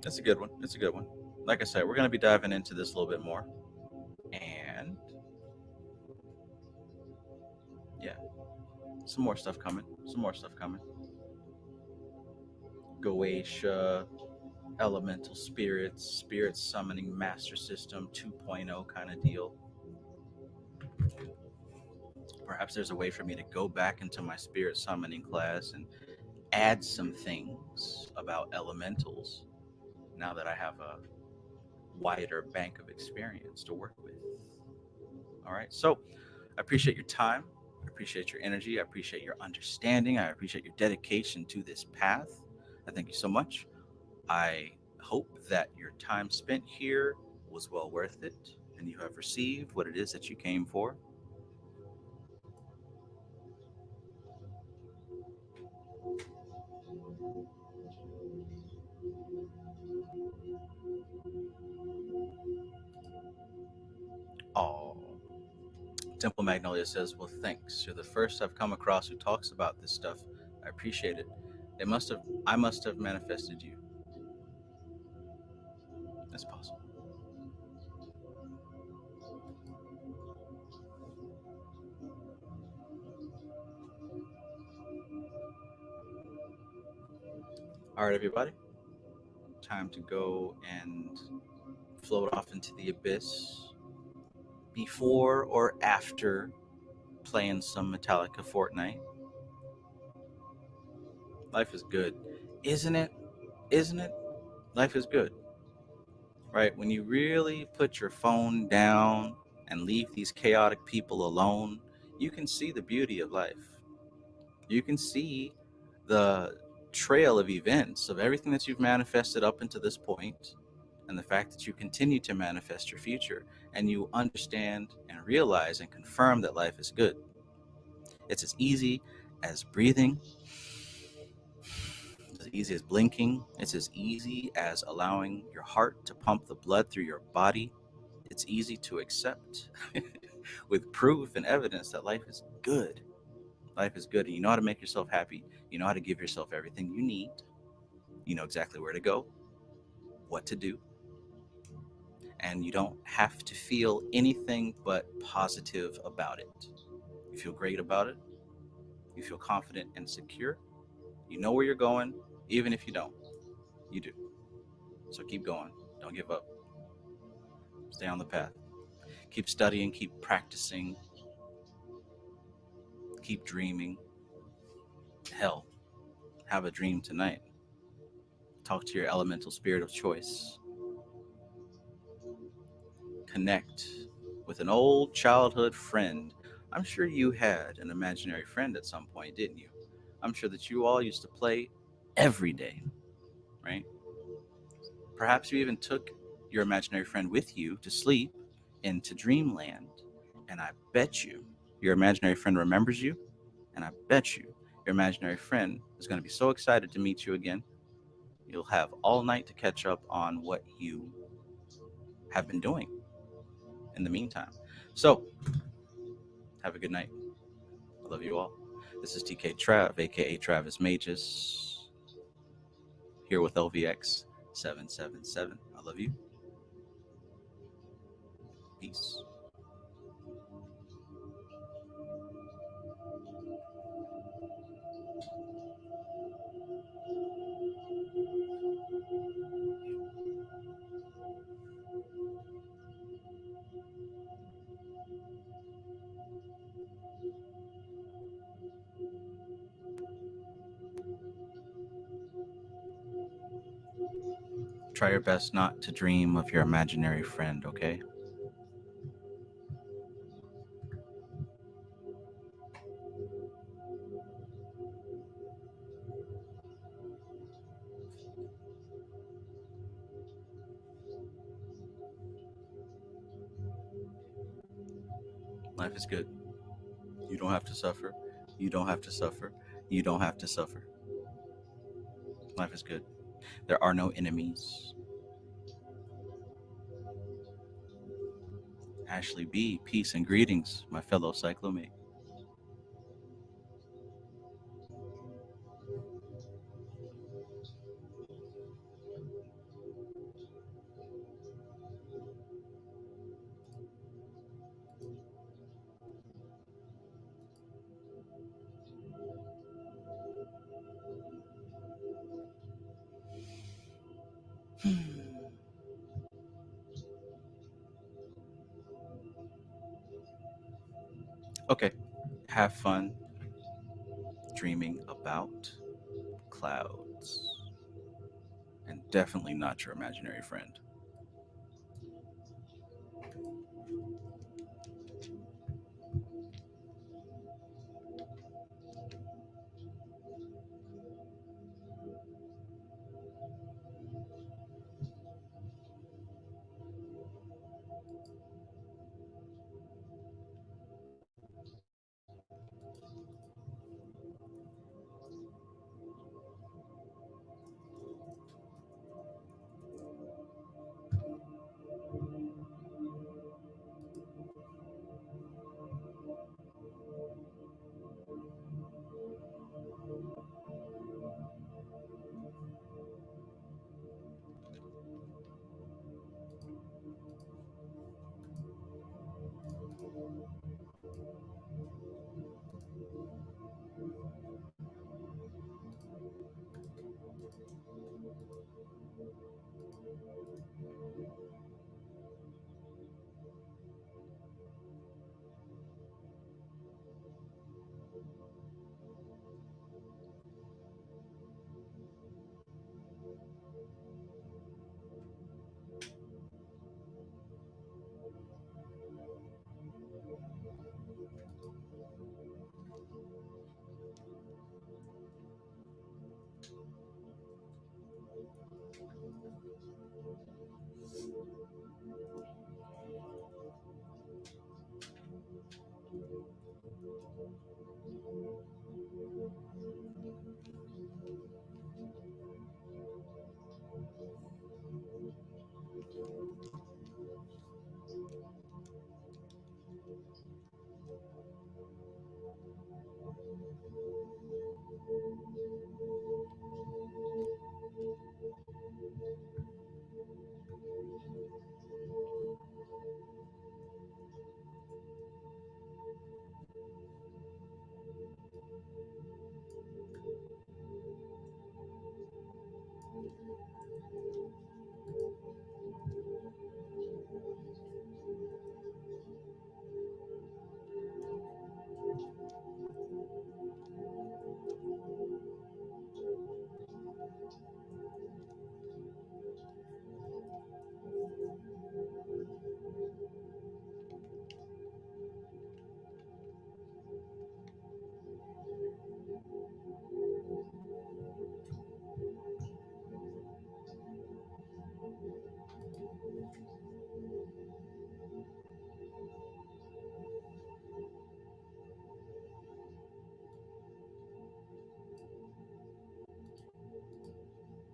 That's a good one. It's a good one. Like I said, we're going to be diving into this a little bit more. And yeah, some more stuff coming. Some more stuff coming. Goetia, elemental spirits, spirit summoning master system 2.0 kind of deal. Perhaps there's a way for me to go back into my spirit summoning class and add some things about elementals now that I have a wider bank of experience to work with. All right. So I appreciate your time. I appreciate your energy. I appreciate your understanding. I appreciate your dedication to this path. I thank you so much. I hope that your time spent here was well worth it and you have received what it is that you came for. Oh, Temple Magnolia says, well, thanks. You're the first I've come across who talks about this stuff. I appreciate it. I must have manifested you. That's possible. All right, everybody. Time to go and float off into the abyss before or after playing some Metallica Fortnite. Life is good, isn't it? Isn't it? Life is good, right? When you really put your phone down and leave these chaotic people alone, you can see the beauty of life. You can see the trail of events of everything that you've manifested up until this point, and the fact that you continue to manifest your future, and you understand and realize and confirm that life is good. It's as easy as breathing, it's as easy as blinking, it's as easy as allowing your heart to pump the blood through your body. It's easy to accept with proof and evidence that life is good. Life is good, and you know how to make yourself happy. You know how to give yourself everything you need. You know exactly where to go, what to do, and you don't have to feel anything but positive about it. You feel great about it. You feel confident and secure. You know where you're going, even if you don't. You do. So keep going. Don't give up. Stay on the path. Keep studying, keep practicing, keep dreaming. Hell, have a dream tonight. Talk to your elemental spirit of choice. Connect with an old childhood friend. I'm sure you had an imaginary friend at some point, didn't you? I'm sure that you all used to play every day, right? Perhaps you even took your imaginary friend with you to sleep into dreamland. And I bet you your imaginary friend remembers you. And I bet you your imaginary friend is going to be so excited to meet you again. You'll have all night to catch up on what you have been doing in the meantime. So, have a good night. I love you all. This is TK Trav, aka Travis Magus, here with LVX777. I love you. Peace. Try your best not to dream of your imaginary friend, okay? Life is good. You don't have to suffer. You don't have to suffer. You don't have to suffer. Life is good. There are no enemies. Ashley B, peace and greetings, my fellow cyclomate. Okay, have fun dreaming about clouds. And definitely not your imaginary friend.